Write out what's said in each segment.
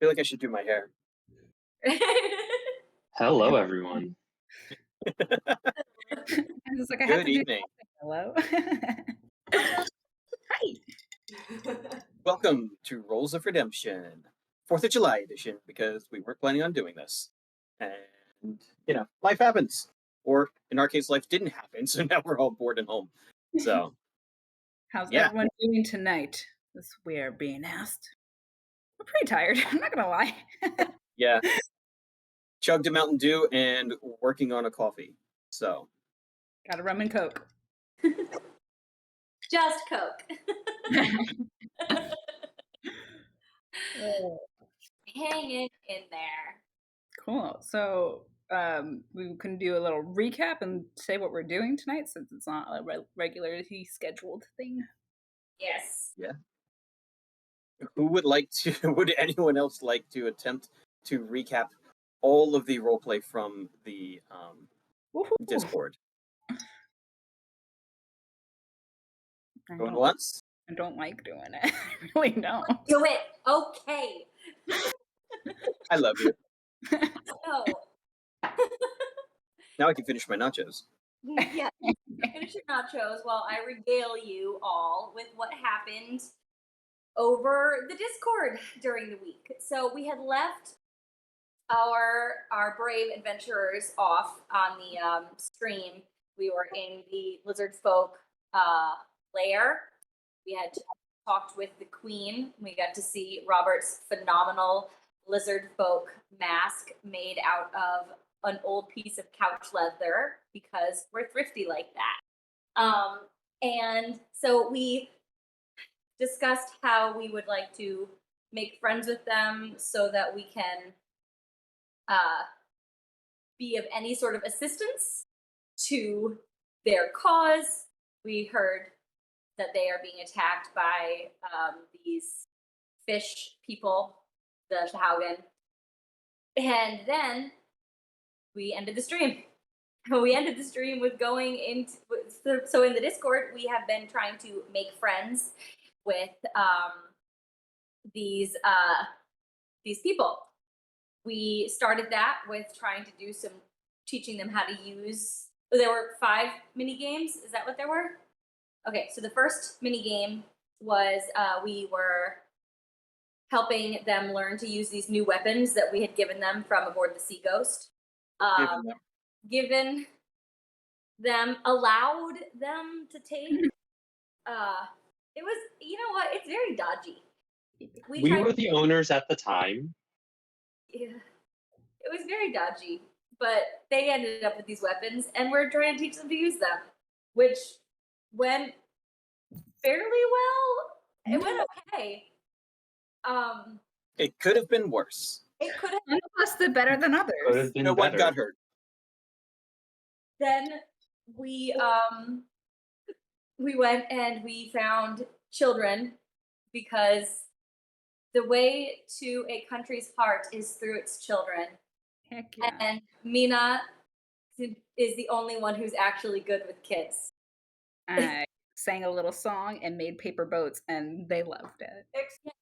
feel like I should do my hair. Hello, everyone. I was like, I have Good to do evening. hello. Welcome to Rolls of Redemption, 4th of July edition, because we weren't planning on doing this. And, life happens. Or, in our case, life didn't happen, so now we're all bored and home. So, How's yeah. everyone doing tonight? This we're being asked. I'm pretty tired. I'm not gonna lie. Yeah. Chugged a Mountain Dew and working on a coffee. So, Got a rum and coke. Just Coke. Oh, Hanging in there. cool. So we can do a little recap and say what we're doing tonight, since it's not a regularly scheduled thing. Yes. yeah. Who would anyone else like to attempt to recap all of the roleplay from the Woohoo. Discord? I Going don't, once? I don't like doing it. I really don't. Do it. Okay. I love you. So, Now I can finish my nachos. yeah. Finish your nachos while I regale you all with what happened over the Discord during the week. So we had left our brave adventurers off on the stream. We were in the Lizardfolk lair. We had talked with the queen. We got to see Robert's phenomenal Lizardfolk mask made out of an old piece of couch leather because we're thrifty like that. And so we discussed how we would like to make friends with them so that we can be of any sort of assistance to their cause. We heard that they are being attacked by these fish people, the Shahaugen. And then we ended the stream. We ended the stream with going into. So in the Discord, we have been trying to make friends with these people. We started that with trying to do some teaching them how to use. There were 5 mini games. Is that what there were? Okay, so the first mini game was we were helping them learn to use these new weapons that we had given them from aboard the Sea Ghost. Given them, allowed them to take. It was, you know what? It's very dodgy. We were the owners at the time. Yeah, it was very dodgy, but they ended up with these weapons, and we're trying to teach them to use them, which went fairly well. It went okay. It could have been worse. It could have. Some of us did better than Could others. have been No one better. got hurt. Then we went and we found children, because the way to a country's heart is through its children. Heck yeah. And Mina is the only one who's actually good with kids. I sang a little song and made paper boats, and they loved it.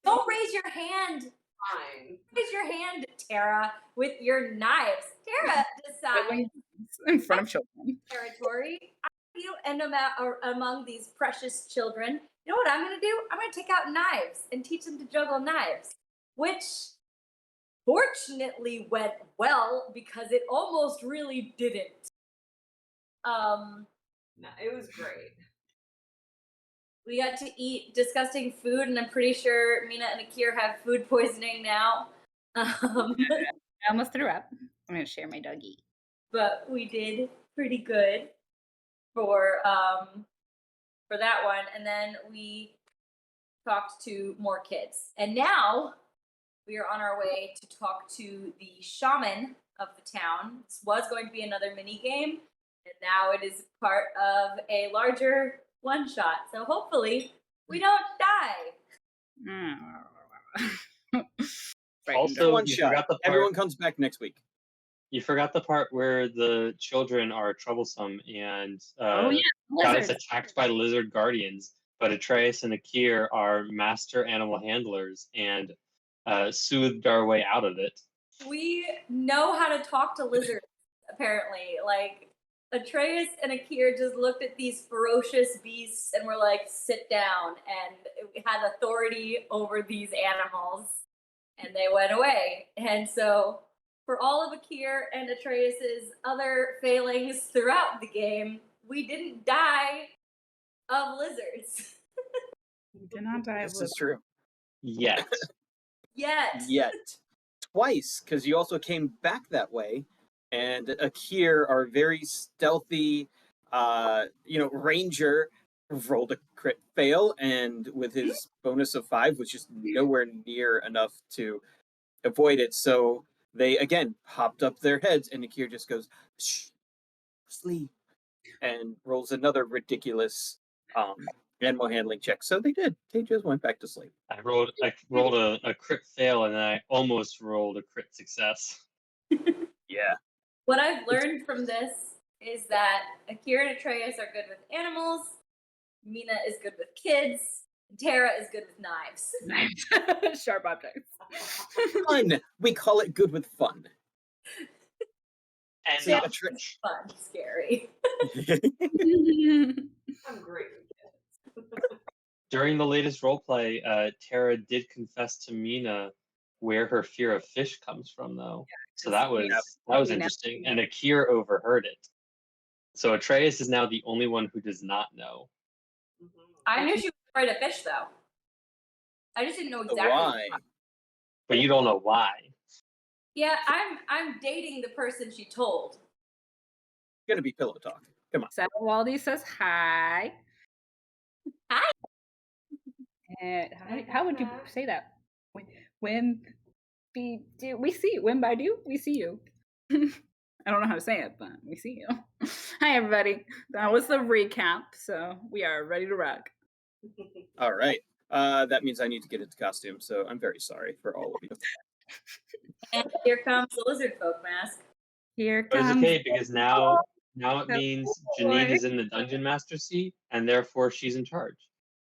Don't raise your hand. Fine. Raise your hand, Tara, with your knives. Tara decides In front of children. territory. And among these precious children, you know what I'm going to do? I'm going to take out knives and teach them to juggle knives, which fortunately went well because it almost really didn't. No, it was great. We got to eat disgusting food, and I'm pretty sure Mina and Akir have food poisoning now. I almost threw up. I'm going to share my doggy. But we did pretty good for that one, and then we talked to more kids, and now we are on our way to talk to the shaman of the town. This was going to be another mini game, and now it is part of a larger one shot. So hopefully we don't die. Also, One you shot. forgot the part. Everyone comes back next week. You forgot the part where the children are troublesome and Oh yeah, got us lizards. attacked by lizard guardians. But Atreus and Akir are master animal handlers, and soothed our way out of it. We know how to talk to lizards, apparently. Like, Atreus and Akir just looked at these ferocious beasts and were like, sit down, and had authority over these animals, and they went away. And so, for all of Akir and Atreus's other failings throughout the game, we didn't die of lizards. We did not die of This is true. Yet. Yet. Yet. Twice, because you also came back that way, and Akir, our very stealthy, ranger, rolled a crit fail, and with his bonus of 5, was just nowhere near enough to avoid it. So they again popped up their heads, and Akir just goes, "Shh, sleep," and rolls another ridiculous animal handling check. So they did. They just went back to sleep. I rolled a crit fail, and then I almost rolled a crit success. Yeah. What I've learned from this is that Akira and Atreus are good with animals, Mina is good with kids, and Tara is good with knives. Sharp objects. Fun. We call it good with fun. And See, not Atre- Fun, scary. I'm great. during the latest roleplay, Tara did confess to Mina where her fear of fish comes from, though. So that was Mina- interesting, and Akir overheard it. So Atreus is now the only one who does not know. I knew she was afraid of fish, though. I just didn't know So exactly. why? But you don't know why. Yeah, I'm dating the person she told. It's gonna be pillow talk. Come on. Waldy says hi. Hi. And how would you say that? When we see you. When by do we see you. I don't know how to say it, but we see you. Hi everybody. That was the recap, so we are ready to rock. All right. That means I need to get into costume, so I'm very sorry for all of you. And here comes the Lizardfolk mask. Here But comes. it's okay, because now it Oh, means boy. Janine is in the dungeon master seat, and therefore she's in charge.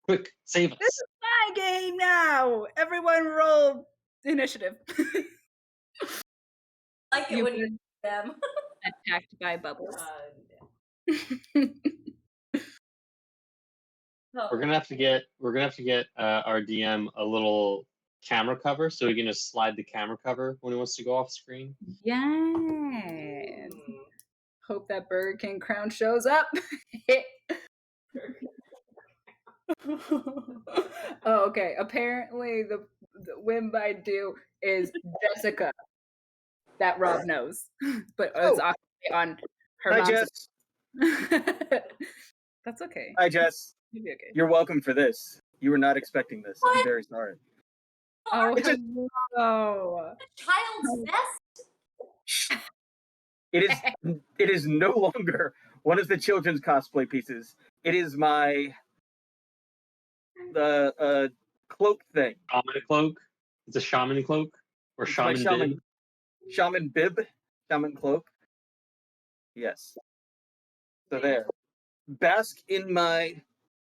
Quick, save This us. is my game now. Everyone roll initiative. I like it You've when you been them. attacked by bubbles. We're gonna have to get our DM a little camera cover, so he can just slide the camera cover when he wants to go off screen. Yes. Hope that Burger King crown shows up. Oh, okay. Apparently, the win by do is Jessica. That Rob knows, but it's Oh. on her Hi, mom's. Jess. That's okay. Hi, Jess. You'll be okay. You're welcome for this. You were not expecting this. I'm What? very sorry. Oh, It's a- hello. Child's best. It is no longer one of the children's cosplay pieces. It is my cloak thing. Shaman cloak. It's a shaman cloak or It's my shaman bib. shaman bib, shaman cloak. Yes. So there. Bask in my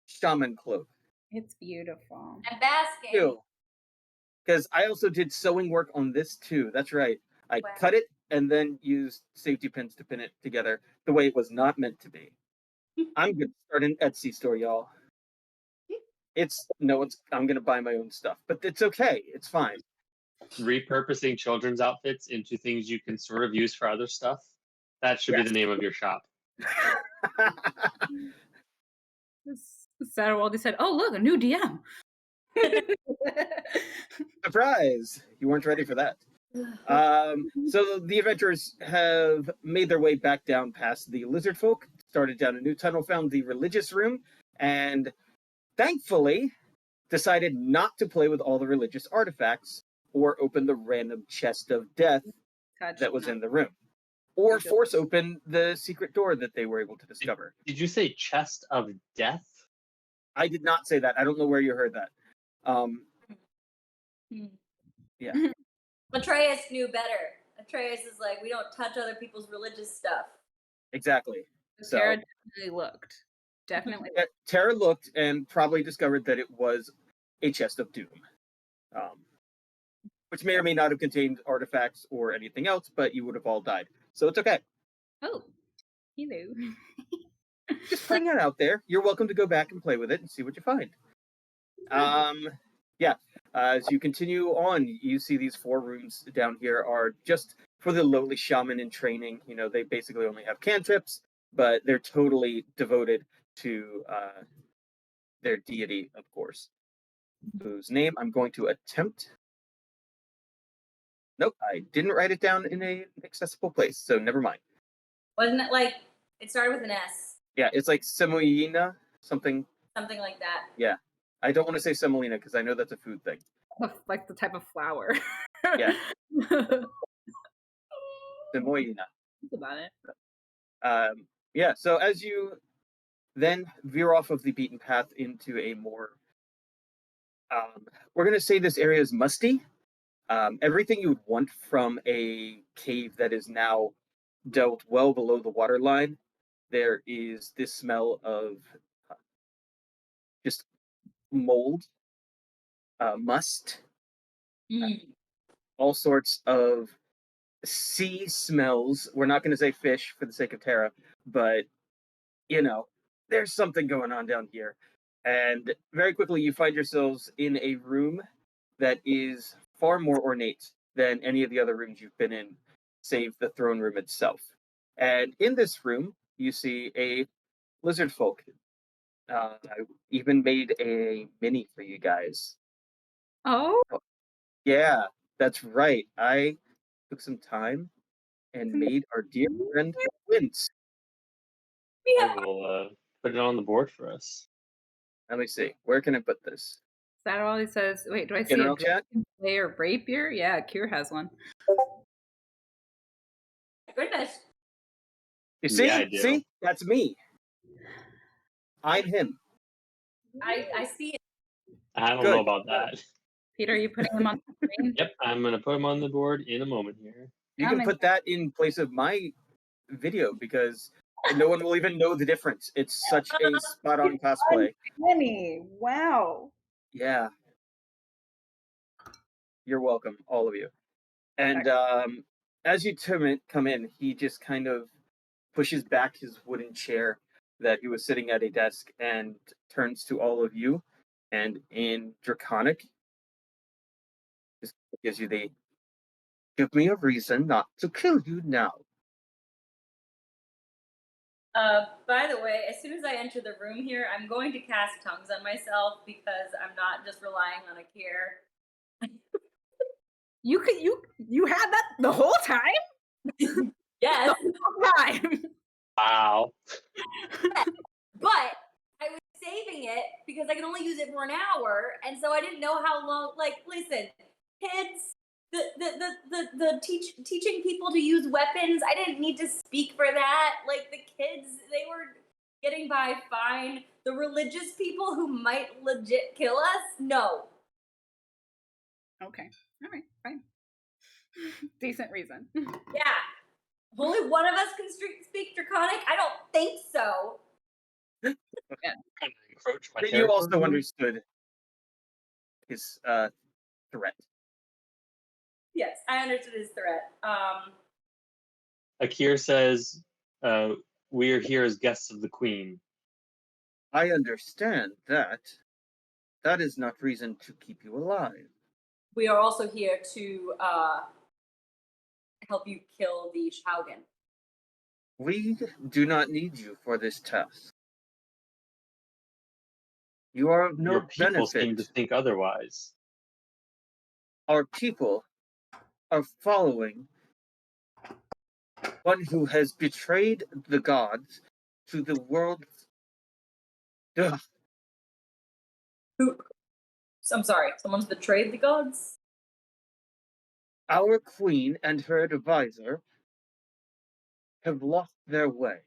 shaman cloak. It's beautiful. I'm basking. Because I also did sewing work on this too. That's right. I Wow. cut it and then used safety pins to pin it together the way it was not meant to be. I'm gonna start an Etsy store, y'all. I'm gonna buy my own stuff, but it's okay. It's fine. Repurposing children's outfits into things you can sort of use for other stuff. That should be the name of your shop. Satterwaldy said, "Oh, look, a new DM." Surprise! You weren't ready for that. So the adventurers have made their way back down past the Lizardfolk, started down a new tunnel, found the religious room, and thankfully decided not to play with all the religious artifacts or open the random chest of death that was in the room, or force open the secret door that they were able to discover. Did you say chest of death? I did not say that. I don't know where you heard that. Yeah. Atreus knew better. Atreus is like, we don't touch other people's religious stuff. Exactly. So Tara definitely looked. Definitely. Tara looked and probably discovered that it was a chest of doom. which may or may not have contained artifacts or anything else, but you would have all died. So it's okay. Oh, hello. Just putting it out there. You're welcome to go back and play with it and see what you find. Yeah. As you continue on, you see these 4 rooms down here are just for the lowly shaman in training. You know, they basically only have cantrips, but they're totally devoted to their deity, of course, whose name I'm going to attempt. Nope, I didn't write it down in an accessible place, so never mind. Wasn't it like it started with an S? Yeah, it's like Semolina, something. Something like that. Yeah. I don't want to say semolina because I know that's a food thing. Like the type of flower. Yeah. That's Semolina. about it. Yeah, so as you then veer off of the beaten path into a more, we're going to say this area is musty. Everything you would want from a cave that is now delved well below the waterline. There is this smell of just mold, must, all sorts of sea smells. We're not going to say fish for the sake of Terra, but you know, there's something going on down here. And very quickly, you find yourselves in a room that is far more ornate than any of the other rooms you've been in, save the throne room itself. And in this room, you see a Lizardfolk. I even made a mini for you guys. Oh, Yeah, that's right. I took some time and made our dear friend Wince. I will put it on the board for us. Let me see. Where can I put this? is that all he says? Wait, do I see General a chat? lair rapier? Yeah, Kier has one. Goodness. You see? Yeah, I do. See? That's me. I'm him. I see it. I don't Good. know about that. Peter, are you putting him on the screen? Yep, I'm gonna put him on the board in a moment here. You can put that in place of my video because no one will even know the difference. It's such a spot-on cosplay. Penny, wow. Yeah. You're welcome, all of you. And as you come in, he just kind of pushes back his wooden chair that he was sitting at a desk and turns to all of you. And in Draconic, just gives you the give me a reason not to kill you now. By the way, as soon as I enter the room here, I'm going to cast tongues on myself because I'm not just relying on a cure. You had that the whole time? Yes, The whole time. Wow. but I was saving it because I can only use it for an hour, and so I didn't know how long. Like, listen, kids, the teaching people to use weapons. I didn't need to speak for that. Like the kids, they were getting by fine. The religious people who might legit kill us, no. Okay. All right, fine. Decent reason. Yeah. Only one of us can speak Draconic? I don't think so. Kind of encroach my But you territory also here. understood his threat. Yes, I understood his threat. Akir says, "We are here as guests of the queen." I understand that. That is not reason to keep you alive. We are also here to help you kill the Shaugen. We do not need you for this task. You are of no Your people seem to benefit. think otherwise. Our people are following one who has betrayed the gods to the world. Ugh. Who? I'm sorry. Someone's betrayed the gods. Our queen and her advisor have lost their way.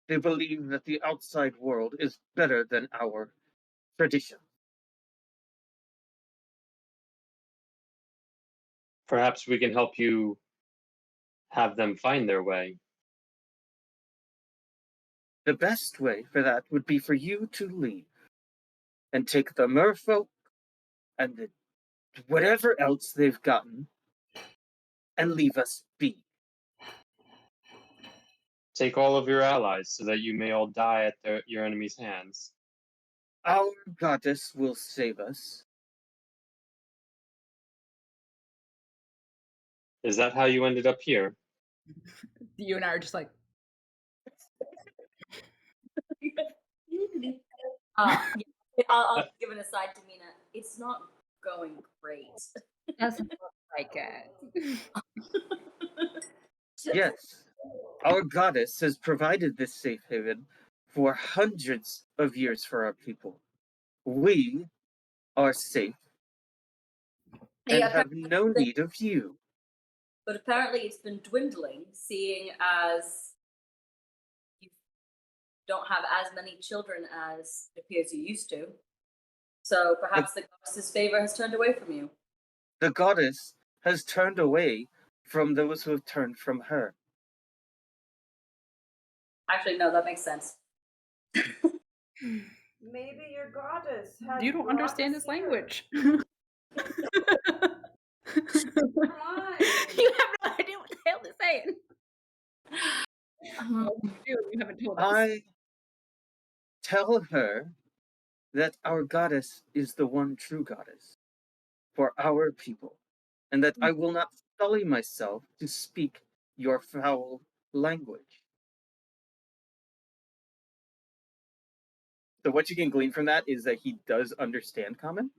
They believe that the outside world is better than our tradition. Perhaps we can help you have them find their way. The best way for that would be for you to leave and take the merfolk and the whatever else they've gotten and leave us be. Take all of your allies so that you may all die at your enemy's hands. Our goddess will save us. Is that how you ended up here? You and I are just like, Yeah, I'll give an aside to Mina. It's not going great. doesn't look like it. Yes, our goddess has provided this safe haven for hundreds of years for our people. We are safe and Yeah, have no need of you. but apparently it's been dwindling, seeing as you don't have as many children as it appears you used to. So perhaps the goddess's favor has turned away from you. The goddess has turned away from those who have turned from her. Actually, no, that makes sense. Maybe your goddess has You don't brought understand us this here. language. Come You on. have no idea what the hell they're saying. Um, Well, you haven't told us. I tell her that our goddess is the one true goddess for our people, and that I will not sully myself to speak your foul language. So what you can glean from that is that he does understand common.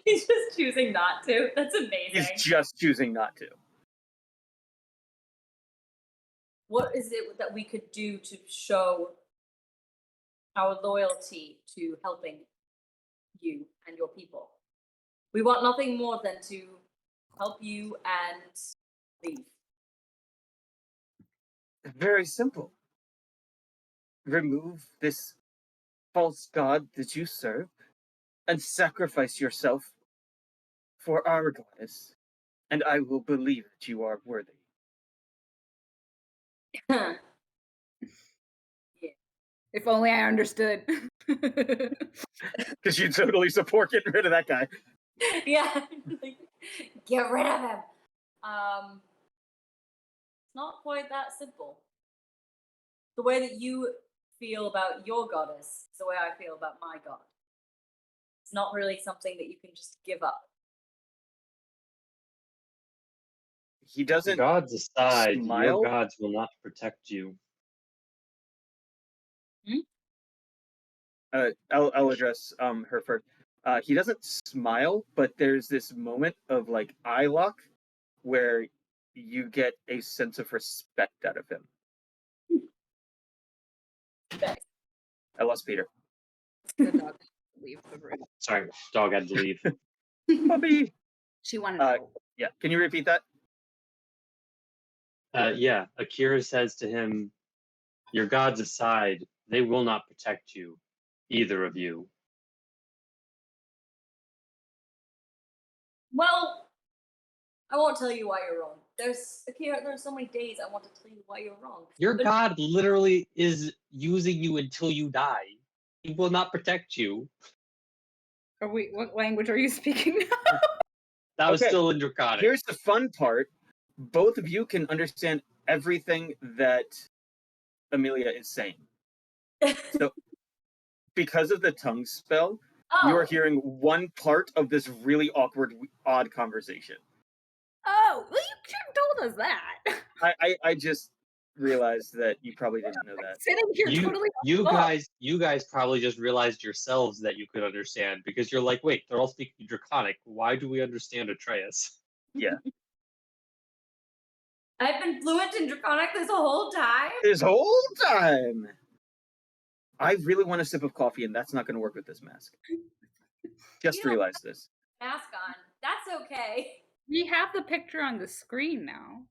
He's just choosing not to. That's amazing. He's just choosing not to. What is it that we could do to show our loyalty to helping you and your people? We want nothing more than to help you and leave. Very simple. Remove this false god that you serve and sacrifice yourself for our goddess, and I will believe that you are worthy. If only I understood. Because you totally support getting rid of that guy. Yeah, like, get rid of him. It's not quite that simple. The way that you feel about your goddess is the way I feel about my god. It's not really something that you can just give up. He doesn't Gods aside, your smile. gods will not protect you. I'll address her first. He doesn't smile, but there's this moment of like eye lock where you get a sense of respect out of him. Nice. I lost Peter. The dog leave the room. Sorry, dog had to leave. Puppy. She wanted to go. Yeah, can you repeat that? Yeah, Akira says to him, your gods aside, they will not protect you, either of you. Well, I won't tell you why you're wrong. There's so many days I want to tell you why you're wrong. Your But- god literally is using you until you die. He will not protect you. What language are you speaking now? That was Okay, still in Draconic. Here's the fun part. Both of you can understand everything that Amelia is saying. So, because of the tongue spell, you are hearing one part of this really awkward, odd conversation. Oh, well, you should have told us that. I just realized that you probably didn't know that. Sitting here totally You guys probably just realized yourselves that you could understand because you're like, wait, they're all speaking Draconic. Why do we understand Atreus? Yeah. I've been fluent in Draconic this whole time. This whole time! I really want a sip of coffee, and that's not going to work with this mask. Just You don't realized this. Mask on. That's okay. We have the picture on the screen now.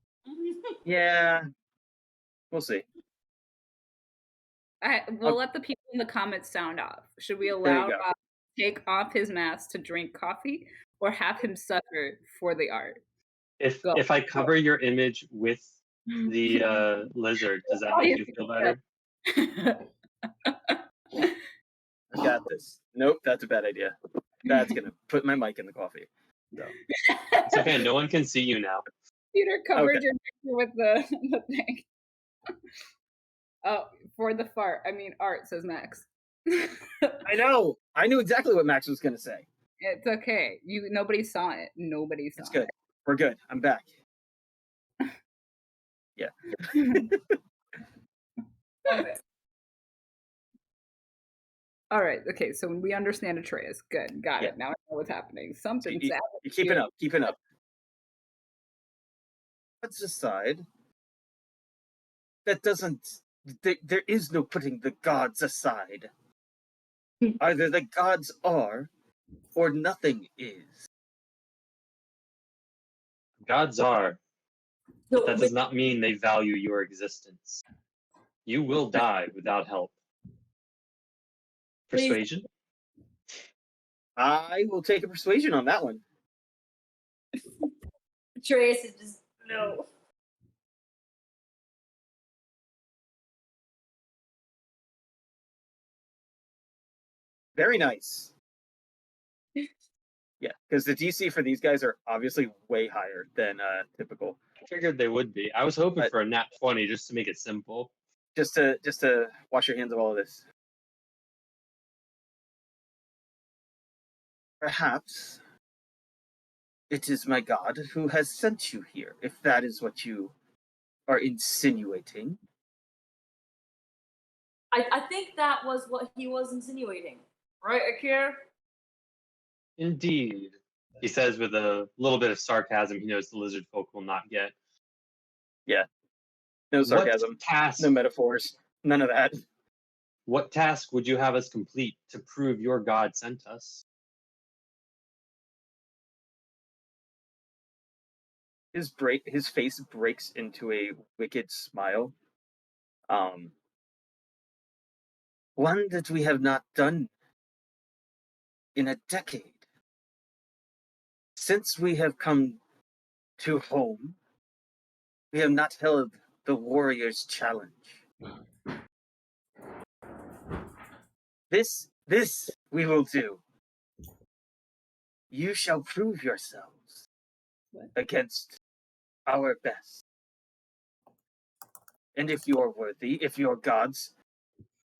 Yeah. We'll see. We'll let the people in the comments sound off. Should we There you allow go. Rob to take off his mask to drink coffee, or have him suffer for the art? Go. If I cover your image with the lizard, does that make you feel better? I got this. Nope, that's a bad idea. That's gonna put my mic in the coffee. So It's okay. No one can see you now. Peter covered Okay. your picture with the thing. Oh, for the fart. I mean, art, says Max. I know. I knew exactly what Max was gonna say. It's okay. Nobody saw it. Nobody saw It's good. We're good. I'm back. Yeah. it. Okay. All right. Okay. So we understand Atreus. Good. Got Yeah. it. Now I know what's happening. Something You sad. keeping up. Keeping up. Let's decide. That doesn't. There is no putting the gods aside. Either the gods are, or nothing is. Gods are, So, but that does not mean they value your existence. You will die without help. Please. Persuasion? I will take a persuasion on that one. Atreus is just no. Very nice. Yeah, because the DC for these guys are obviously way higher than typical. I figured they would be. I was hoping But- for a nat 20 just to make it simple. Just to wash your hands of all of this. Perhaps it is my god who has sent you here, if that is what you are insinuating. I think that was what he was insinuating. Right, Akir? Indeed. He says with a little bit of sarcasm he knows the lizard folk will not get. No sarcasm, What task, no metaphors, none of that. what task would you have us complete to prove your god sent us? His face breaks into a wicked smile. One that we have not done in a decade. Since we have come to home, we have not held the warrior's challenge. This we will do. You shall prove yourselves against our best. And if you are worthy, if your gods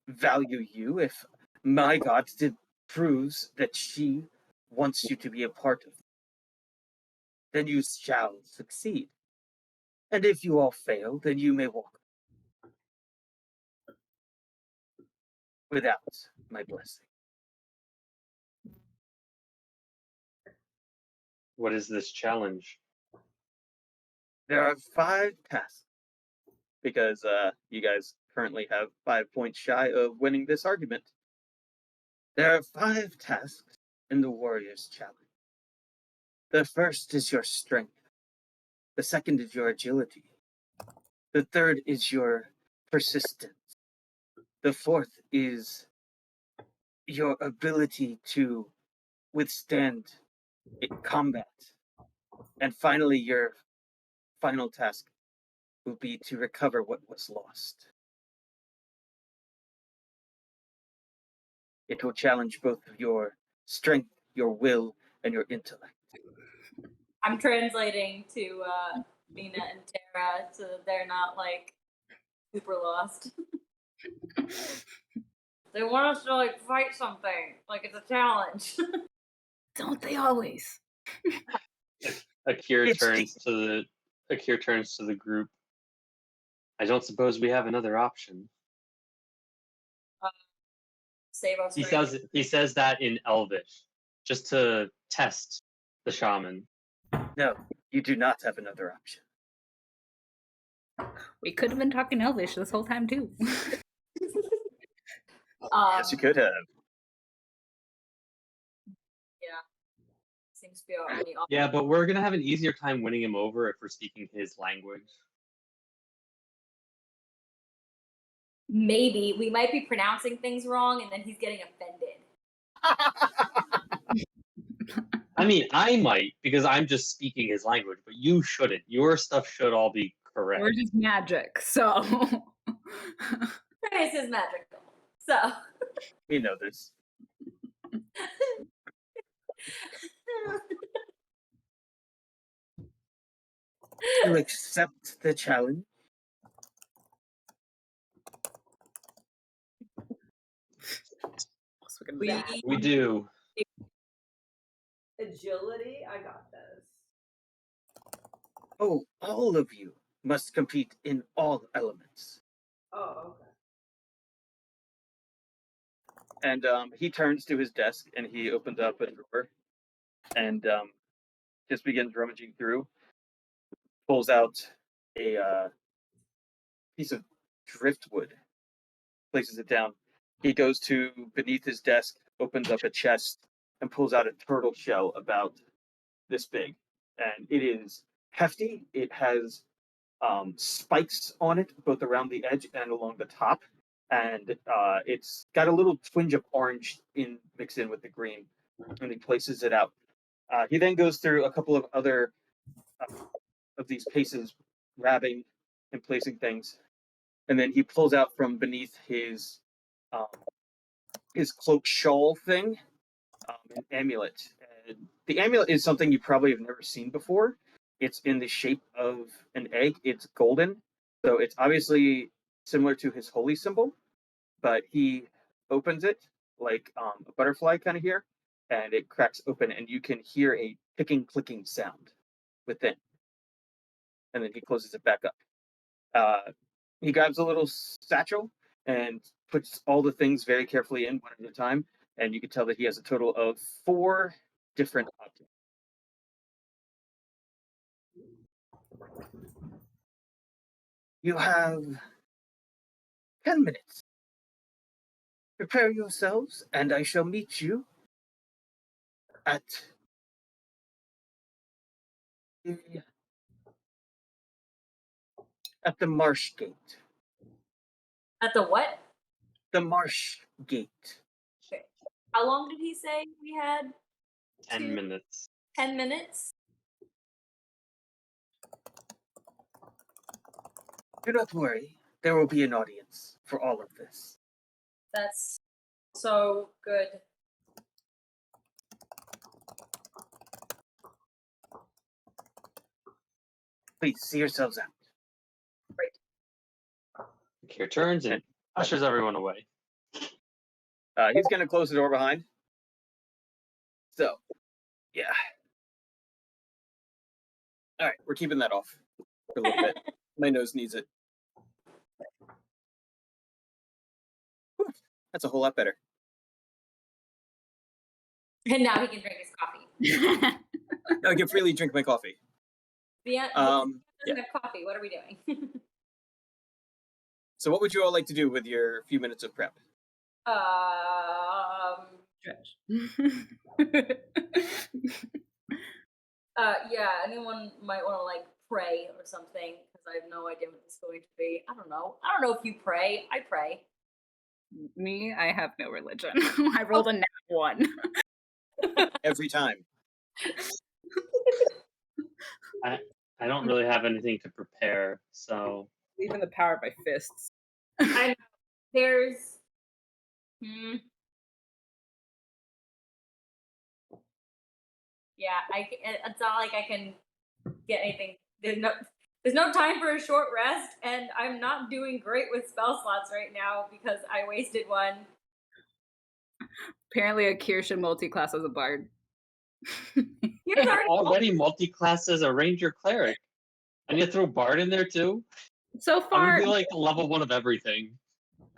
value you, if my god proves that she wants you to be a part of it, then you shall succeed. And if you all fail, then you may walk without my blessing. What is this challenge? There are 5 tasks, because you guys currently have 5 points shy of winning this argument. There are 5 tasks in the warrior's challenge. The first is your strength. The second is your agility. The third is your persistence. The fourth is your ability to withstand combat. And finally, your final task will be to recover what was lost. It will challenge both your strength, your will, and your intellect. I'm translating to Mina and Tara so that they're not like super lost. They want us to like fight something, like it's a challenge. Don't they always? Akir It's turns to the group. I don't suppose we have another option. Save our strength. He says that in Elvish, just to test the shaman. No, you do not have another option. We could have been talking Elvish this whole time too. Yes, you could have. Yeah. Seems to be our only option. Yeah, but we're gonna have an easier time winning him over if we're speaking his language. Maybe we might be pronouncing things wrong and then he's getting offended. I mean, I might because I'm just speaking his language, but you shouldn't. Your stuff should all be correct. We're just magic, so. This is magical. So We know this. You accept the challenge? We do. Agility, I got this. Oh, all of you must compete in all elements. Oh, okay. And he turns to his desk and he opens up a drawer and just begins rummaging through, pulls out a piece of driftwood, places it down. He goes to beneath his desk, opens up a chest, and pulls out a turtle shell about this big. And it is hefty. It has spikes on it, both around the edge and along the top. And it's got a little twinge of orange mixed in with the green. And he places it out. He then goes through a couple of other of these paces, grabbing and placing things. And then he pulls out from beneath his cloak shawl thing an amulet. And the amulet is something you probably have never seen before. It's in the shape of an egg. It's golden, so it's obviously similar to his holy symbol. But he opens it like a butterfly kind of here, and it cracks open, and you can hear a picking, clicking sound within. And then he closes it back up. He grabs a little satchel and puts all the things very carefully in one at a time, and you can tell that he has a total of 4 different objects. You have 10 minutes. Prepare yourselves, and I shall meet you at the marsh gate. At the what? The marsh gate. Okay. How long did he say we had? 10 minutes. 10 minutes? Do not worry. There will be an audience for all of this. That's so good. Please see yourselves out. Kier turns and ushers everyone away. He's going to close the door behind. So, yeah. All right, we're keeping that off for a little bit. My nose needs it. Whew, that's a whole lot better. And now he can drink his coffee. I can freely drink my coffee. Yeah. Yeah. Doesn't have coffee. What are we doing? So what would you all like to do with your few minutes of prep? Yeah, anyone might want to like pray or something because I have no idea what this is going to be. I don't know if you pray. I pray. Me, I have no religion. I rolled a nat 1. Every time. I don't really have anything to prepare, so Believe in the power of my fists. I know. There's. Yeah, it's not like I can get anything. There's no time for a short rest, and I'm not doing great with spell slots right now because I wasted one. Apparently, Akir should multi-class as a bard. You're already multi-class as a ranger cleric. I need to throw bard in there too. So I'm far, gonna be like level 1 of everything.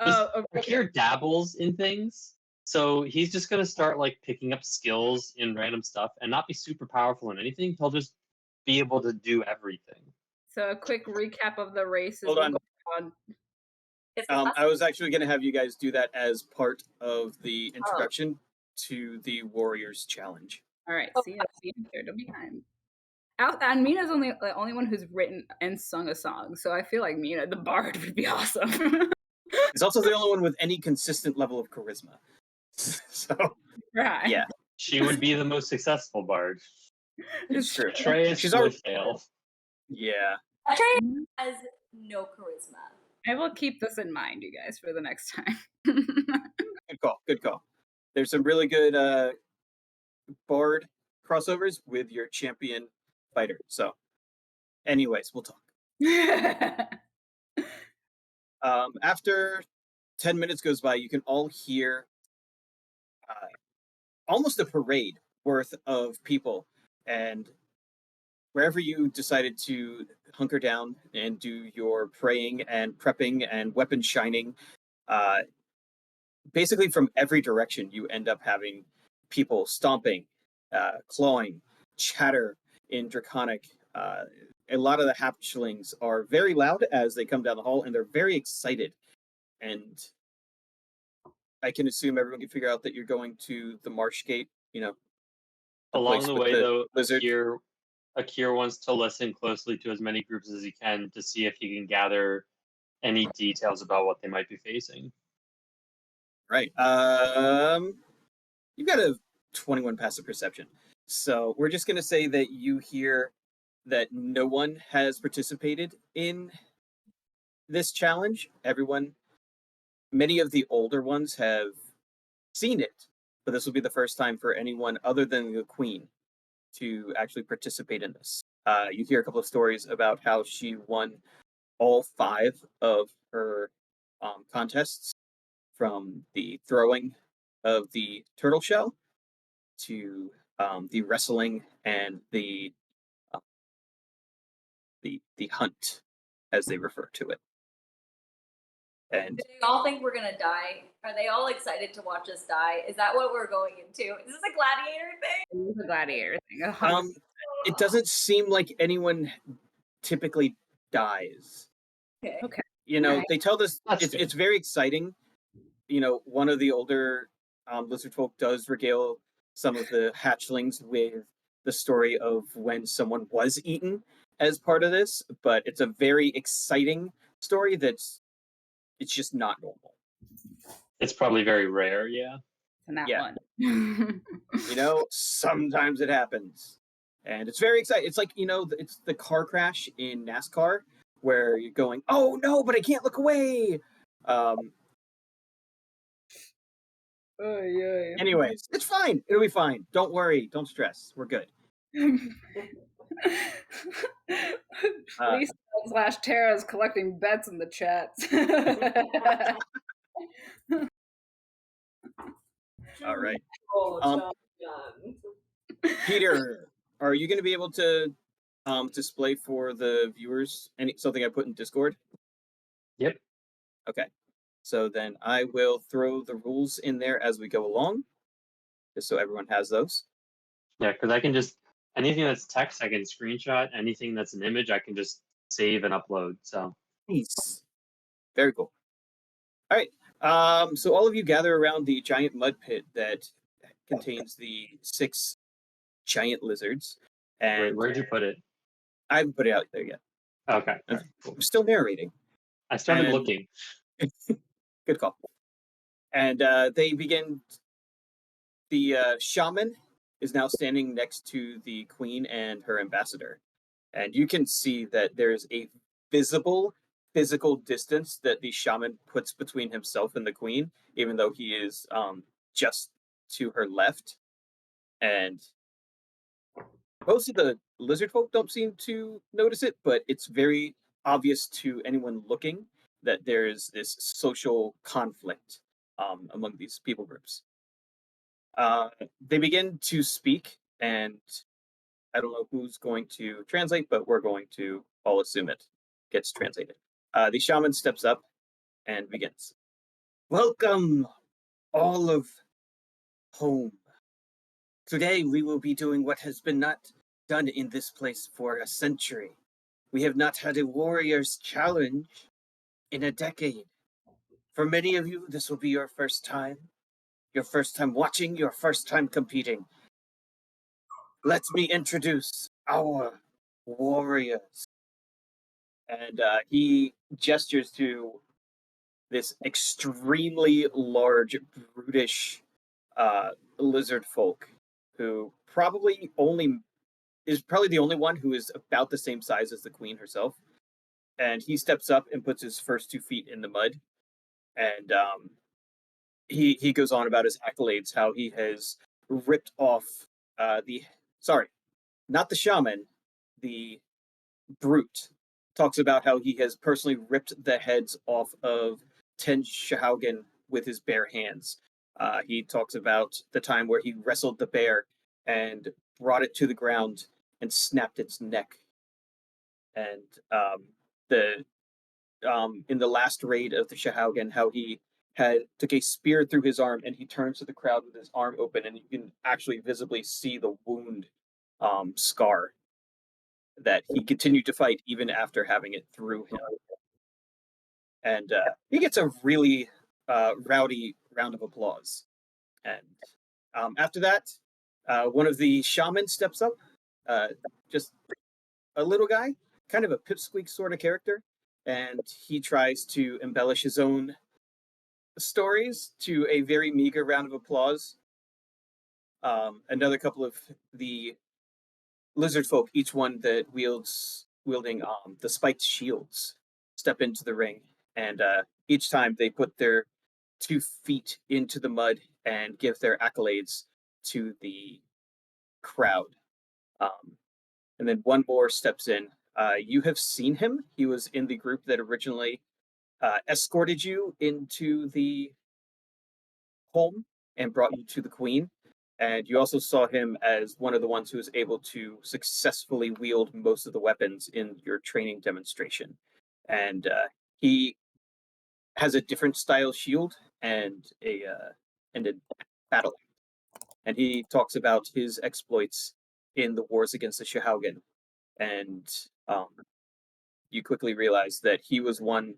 okay. Akir dabbles in things, so he's just gonna start like picking up skills in random stuff and not be super powerful in anything. He'll just be able to do everything. So a quick recap of the races. Hold on. I was actually going to have you guys do that as part of the introduction to the Warriors Challenge. All right, see you behind. And Mina's the only one who's written and sung a song, so I feel like Mina, the bard, would be awesome. He's also the only one with any consistent level of charisma. So, right. Yeah. She would be the most successful bard. It's true. Atreus She's would already fail. Yeah. Atreus has no charisma. I will keep this in mind, you guys, for the next time. Good call. Good call. There's some really good bard crossovers with your champion fighter. So, anyways, we'll talk. After 10 minutes goes by, you can all hear almost a parade worth of people. And wherever you decided to hunker down and do your praying and prepping and weapon shining, basically from every direction, you end up having people stomping, clawing, chatter in Draconic. A lot of the hatchlings are very loud as they come down the hall, and they're very excited. And I can assume everyone can figure out that you're going to the Marsh Gate, the Along place the with way, the though, lizard. Akir wants to listen closely to as many groups as he can to see if he can gather any details about what they might be facing. Right. You've got a 21 passive perception. So we're just going to say that you hear that no one has participated in this challenge. Many of the older ones have seen it, but this will be the first time for anyone other than the queen to actually participate in this. You hear a couple of stories about how she won all 5 of her contests, from the throwing of the turtle shell to the wrestling and the hunt, as they refer to it. And Do they all think we're gonna die? Are they all excited to watch us die? Is that what we're going into? Is this a gladiator thing? It was a gladiator thing. it doesn't seem like anyone typically dies. Okay. They tell this That's good. it's very exciting. One of the older Lizardfolk does regale some of the hatchlings with the story of when someone was eaten as part of this, but it's a very exciting story it's just not normal. It's probably very rare, yeah. And that Yeah. one. Sometimes it happens. And it's very exciting. It's like, it's the car crash in NASCAR where you're going, oh no, but I can't look away. Anyways, it's fine. It'll be fine. Don't worry. Don't stress. We're good. Lisa / Tara is collecting bets in the chat. All right. Oh, Peter, are you going to be able to display for the viewers something I put in Discord? Yep. Okay. So then I will throw the rules in there as we go along, just so everyone has those. Yeah, because I can just, anything that's text, I can screenshot. Anything that's an image, I can just save and upload. So Nice. Very cool. All right. So all of you gather around the giant mud pit that contains the 6 giant lizards. And where'd you put it? I haven't put it out there yet. Okay. I'm still narrating. I started And- looking. Good call. And they begin. The shaman is now standing next to the queen and her ambassador. And you can see that there's a visible physical distance that the shaman puts between himself and the queen, even though he is just to her left. And most of the lizard folk don't seem to notice it, but it's very obvious to anyone looking that there is this social conflict among these people groups. They begin to speak, and I don't know who's going to translate, but we're going to all assume it gets translated. The shaman steps up and begins. Welcome, all of home. Today we will be doing what has been not done in this place for a century. We have not had a warrior's challenge in a decade. For many of you, this will be your first time watching, your first time competing. Let me introduce our warriors. And he gestures to this extremely large, brutish lizard folk who is probably the only one who is about the same size as the queen herself. And he steps up and puts his first 2 feet in the mud. And he goes on about his accolades, how he has ripped off not the shaman, the brute talks about how he has personally ripped the heads off of 10 Shahaugen with his bare hands. He talks about the time where he wrestled the bear and brought it to the ground and snapped its neck. And the in the last raid of the Shahaugen, how he took a spear through his arm and he turns to the crowd with his arm open, and you can actually visibly see the wound scar that he continued to fight even after having it through him. And he gets a really rowdy round of applause. And after that, one of the shamans steps up, just a little guy, kind of a pipsqueak sort of character, and he tries to embellish his own stories to a very meager round of applause. Another couple of the Lizardfolk, each one that wielding the spiked shields, step into the ring, and each time they put their 2 feet into the mud and give their accolades to the crowd. And then one more steps in. You have seen him. He was in the group that originally escorted you into the home and brought you to the queen. And you also saw him as one of the ones who was able to successfully wield most of the weapons in your training demonstration. And he has a different style shield and a battle. And he talks about his exploits in the wars against the Shahaugen. And you quickly realize that he was one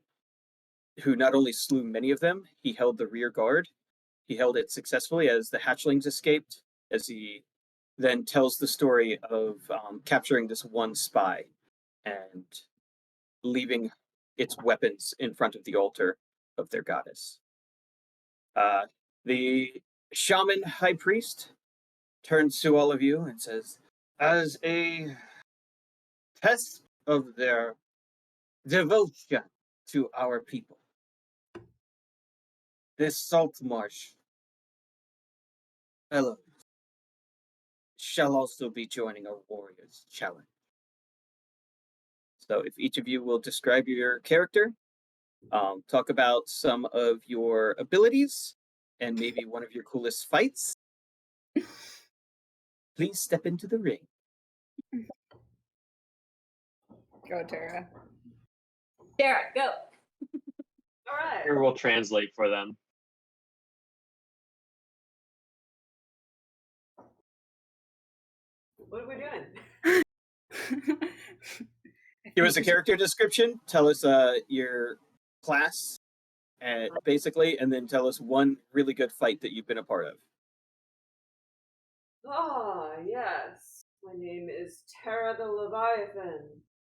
who not only slew many of them, he held the rear guard. He held it successfully as the hatchlings escaped, as he then tells the story of capturing this one spy and leaving its weapons in front of the altar of their goddess. The shaman high priest turns to all of you and says, as a test of their devotion to our people, this salt marsh fellow shall also be joining our warriors challenge. So if each of you will describe your character, talk about some of your abilities, and maybe one of your coolest fights, please step into the ring. Go, Tara. Tara, go. All right. Here we'll translate for them. What are we doing? Give us a character description. Tell us your class, basically, and then tell us one really good fight that you've been a part of. Ah, yes. My name is Tara the Leviathan.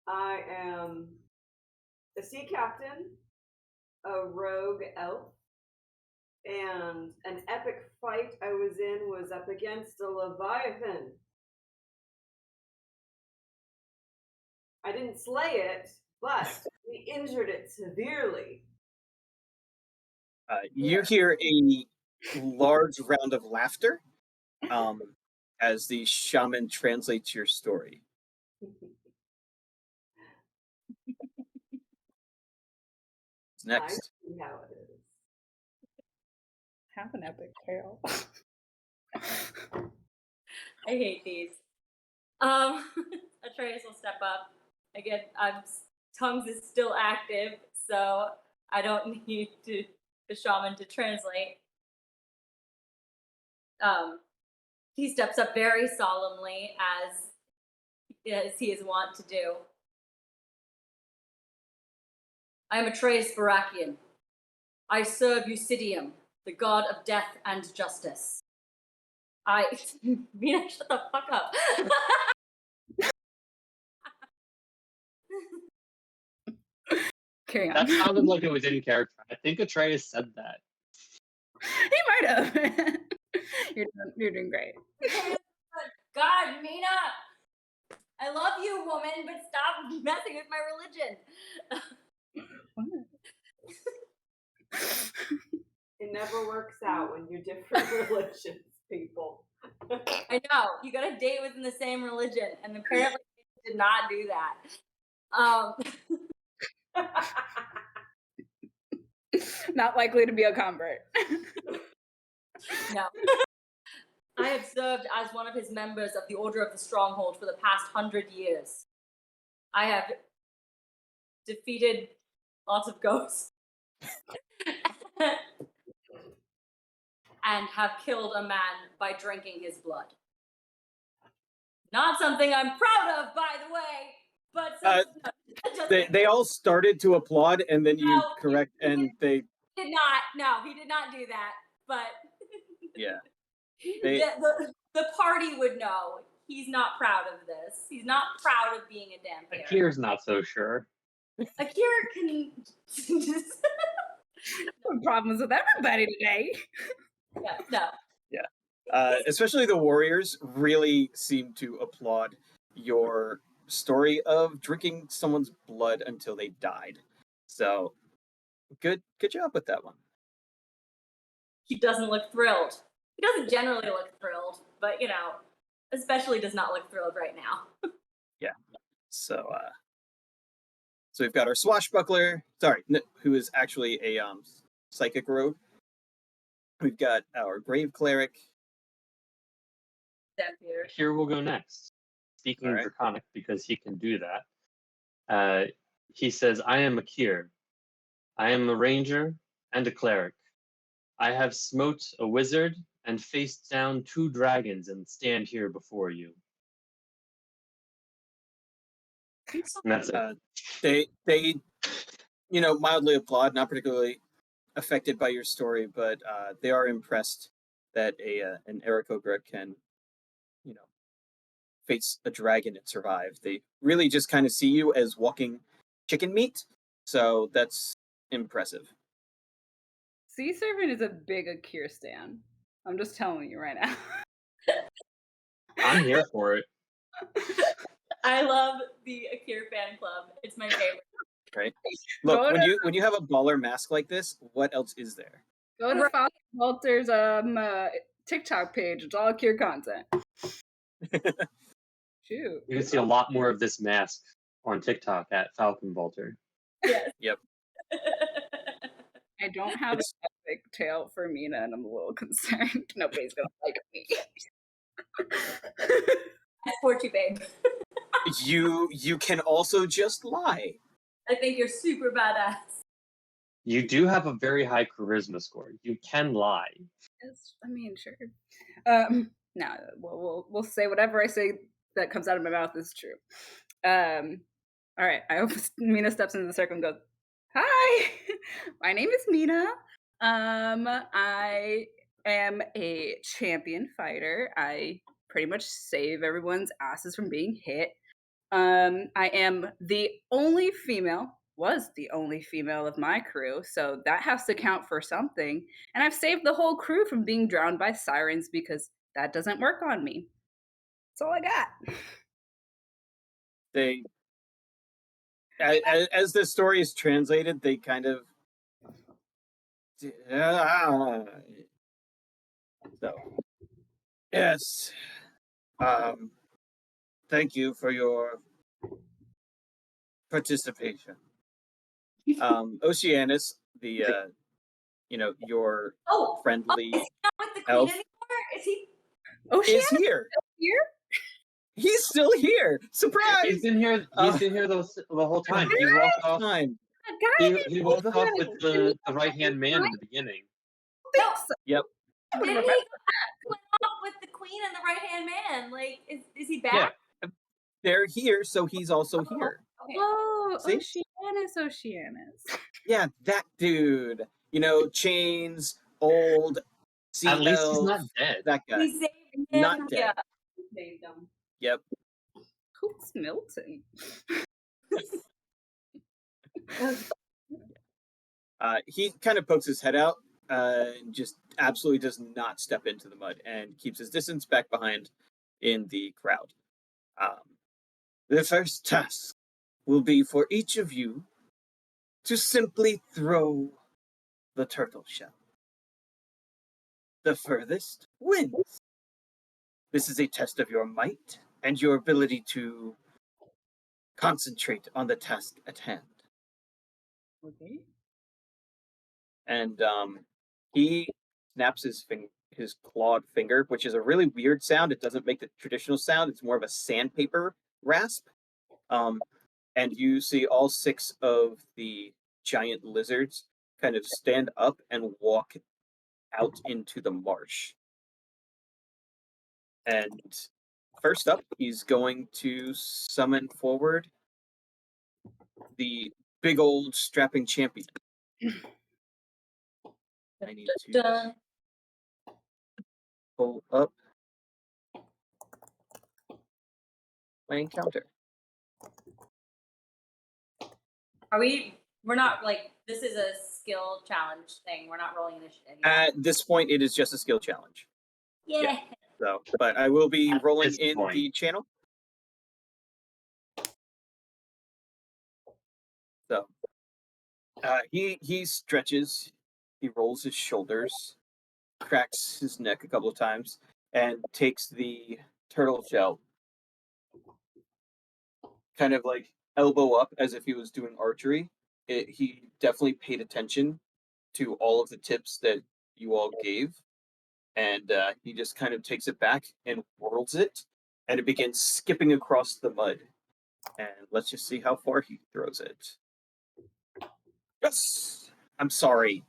I am a sea captain, a rogue elf, and an epic fight I was in was up against a Leviathan. I didn't slay it, but we injured it severely. You hear a large round of laughter as the shaman translates your story. Next. I see how it is. Have an epic tale. I hate these. Atreus will step up. Again, tongues is still active, so I don't need the shaman to translate. He steps up very solemnly, as he is wont to do. I am Atreus Barakian. I serve Eusidium, the god of death and justice. Mina, shut the fuck up. Carry on. That sounded like it was in character. I think Atreus said that. He might have. You're doing great. God, Mina! I love you, woman, but stop messing with my religion. It never works out when you're different religions, people. I know you got a date within the same religion, and apparently they did not do that. Not likely to be a convert. No. I have served as one of his members of the Order of the Stronghold for the past 100 years. I have defeated lots of ghosts and have killed a man by drinking his blood. Not something I'm proud of, by the way, but They all started to applaud, and then you No, correct, and they did not. No, he did not do that. But yeah. the party would know. He's not proud of this. He's not proud of being a damn parent. Akira's not so sure. Akira can Problems with everybody today. no. Especially the warriors really seem to applaud your story of drinking someone's blood until they died. So good job with that one. He doesn't look thrilled. He doesn't generally look thrilled, but especially does not look thrilled right now. Yeah. So we've got our swashbuckler, who is actually a psychic rogue. We've got our grave cleric. Here we'll go next. Speaking Right. Draconic, because he can do that. He says, I am Akir. I am a ranger and a cleric. I have smote a wizard and faced down 2 dragons and stand here before you. And that's it. They mildly applaud, not particularly affected by your story, but they are impressed that an Aarakocra can face a dragon and survive. They really just kind of see you as walking chicken meat, so that's impressive. Sea Servant is a big Akir stan. I'm just telling you right now. I'm here for it. I love the Akira fan club. It's my favorite. Right? Look, when you have a baller mask like this, what else is there? Go to Falcon Walter's TikTok page. It's all Akir content. Shoot. You can see a lot more of this mask on TikTok at Falcon Bolter. Yes. Yep. I don't have an epic tale for Mina, and I'm a little concerned. Nobody's gonna like me. I support you, babe. You can also just lie. I think you're super badass. You do have a very high charisma score. You can lie. Yes, I mean, sure. No, we'll say whatever I say that comes out of my mouth is true. All right. I hope Mina steps into the circle and goes, "Hi, my name is Mina. I am a champion fighter. I pretty much save everyone's asses from being hit. I am the only female, was the only female of my crew, so that has to count for something. And I've saved the whole crew from being drowned by sirens because that doesn't work on me. That's all I got." They, as the story is translated, they kind of. So, yes. Thank you for your participation. Oceanus, the your friendly is he not with the queen elf anymore? Is he? Oceana is here. here? He's still here. Surprise! He's been here. He's been here the whole time. He walked off. Time. He walked off with the right hand man in the beginning. Yep. Did he went off with the queen and the right hand man? Like, is he back? Yeah. They're here, so he's also here. Okay. Oh, See? Oceanus. Yeah, that dude. Chains, old, sea At least he's elf, not dead. that guy. He saved him. Not dead. Yeah. Saved them. Yep. Who's Milton? He kind of pokes his head out and just absolutely does not step into the mud and keeps his distance back behind in the crowd. The first task will be for each of you to simply throw the turtle shell. The furthest wins. This is a test of your might and your ability to concentrate on the task at hand. Okay. And he snaps his clawed finger, which is a really weird sound. It doesn't make the traditional sound. It's more of a sandpaper rasp. And you see all 6 of the giant lizards kind of stand up and walk out into the marsh. And first up, he's going to summon forward the big old strapping champion. I need to Dun. pull up my encounter. We're not like, this is a skill challenge thing. We're not rolling initiative. yet. At this point, it is just a skill challenge. Yeah. So, but I will be At rolling this in point. the channel. So, he stretches, he rolls his shoulders, cracks his neck a couple of times, and takes the turtle shell, kind of like elbow up as if he was doing archery. He definitely paid attention to all of the tips that you all gave, and he just kind of takes it back and whirls it, and it begins skipping across the mud. And let's just see how far he throws it. Yes! I'm sorry.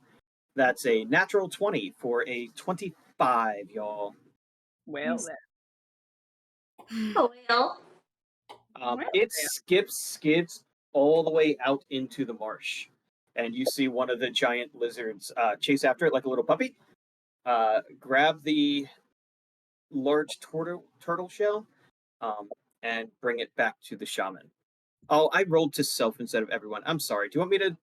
That's a natural 20 for a 25, y'all. Well, Yes. then. Oh, well. Well, It skids all the way out into the marsh. And you see one of the giant lizards chase after it like a little puppy, grab the large turtle shell, and bring it back to the shaman. Oh, I rolled to self instead of everyone. I'm sorry. Do you want me to?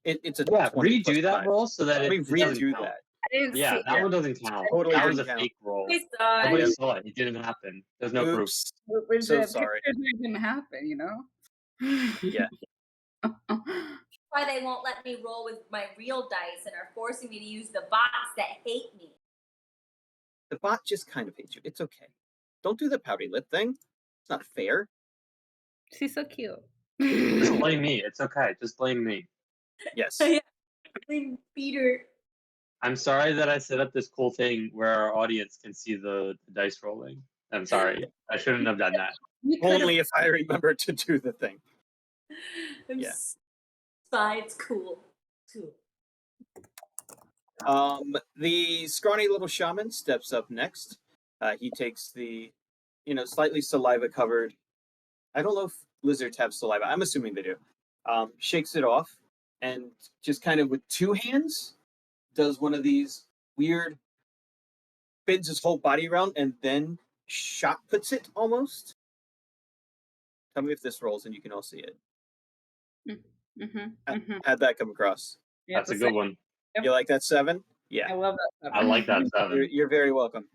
It's a Yeah, 20 plus redo that 5. roll so that Let me it doesn't redo count. that. I didn't Yeah, see that it. one doesn't count. Totally That was a didn't count. fake roll. We saw Nobody Yep. saw it. It didn't happen. There's no proof. Oops. Which So the sorry. pictures didn't happen, you know? Yeah. Why they won't let me roll with my real dice and are forcing me to use the bots that hate me. The bot just kind of hates you. It's okay. Don't do the pouty lip thing. It's not fair. She's so cute. Just blame me. It's okay. Just blame me. Yes. Leave Peter. I'm sorry that I set up this cool thing where our audience can see the dice rolling. I'm sorry. I shouldn't have done that. You could've- Only if I remember to do the thing. I'm Yeah. fine. It's cool. Cool. The scrawny little shaman steps up next. He takes the, slightly saliva covered. I don't know if lizards have saliva. I'm assuming they do. Shakes it off, and just kind of with 2 hands does one of these weird, bends his whole body around and then shot puts it almost. Tell me if this rolls and you can all see it. How'd that come across? Yep, That's a good one. Yep. You like that 7? Yeah. I love that. I like that 7. You're very welcome.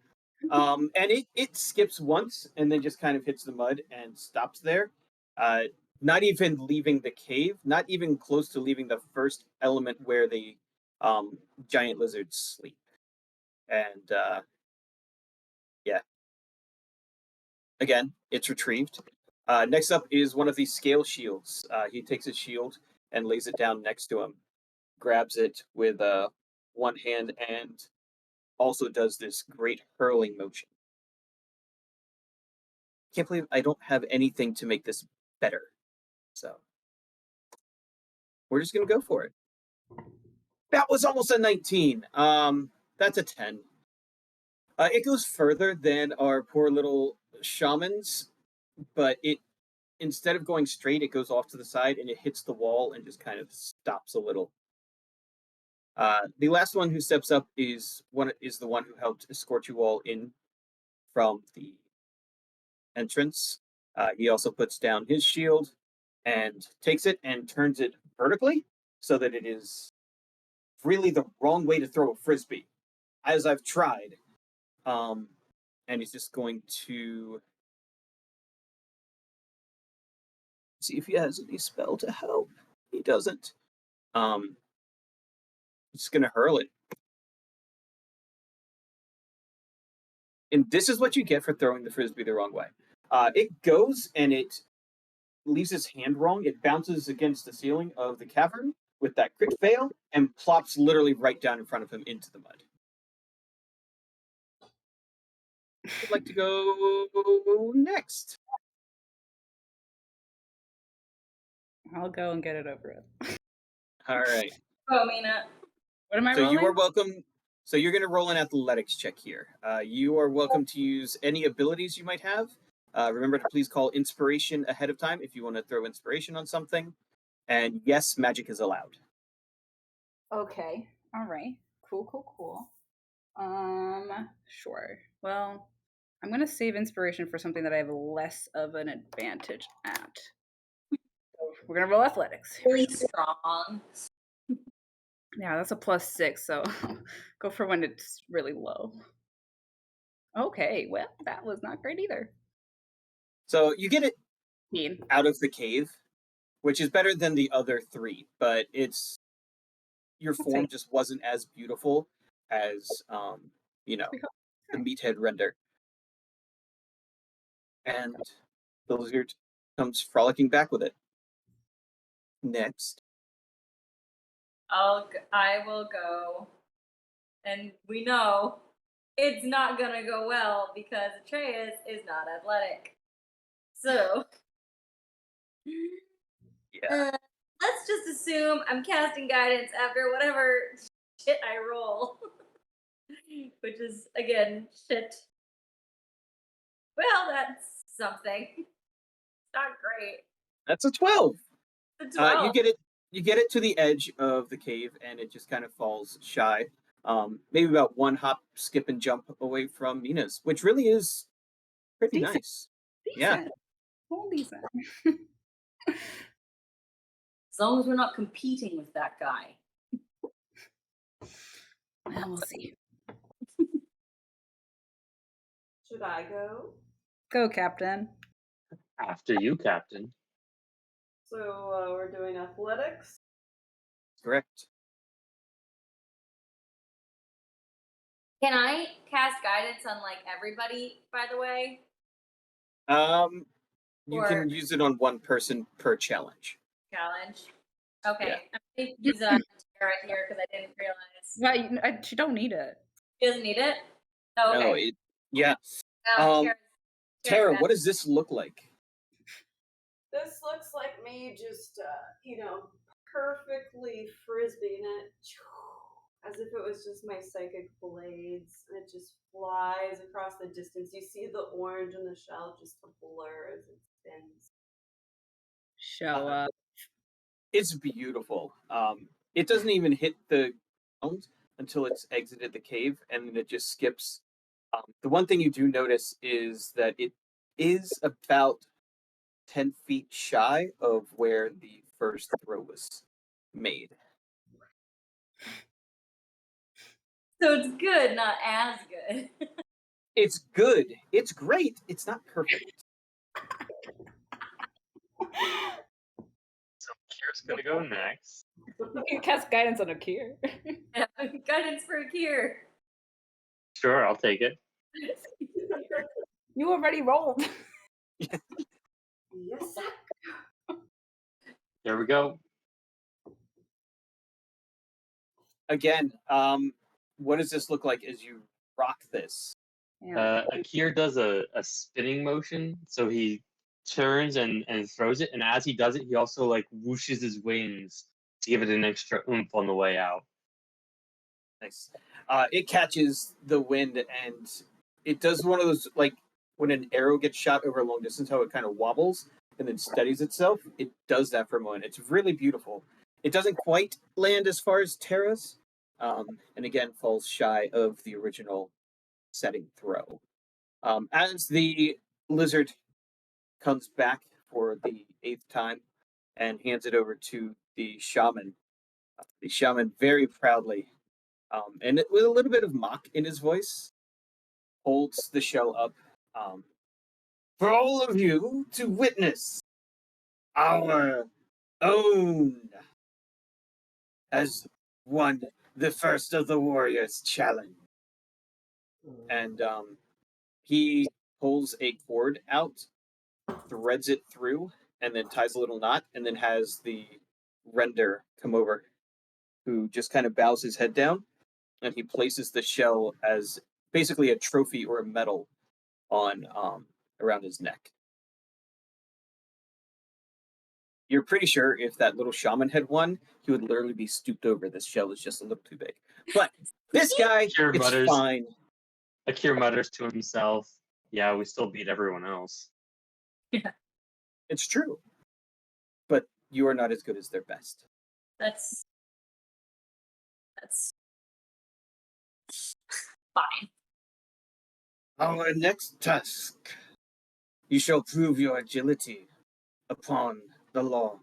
And it skips once and then just kind of hits the mud and stops there. Not even leaving the cave, not even close to leaving the first element where the giant lizards sleep. And yeah. Again, it's retrieved. Next up is one of these scale shields. He takes his shield and lays it down next to him, grabs it with one hand, and also does this great hurling motion. Can't believe I don't have anything to make this better. So we're just gonna go for it. That was almost a 19. That's a 10. It goes further than our poor little shamans, but it instead of going straight, it goes off to the side and it hits the wall and just kind of stops a little. The last one who steps up is the one who helped escort you all in from the entrance. He also puts down his shield and takes it and turns it vertically so that it is really the wrong way to throw a frisbee, as I've tried. And he's just going to see if he has any spell to help. He doesn't. He's just gonna hurl it. And this is what you get for throwing the frisbee the wrong way. It goes and it leaves his hand wrong. It bounces against the ceiling of the cavern with that crit fail and plops literally right down in front of him into the mud. Would like to go next? I'll go and get it over with. All right. Oh, Mina. What am I So rolling? you are welcome. So you're going to roll an athletics check here. You are welcome to use any abilities you might have. Remember to please call inspiration ahead of time if you want to throw inspiration on something. And yes, magic is allowed. Okay. All right. Cool. Sure. Well, I'm gonna save inspiration for something that I have less of an advantage at. We're gonna roll athletics. Really strong. Yeah, that's a +6, so go for when it's really low. Okay, well, that was not great either. So you get it 15. out of the cave, which is better than the other three, but your form just wasn't as beautiful as the meathead render. And the lizard comes frolicking back with it. Next. I will go. And we know it's not gonna go well because Atreus is not athletic. So Yeah. let's just assume I'm casting guidance after whatever shit I roll. Which is again shit. Well, that's something. It's not great. That's a 12. It's 12. You get it to the edge of the cave and it just kind of falls shy. Maybe about one hop, skip, and jump away from Mina's, which really is pretty Decent. nice. Decent. Yeah. Well, decent. As long as we're not competing with that guy. Well, we'll see. Should I go? Go, Captain. After you, Captain. So we're doing athletics. Correct. Can I cast guidance on like everybody, by the way? You Or- can use it on one person per challenge. Challenge. Okay. Yeah. I'm gonna use Tara here because I didn't realize. Well, she don't need it. She doesn't need it? Oh, okay. No, yeah. Tara, what does this look like? This looks like me just, perfectly frisbeeing it. As if it was just my psychic blades. And it just flies across the distance. You see the orange in the shell just a blur as it spins. Show up. It's beautiful. It doesn't even hit the ground until it's exited the cave, and then it just skips. The one thing you do notice is that it is about 10 feet shy of where the first throw was made. So it's good, not as good. It's good. It's great. It's not perfect. So Kira's gonna go next. You can cast guidance on Akir. Guidance for Akir. Sure, I'll take it. You already rolled. Yes, There we go. Again, what does this look like as you rock this? Akir does a spinning motion, so he turns and throws it, and as he does it, he also like whooshes his wings to give it an extra oomph on the way out. Nice. It catches the wind and it does one of those, like when an arrow gets shot over a long distance, how it kind of wobbles and then steadies itself. It does that for a moment. It's really beautiful. It doesn't quite land as far as Terra's, and again falls shy of the original setting throw. As the lizard comes back for the 8th time and hands it over to the shaman very proudly, and with a little bit of mock in his voice, holds the shell up for all of you to witness our own has won the first of the warriors challenge. And He pulls a cord out, threads it through, and then ties a little knot, and then has the render come over, who just kind of bows his head down, and he places the shell as basically a trophy or a medal on around his neck. You're pretty sure if that little shaman had won, he would literally be stooped over. This shell is just a little too big. But this guy, Akir it's mutters. fine. Akir mutters to himself, "Yeah, we still beat everyone else." It's true. But you are not as good as their best. That's fine. Our next task. You shall prove your agility upon the logs.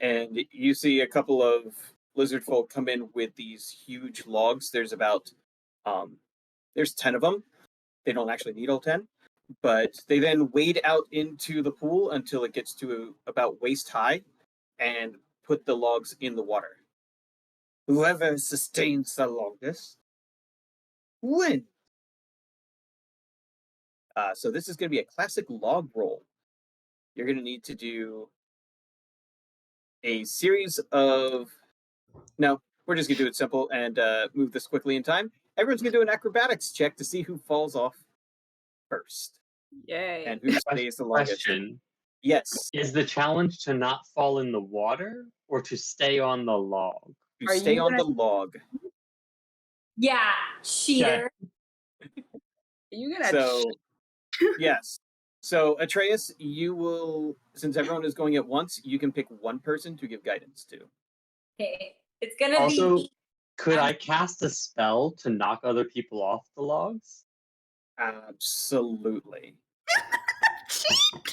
And you see a couple of Lizardfolk come in with these huge logs. There's about, there's 10 of them. They don't actually need all 10. But they then wade out into the pool until it gets to about waist high and put the logs in the water. Whoever sustains the longest wins. So this is going to be a classic log roll. You're going to need to do a series of... No, we're just going to do it simple and move this quickly in time. Everyone's going to do an acrobatics check to see who falls off first. Yay. And who stays the longest. Question: Yes. Is the challenge to not fall in the water or to stay on the log? You Are stay you on gonna- the log. Yeah, cheater. You gonna So, yes. So, Atreus, you will, since everyone is going at once, you can pick one person to give guidance to. Okay, it's gonna Also, be. could I cast a spell to knock other people off the logs? Absolutely.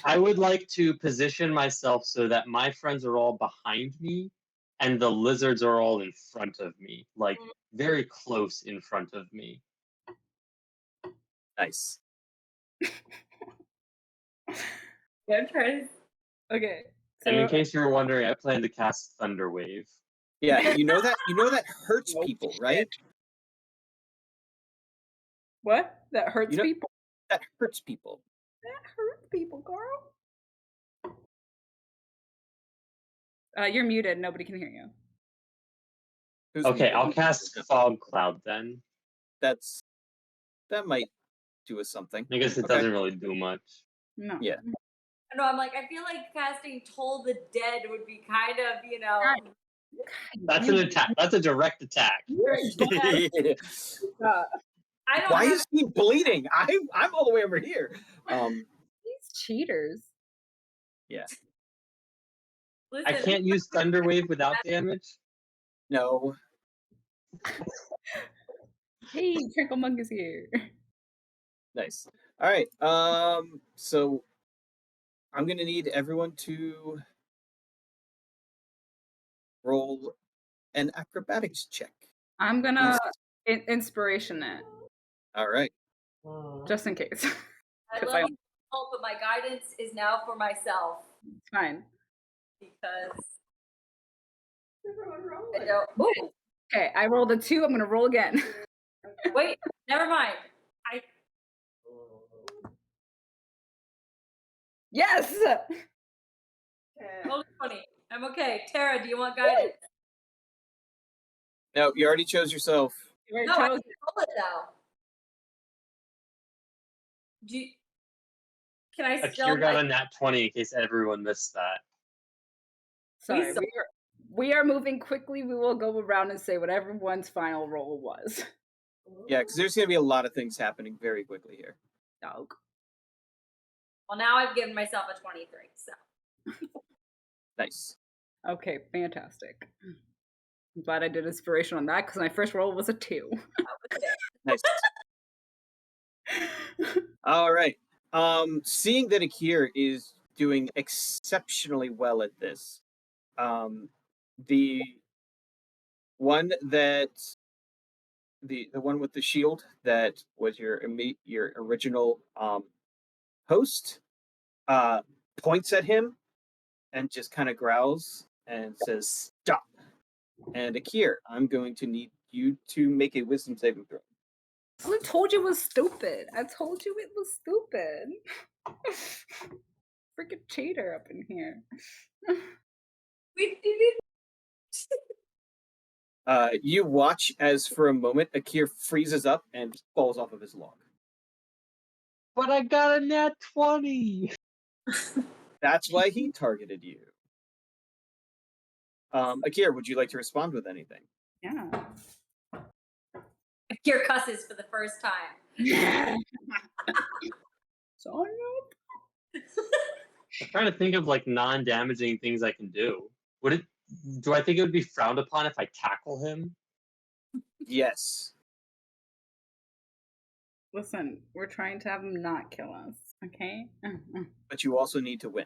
I would like to position myself so that my friends are all behind me and the lizards are all in front of me, like very close in front of me. Nice. Yeah, I'm trying to. Okay. And in So case you were wondering, I plan to cast Thunder Wave. Yeah, you know that hurts Nope. people, right? what? That hurts You know- people. That hurts people. That hurts people, girl. You're muted. Nobody can hear you. Who's Okay, muted? I'll cast Fog Cloud then. That might do us something. I guess it Okay. doesn't really do much. No. Yeah. No, I'm like, I feel like casting Toll the Dead would be kind of, That's an attack. That's a direct attack. I don't Why have is he bleeding? I'm all the way over here. These cheaters. listen, I can't use Thunder Wave without damage. No. Hey, Trickle Monk is here. Nice. All right. So I'm gonna need everyone to roll an acrobatics check. I'm gonna inspiration that All right. just in case. I 'Cause love you all, but my guidance is now for myself It's fine. because Everyone roll I it. don't. Ooh, Okay, I rolled a 2. I'm gonna roll again. wait, never mind. Yes. Okay. Roll 20. I'm okay. Tara, do you want guidance? No, you already chose yourself. You already No, I chose can roll it though. Do you, can I still? Akir got a nat 20 in case everyone missed that. Sorry, still- we are moving quickly. We will go around and say what everyone's final roll was. Yeah, because there's gonna be a lot of things happening very quickly here. Dog. Well, now I've given myself a 23. So Nice. Okay, fantastic. I'm glad I did inspiration on that because my first roll was a 2. that was it. Nice. All right. Seeing that Akir is doing exceptionally well at this, the one that the one with the shield that was your original host points at him and just kind of growls and says, "Stop!" And Akir, I'm going to need you to make a wisdom saving throw. I told you it was stupid. I told you it was stupid. Freaking cheater up in here. You watch as for a moment Akir freezes up and falls off of his log. But I got a nat 20. That's why he targeted you. Akir, would you like to respond with anything? Yeah. Akir cusses for the first time. So I'm trying to think of like non-damaging things I can do. Do I think it would be frowned upon if I tackle him? Yes. listen, we're trying to have him not kill us, okay? But you also need to win.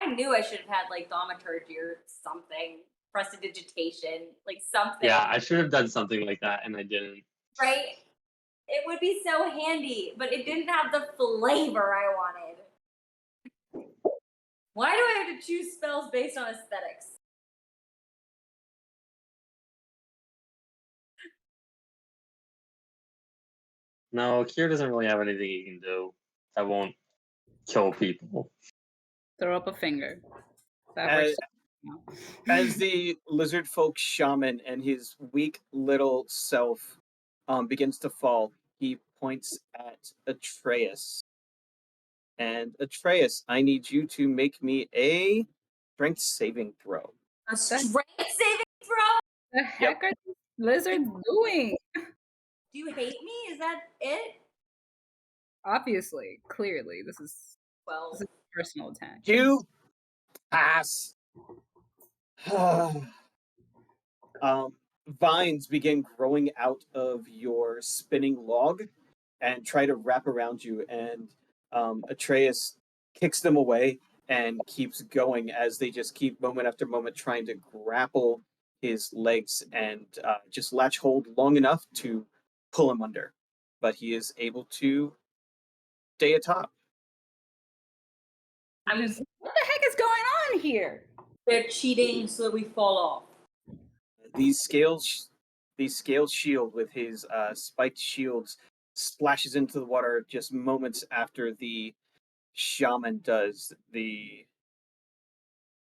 I knew I should have had like thaumaturgy or something, prestidigitation, like something. Yeah, I should have done something like that, and I didn't. Right? It would be so handy, but it didn't have the flavor I wanted. Why do I have to choose spells based on aesthetics? No, Kier doesn't really have anything he can do that won't kill people. Throw up a finger. That As, works. as the Lizardfolk shaman and his weak little self begins to fall, he points at Atreus. And Atreus, I need you to make me a strength saving throw. A strength saving throw? The heck are these lizards doing? Do you hate me? Is that it? Obviously, clearly, this is Well, a personal attack. You pass. Vines begin growing out of your spinning log and try to wrap around you, and Atreus kicks them away and keeps going as they just keep moment after moment trying to grapple his legs and just latch hold long enough to pull him under. But he is able to stay atop. I mean, What the heck is going on here? they're cheating so that we fall off. These scales shield with his spiked shields splashes into the water just moments after the shaman does. The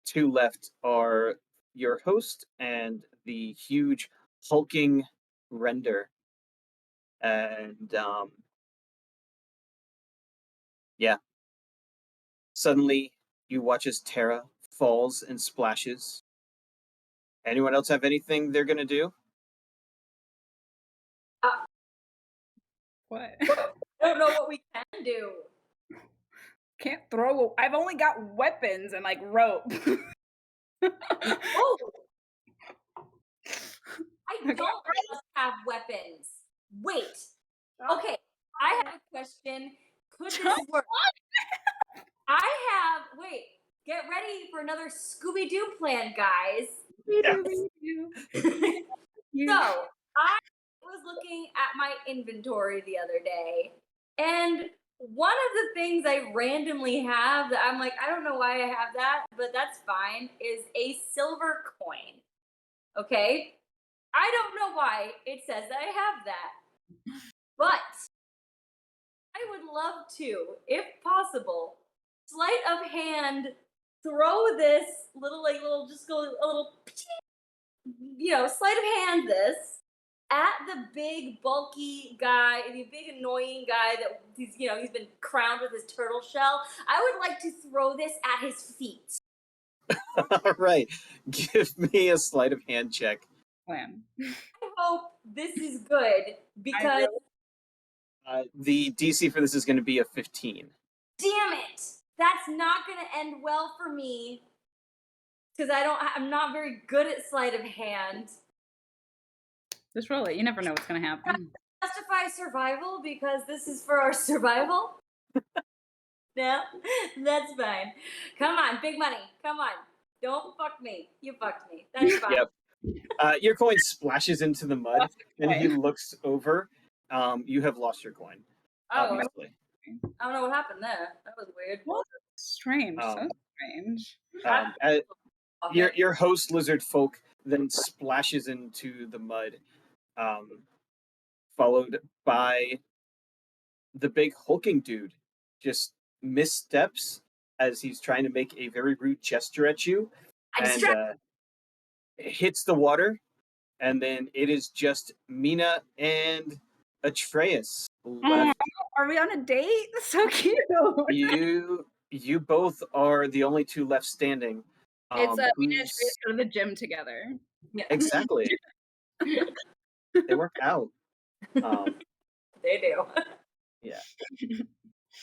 two left are your host and the huge hulking render. And yeah. Suddenly you watch as Terra falls and splashes. Anyone else have anything they're gonna do? What? I don't know what we can do. Can't throw. I've only got weapons and like rope. Oh! I don't just have weapons. Wait. Okay, I have a question. Could this work? Wait, get ready for another Scooby-Doo plan, guys. So, I was looking at my inventory the other day, and one of the things I randomly have that I'm like, I don't know why I have that, but that's fine, is a silver coin. Okay? I don't know why it says that I have that. But I would love to, if possible, sleight of hand throw this just go a little, sleight of hand this at the big bulky guy, the big annoying guy that he's been crowned with his turtle shell. I would like to throw this at his feet. All right, give me a sleight of hand check. Plan. I hope this is good because the DC for this is going to be a 15. Damn it! That's not going to end well for me because I'm not very good at sleight of hand. Just roll it. You never know what's gonna happen. Justify survival because this is for our survival. No, that's fine. Come on, big money. Come on. Don't fuck me. You fucked me. That's fine. Yep. Your coin splashes into the mud, and he looks over. You have lost your coin. Oh, Obviously. I don't know what happened there. That was weird. Well, strange. So strange. Your host Lizardfolk then splashes into the mud, followed by the big hulking dude. Just missteps as he's trying to make a very rude gesture at you, I and distract. hits the water, and then it is just Mina and Atreus left. Are we on a date? So cute. You both are the only two left standing. It's me and Who's Trace go to the gym together. Yeah. exactly? They work out. They do. Yeah,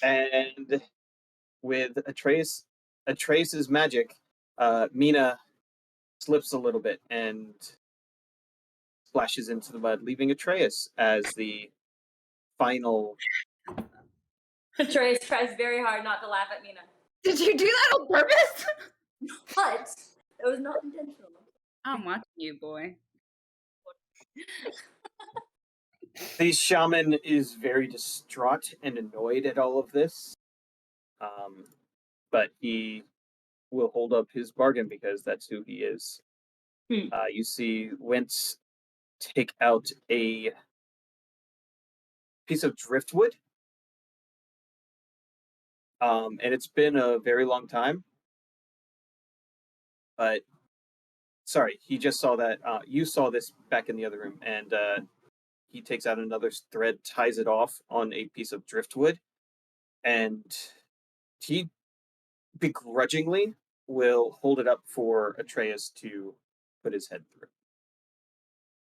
and with Atreus's magic, Mina slips a little bit and splashes into the mud, leaving Atreus as the final. Trace tries very hard not to laugh at Mina. Did you do that on purpose? But it was not intentional. I'm watching you, boy. The shaman is very distraught and annoyed at all of this, but he will hold up his bargain because that's who he is. You see Wentz take out a piece of driftwood, and it's been a very long time. But sorry, he just saw that. You saw this back in the other room, and he takes out another thread, ties it off on a piece of driftwood, and he begrudgingly will hold it up for Atreus to put his head through.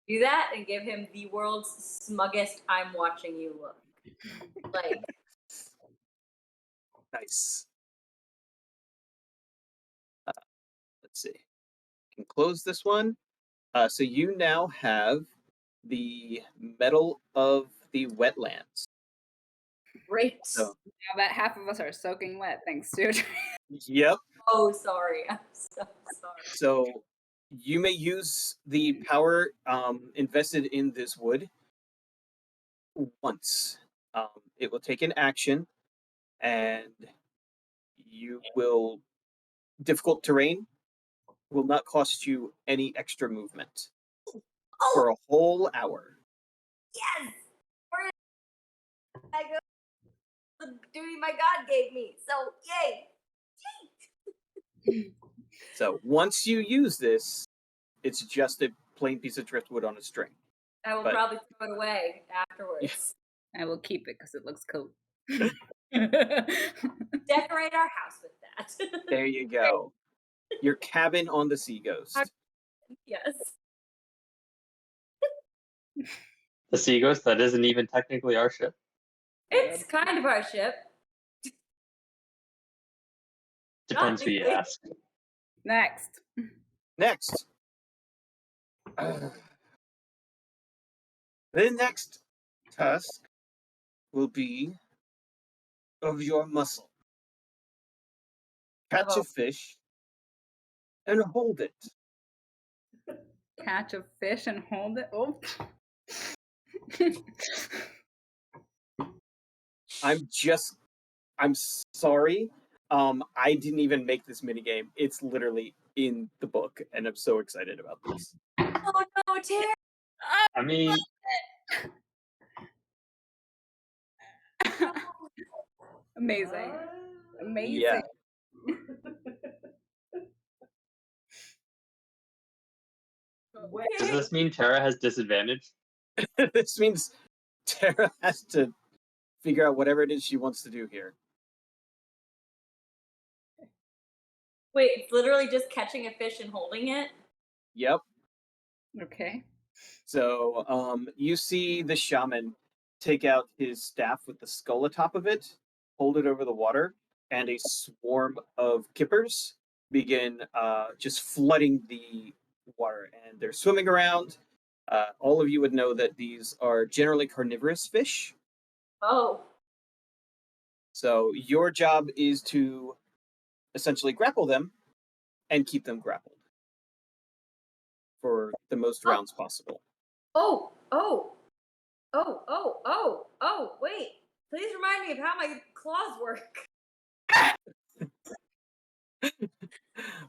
Do that and give him the world's smuggest "I'm watching you" look. Like, Nice. Let's see. Can close this one. So you now have the Medal of the Wetlands. great. So, Now that half of us are soaking wet, thanks to yep. Oh, sorry. I'm so sorry. So you may use the power invested in this wood once. It will take an action, and you will difficult terrain will not cost you any extra movement for a whole hour. Yes! I go the duty my God gave me. So, yay! So once you use this, it's just a plain piece of driftwood on a string. I will But- probably throw it away afterwards. I will keep it because it looks cool. Decorate our house with that. There you go. Your cabin on the Sea Ghost. Yes. The Sea Ghost, that isn't even technically our ship. It's kind of our ship. Depends who you really. ask. Next. Next. The next task will be of your muscle. Catch a fish and hold it. Catch a fish and hold it. Oh. I'm sorry. I didn't even make this minigame. It's literally in the book, and I'm so excited about this. Oh no, Terry! I mean, Amazing. Amazing. Yeah. does this mean Tara has disadvantage? This means Tara has to figure out whatever it is she wants to do here. Wait, it's literally just catching a fish and holding it? Yep. Okay. So you see the shaman take out his staff with the skull atop of it, hold it over the water, and a swarm of kippers begin just flooding the water. And they're swimming around. All of you would know that these are generally carnivorous fish. Oh. So your job is to essentially grapple them and keep them grappled for the most rounds possible. Oh, wait. Please remind me of how my claws work.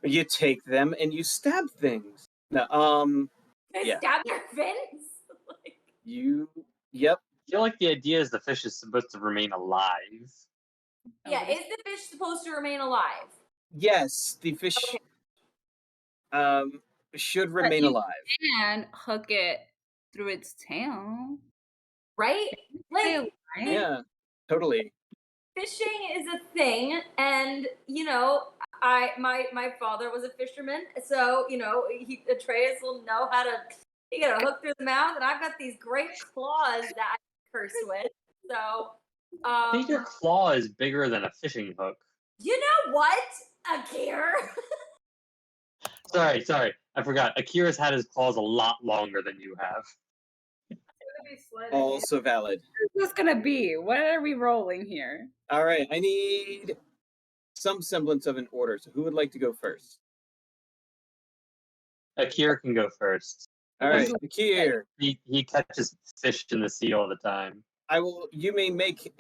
You take them and you stab things. No, Can I yeah. stab their fins? Like, Yep. I feel like the idea is the fish is supposed to remain alive. yeah, what is- is the fish supposed to remain alive? Yes, the fish should But remain you alive. can hook it through its tail. Right? Tail, Like, right? Yeah, totally. fishing is a thing, and my father was a fisherman, so Atreus will know how to. You get a hook through the mouth, and I've got these great claws that I curse with. So, I think your claw is bigger than a fishing hook. you know what, Akir? Sorry, I forgot. Akira's had his claws a lot longer than you have. It's gonna be sleight of hand. Also valid. What's this gonna be? What are we rolling here? All right, I need some semblance of an order. So who would like to go first? Akira can go first. All right, Who's- Akir. He catches fish in the sea all the time. You may make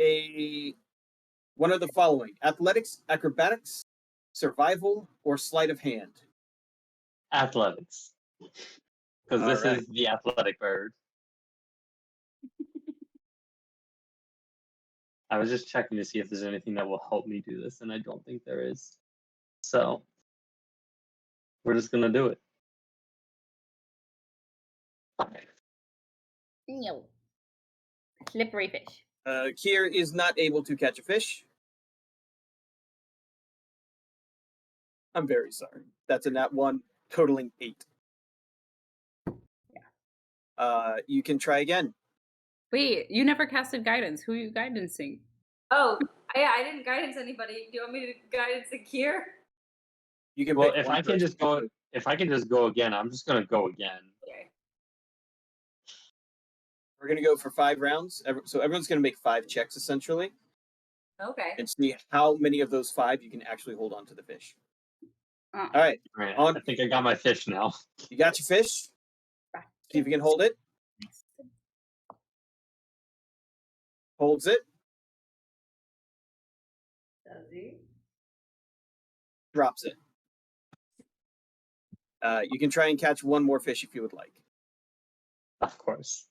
one of the following: athletics, acrobatics, survival, or sleight of hand. Athletics. Because All this right. is the athletic bird. I was just checking to see if there's anything that will help me do this, and I don't think there is. So we're just gonna do it. No. Slippery fish. Kier is not able to catch a fish. I'm very sorry. That's a nat 1, totaling 8. Yeah. You can try again. Wait, you never casted guidance. Who are you guidancing? Oh, yeah, I didn't guidance anybody. Do you want me to guidance Akir? You can Well, pick if one I can person. just go again, I'm just gonna go again. Okay. We're going to go for 5 rounds. So everyone's going to make 5 checks, essentially, Okay. and see how many of those 5 you can actually hold on to the fish. Uh, All right. All right, On. I think I got my fish now. You got your fish? See if you can hold it. Holds it. Does he? Drops it. You can try and catch one more fish if you would like. Of course.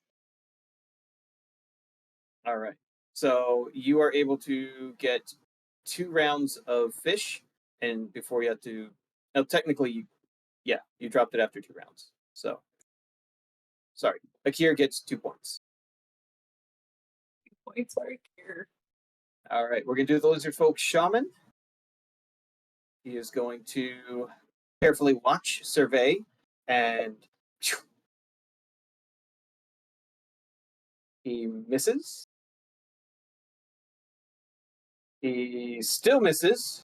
All right. So you are able to get 2 rounds of fish, and before you have to. No, technically, you dropped it after 2 rounds. So, sorry. Akir gets 2 points. Points for Akir. All right, we're gonna do the Lizardfolk shaman. He is going to carefully watch, survey, and he misses. He still misses.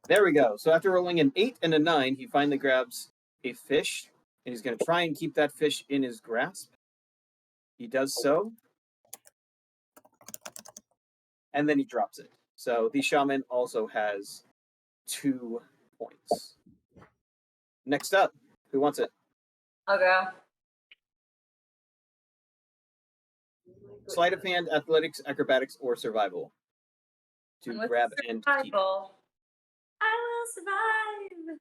There we go. So after rolling an 8 and a 9, he finally grabs a fish, and he's going to try and keep that fish in his grasp. He does so. And then he drops it. So the shaman also has 2 points. Next up, who wants it? I'll go. Sleight of hand, athletics, acrobatics, or survival to And with grab and keep. survival, I will survive.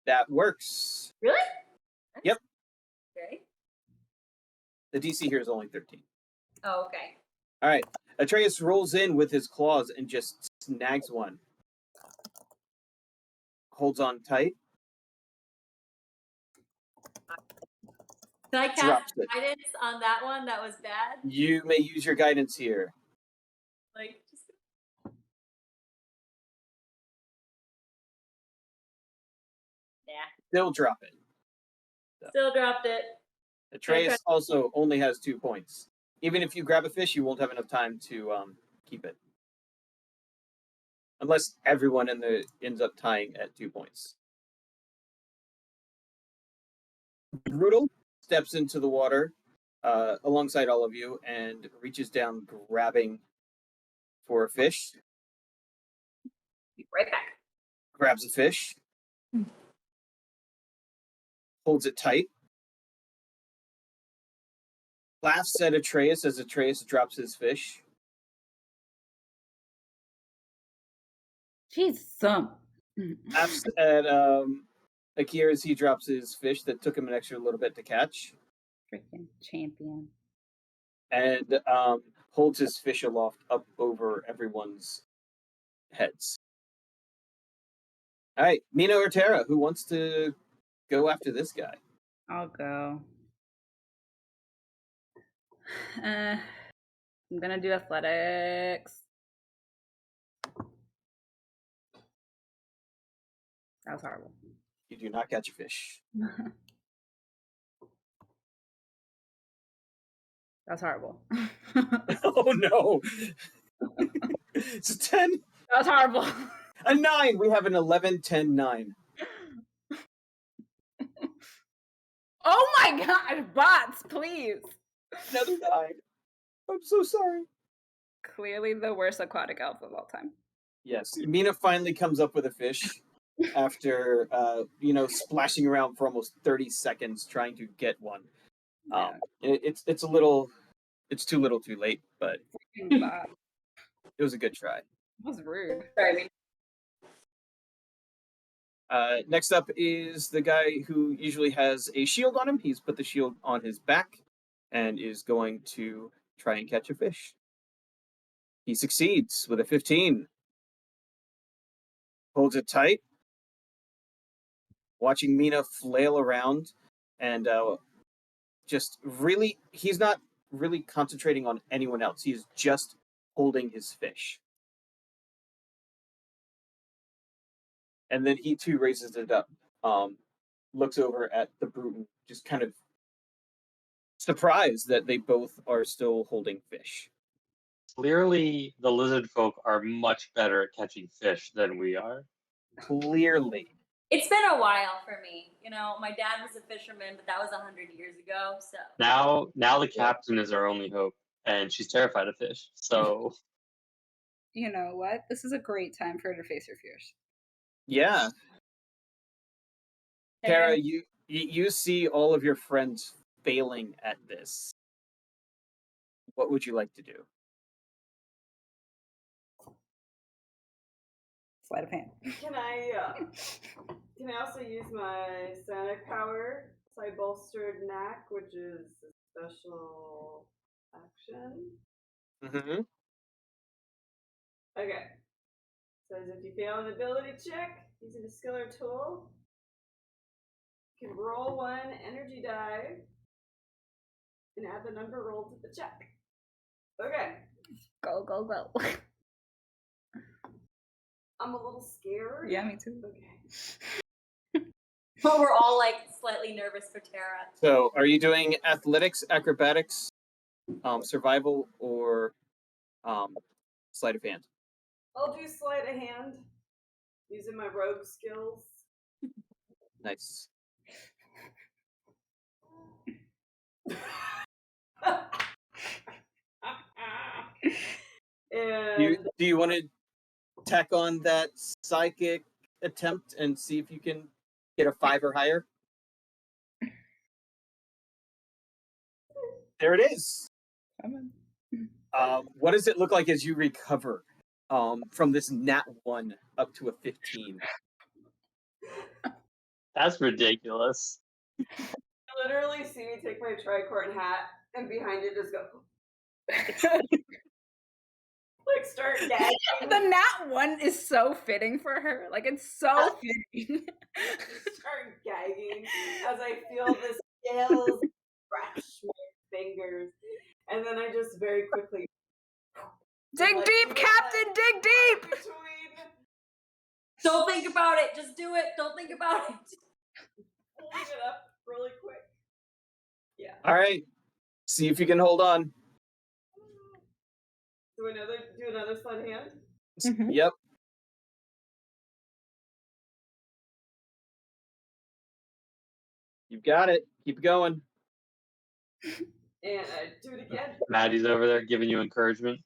That works. Really? Yep. Okay. The DC here is only 13. Oh, okay. All right. Atreus rolls in with his claws and just snags one. Holds on tight. Can I cast Drops it. guidance on that one? That was bad. You may use your guidance here. Like, just yeah. Still drop it. Still dropped it. Atreus also only has 2 points. Even if you grab a fish, you won't have enough time to keep it. Unless everyone ends up tying at 2 points. Brutal steps into the water alongside all of you and reaches down, grabbing for a fish. Be right back. Grabs a fish. Holds it tight. Laughs at Atreus as Atreus drops his fish. Jeez, some. Laughs at Akira as he drops his fish that took him an extra little bit to catch, Freaking champion. and holds his fish aloft up over everyone's heads. All right, Mina or Tara, who wants to go after this guy? I'll go. I'm gonna do athletics. That was horrible. You do not catch a fish. That's horrible. Oh no! It's a 10, That was horrible. a 9. We have an 11, 10, 9. Oh my god, bots, please. Another 9. I'm so sorry. Clearly the worst aquatic elf of all time. Yes, Mina finally comes up with a fish after splashing around for almost 30 seconds trying to get one. Yeah. It's a little, it's too little, too late, but Freaking bot. it was a good try. That was rude. Sorry. Next up is the guy who usually has a shield on him. He's put the shield on his back and is going to try and catch a fish. He succeeds with a 15. Holds it tight, watching Mina flail around, and just really, he's not really concentrating on anyone else. He's just holding his fish. And then he too raises it up, looks over at the Bruton, just kind of surprised that they both are still holding fish. Clearly, the lizard folk are much better at catching fish than we are. Clearly. It's been a while for me. You know, my dad was a fisherman, but that was 100 years ago. So Now the captain is our only hope, and she's terrified of fish. So You know what? This is a great time for her to face her fears. Yeah. Tara, you see all of your friends failing at this. What would you like to do? Sleight of hand. Can I also use my psionic power, Psi Bolstered Knack, which is a special action? Mm-hmm. Okay. Says if you fail an ability check using a skill or tool, you can roll one energy die and add the number rolled to the check. Okay. Go, go, go. I'm a little scared. Yeah, me too. Okay. but we're all like slightly nervous for Tara. So, are you doing athletics, acrobatics, survival, or sleight of hand? I'll do sleight of hand using my rogue skills. Nice. And Do you want to tack on that psychic attempt and see if you can get a 5 or higher? There it is. Come on. What does it look like as you recover from this nat 1 up to a 15? that's ridiculous. you literally see me take my tricorn hat and behind it just go like start gagging. The nat 1 is so fitting for her. Like, it's so fitting. Start gagging as I feel the scales scratch my fingers. And then I just very quickly Dig like, deep, Captain! Dig deep! between Don't think about it. Just do it. Don't think about it. pulling it up really quick. Yeah. All right. See if you can hold on. Do another sleight of hand? Mhm. Yep. You've got it. Keep going. And I do it again. Maddie's over there giving you encouragement.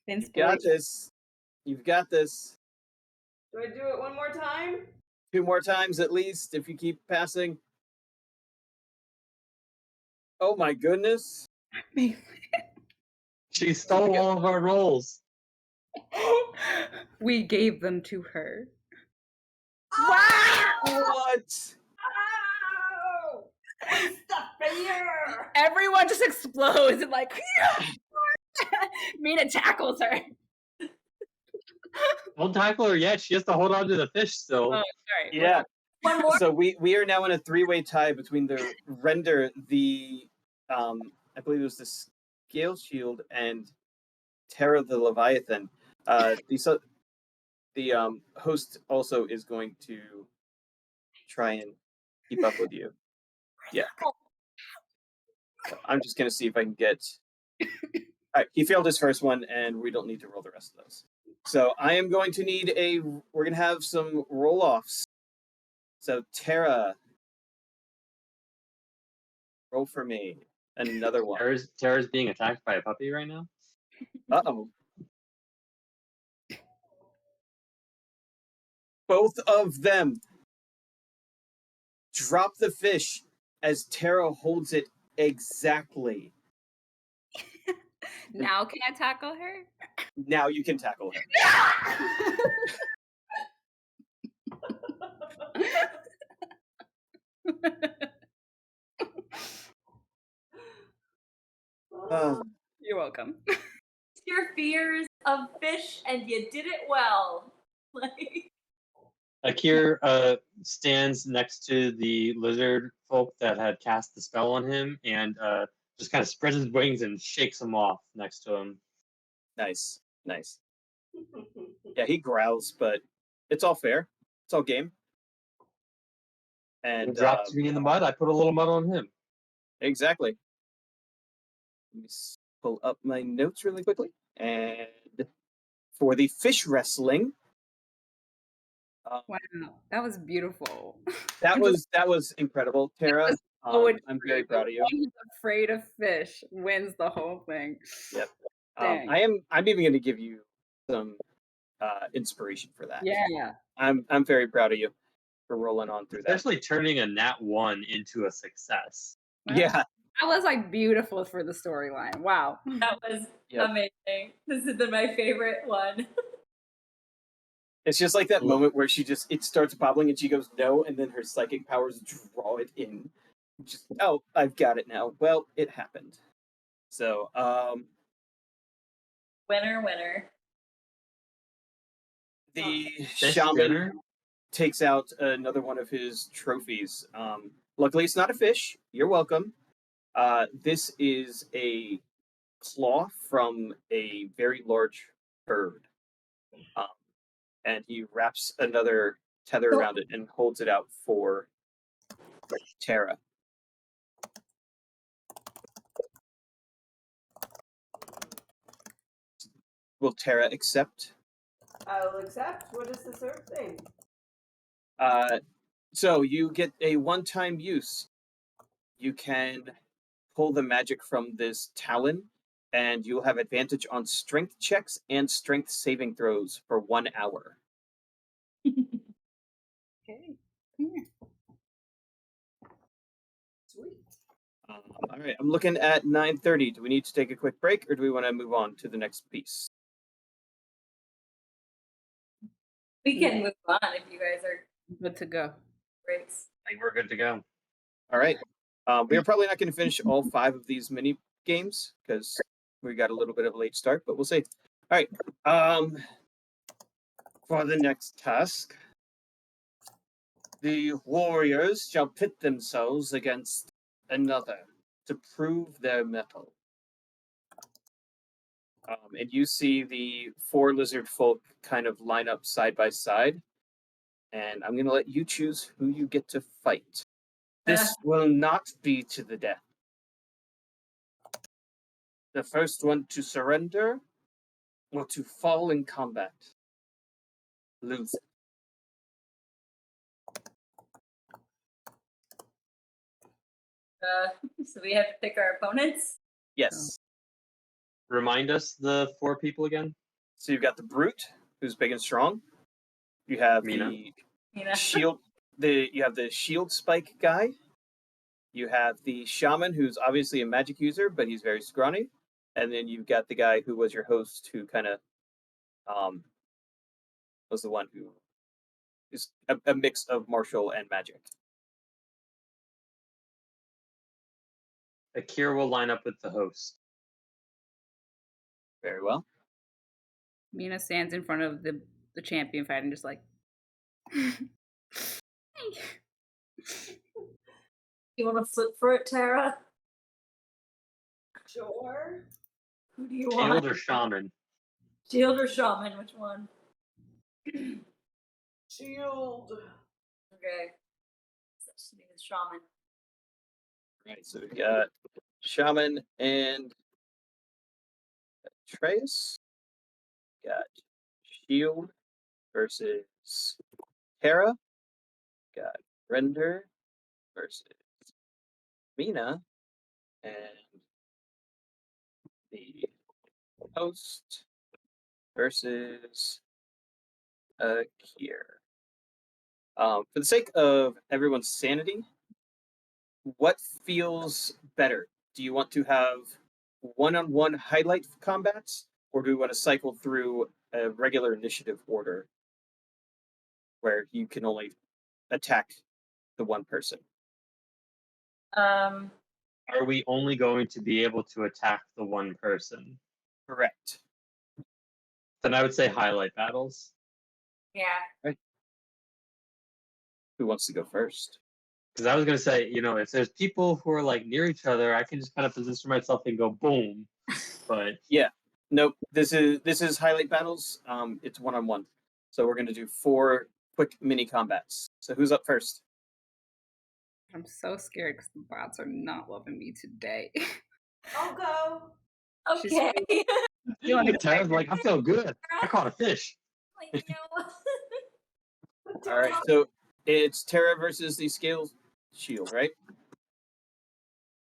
You've got this. You've got this. Do I do it one more time? 2 more times at least if you keep passing. Oh my goodness. She stole all of our rolls. We gave them to her. Wow! What? Ow! Face the fear! Everyone just explodes and like Mina tackles her. Don't tackle her yet. She has to hold on to the fish still. Oh, sorry. Yeah. One more. So we are now in a three-way tie between the Render, the I believe it was the Scale Shield, and Terra the Leviathan. The host also is going to try and keep up with you. Yeah. So I'm just gonna see if I can get. All right, he failed his first one, and we don't need to roll the rest of those. So I am going to need a. We're gonna have some roll-offs. So Terra, roll for me. Another one. Tara's being attacked by a puppy right now. Uh-oh. Both of them drop the fish as Tara holds it exactly. Now can I tackle her? Now you can tackle her. You're welcome. Your fears of fish, and you did it well. Like, Akir stands next to the lizard folk that had cast the spell on him and just kind of spreads his wings and shakes him off next to him. Nice. Yeah, he growls, but it's all fair. It's all game. He And dropped me in the mud. I put a little mud on him. exactly. Let me pull up my notes really quickly. And for the fish wrestling, Wow, that was beautiful. that was incredible, Tara. I'm very proud of you. One who's afraid of fish wins the whole thing. Yep. Dang. I'm even going to give you some inspiration for that. Yeah. I'm very proud of you for rolling on through that. Especially turning a nat 1 into a success. Wow. Yeah. That was like beautiful for the storyline. Wow. that was Yep. amazing. This has been my favorite one. It's just like that Ooh. moment where it starts bobbling and she goes no, and then her psychic powers draw it in. Just, oh, I've got it now. Well, it happened. So, Winner. the Fish shaman dinner? takes out another one of his trophies. Luckily, it's not a fish. You're welcome. This is a claw from a very large bird. And he wraps another tether around it and holds it out for Tara. Will Tara accept? I'll accept. What is the third thing? So you get a one-time use. You can pull the magic from this talon, and you'll have advantage on strength checks and strength saving throws for 1 hour. Okay. Come here. Sweet. All right, I'm looking at 9:30. Do we need to take a quick break, or do we want to move on to the next piece? We can move on if you guys are Good to go. great. I think we're good to go. All right. We are probably not going to finish all 5 of these mini games because we got a little bit of a late start, but we'll see. All right. For the next task, the warriors shall pit themselves against another to prove their mettle. And you see the 4 lizard folk kind of line up side by side. And I'm going to let you choose who you get to fight. This will not be to the death. The first one to surrender or to fall in combat. Lose it. So we have to pick our opponents. Yes. Remind us the 4 people again. So you've got the brute, who's big and strong. You have Mina. Mina. shield. You have the shield spike guy. You have the shaman, who's obviously a magic user, but he's very scrawny. And then you've got the guy who was your host, who kind of was the one who is a mix of martial and magic. Akir will line up with the host. Very well. Mina stands in front of the champion fight and just like. You want to flip for it, Tara? Sure. Who do you Shield want? or shaman? Shield or shaman? Which one? Shield. Okay. Such name is shaman. Right, so we got Shaman and Atreus. Got Shield versus Terra. Got Render versus Mina. And the host versus Akir. For the sake of everyone's sanity, what feels better? Do you want to have one-on-one highlight combats, or do we want to cycle through a regular initiative order where you can only attack the one person? Are we only going to be able to attack the one person? Correct. Then I would say highlight battles. Yeah. Who wants to go first? Because I was gonna say, if there's people who are like near each other, I can just kind of position myself and go boom. But Yeah. Nope. This is highlight battles. It's one-on-one. So we're gonna do 4 quick mini combats. So who's up first? I'm so scared because the bots are not loving me today. I'll go. She's Okay. You want to go Tara's like, I feel good. I caught a fish. Like, you know. All right. So it's Terra versus the Scale Shield, right?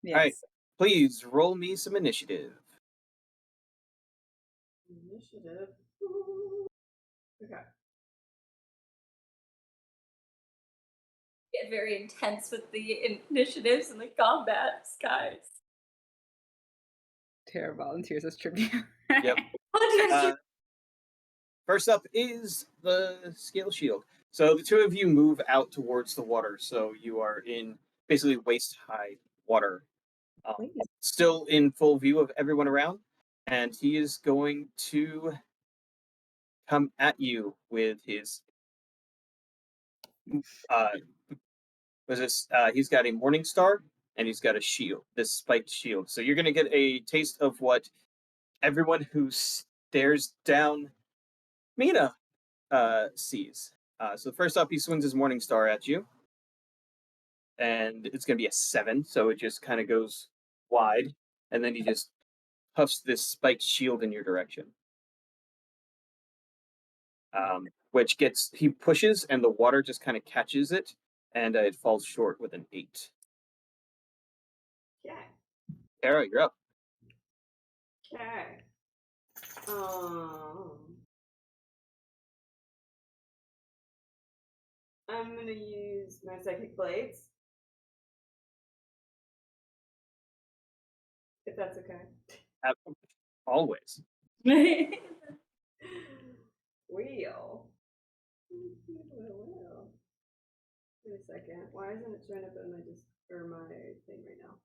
Yes. All right. Please roll me some initiative. Initiative. Okay. Get very intense with the initiatives and the combats, guys. Tara volunteers as tribute. Yep. First up is the Scale Shield. So the two of you move out towards the water, so you are in basically waist-high water, still in full view of everyone around, and he is going to come at you with his. He's got a Morning Star and he's got a shield, this spiked shield. So you're going to get a taste of what everyone who stares down Mina sees. So first up, he swings his Morning Star at you, and it's going to be a 7, so it just kind of goes wide, and then he just puffs this spiked shield in your direction. Which he pushes, and the water just kind of catches it, and it falls short with an 8. Okay. Tara, you're up. Okay. I'm gonna use my psychic blades. If that's okay. Always. Wheel. Wait a second. Why isn't it showing up in my thing right now?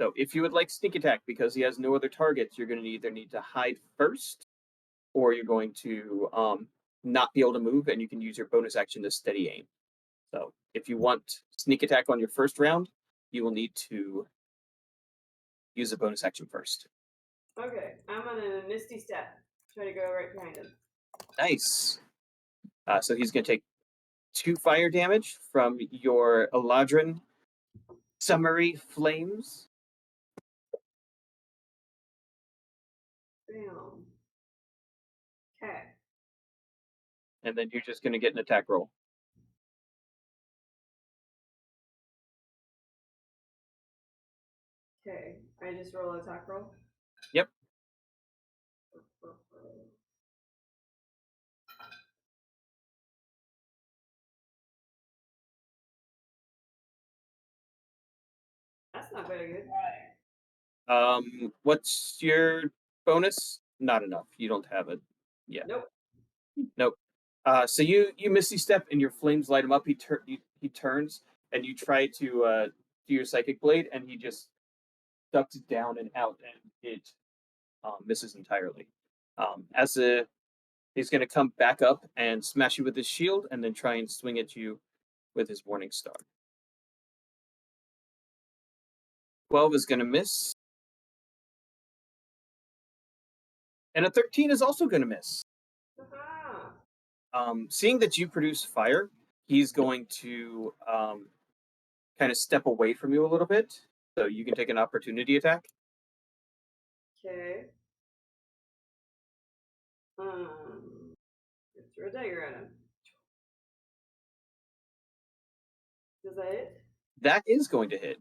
So if you would like sneak attack, because he has no other targets, you're going to either need to hide first, or you're going to not be able to move, and you can use your bonus action to steady aim. So if you want sneak attack on your first round, you will need to use a bonus action first. Okay, I'm on a misty step. Try to go right behind him. Nice. So he's going to take 2 fire damage from your Eladrin Summary Flames. Bam. Okay. And then you're just going to get an attack roll. Okay. I just roll attack roll? Yep. That's not very good. What's your bonus? Not enough. You don't have it. Yeah. Nope. Nope. So you misty step and your flames light him up. He turns and you try to do your psychic blade and he just ducks down and out and it misses entirely. As a He's going to come back up and smash you with his shield and then try and swing at you with his Morning Star. 12 is going to miss. And a 13 is also going to miss. Aha. Seeing that you produce fire, he's going to kind of step away from you a little bit. So you can take an opportunity attack. Okay. Throw a dagger at him. Does that hit? That is going to hit.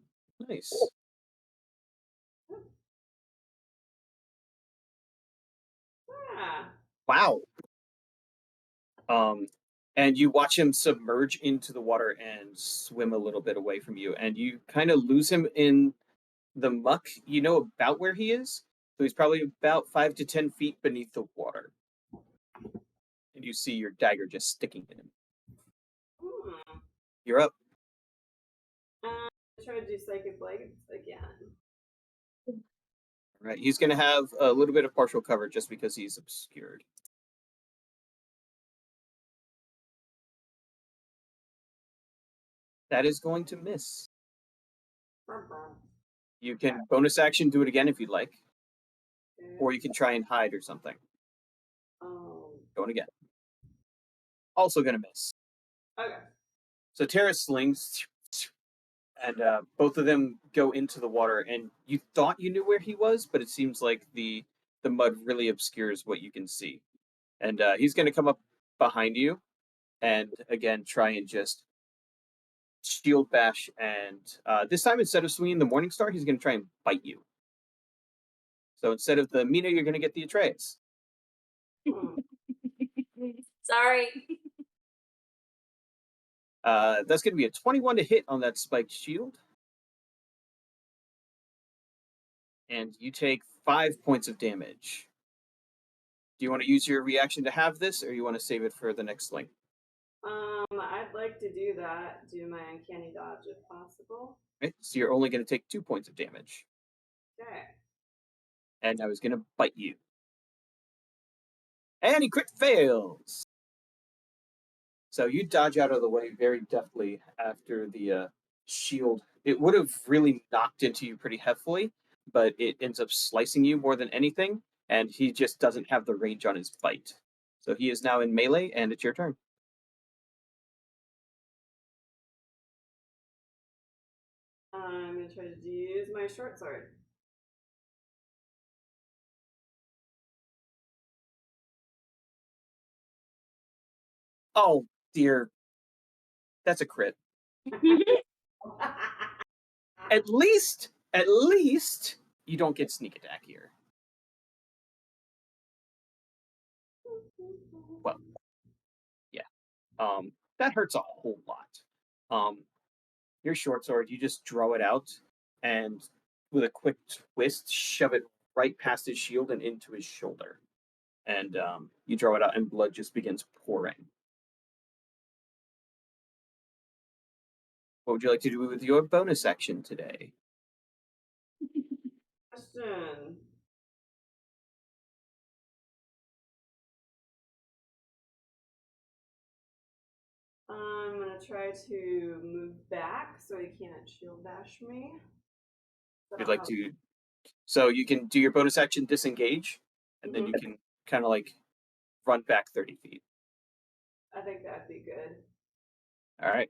Nice. Ah. Wow. And you watch him submerge into the water and swim a little bit away from you, and you kind of lose him in the muck. You know about where he is, so he's probably about 5 to 10 feet beneath the water, and you see your dagger just sticking in him. Hmm. You're up. Try to do psychic blade again. All right, he's going to have a little bit of partial cover just because he's obscured. That is going to miss. You can bonus action do it again if you'd like, or you can try and hide or something. Going again. Also going to miss. Okay. So Terra slings, and both of them go into the water. And you thought you knew where he was, but it seems like the mud really obscures what you can see. And he's going to come up behind you, and again try and just shield bash. And this time, instead of swinging the Morning Star, he's going to try and bite you. So instead of the Mina, you're going to get the Atreus. Sorry. That's going to be a 21 to hit on that spiked shield. And you take 5 points of damage. Do you want to use your reaction to have this, or you want to save it for the next sling? I'd like to do that. Do my uncanny dodge if possible. Right? So you're only going to take 2 points of damage. Okay. And now he's going to bite you. And he crit fails! So you dodge out of the way very deftly after the shield. It would have really knocked into you pretty heavily, but it ends up slicing you more than anything, and he just doesn't have the range on his bite. So he is now in melee, and it's your turn. I'm gonna try to use my short sword. Oh, dear. That's a crit. At least, you don't get sneak attack here. Well, yeah. That hurts a whole lot. Your short sword, you just draw it out, and with a quick twist, shove it right past his shield and into his shoulder. And you draw it out, and blood just begins pouring. What would you like to do with your bonus action today? Question. I'm gonna try to move back so he can't shield bash me. You'd like to, so you can do your bonus action disengage, and then Mhm. you can kind of like run back 30 feet. I think that'd be good. All right.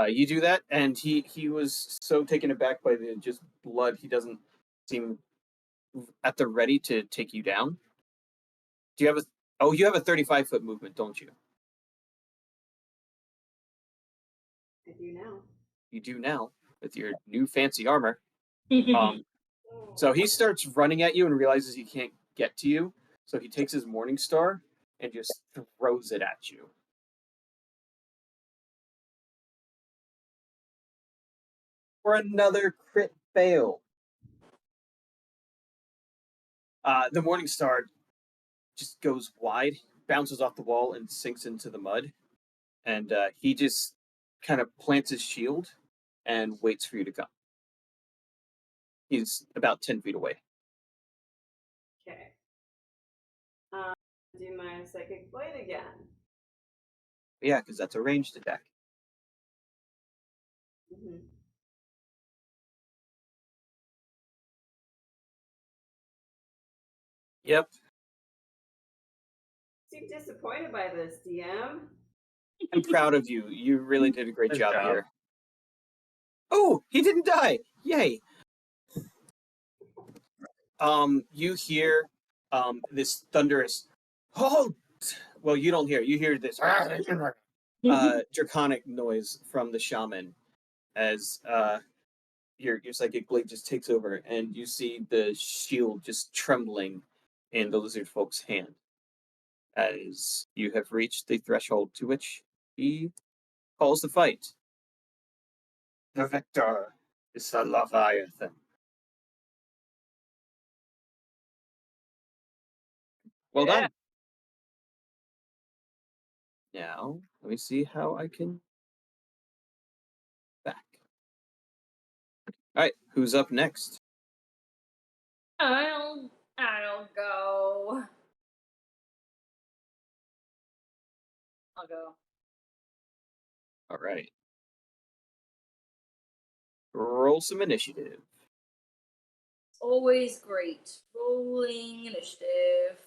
You do that, and he was so taken aback by the just blood, he doesn't seem at the ready to take you down. Do you have a? Oh, you have a 35-foot movement, don't you? I do now. You do now with your new fancy armor. Oh. So he starts running at you and realizes he can't get to you. So he takes his Morning Star and just throws it at you. For another crit fail. The Morning Star just goes wide, bounces off the wall, and sinks into the mud. And he just kind of plants his shield and waits for you to come. He's about 10 feet away. Okay. Do my psychic blade again. Yeah, because that's a ranged attack. Mm-hmm. Yep. Seem disappointed by this, DM. I'm proud of you. You really did a great Nice job job. here. Oh, he didn't die! Yay! You hear this thunderous halt. Well, you don't hear it. You hear this draconic noise from the shaman as your psychic blade just takes over, and you see the shield just trembling in the lizard folk's hand as you have reached the threshold to which he calls the fight. The victor is the Leviathan. Well Yeah. done. Now, let me see how I can back. All right, who's up next? I'll go. I'll go. All right. Roll some initiative. Always great. Rolling initiative.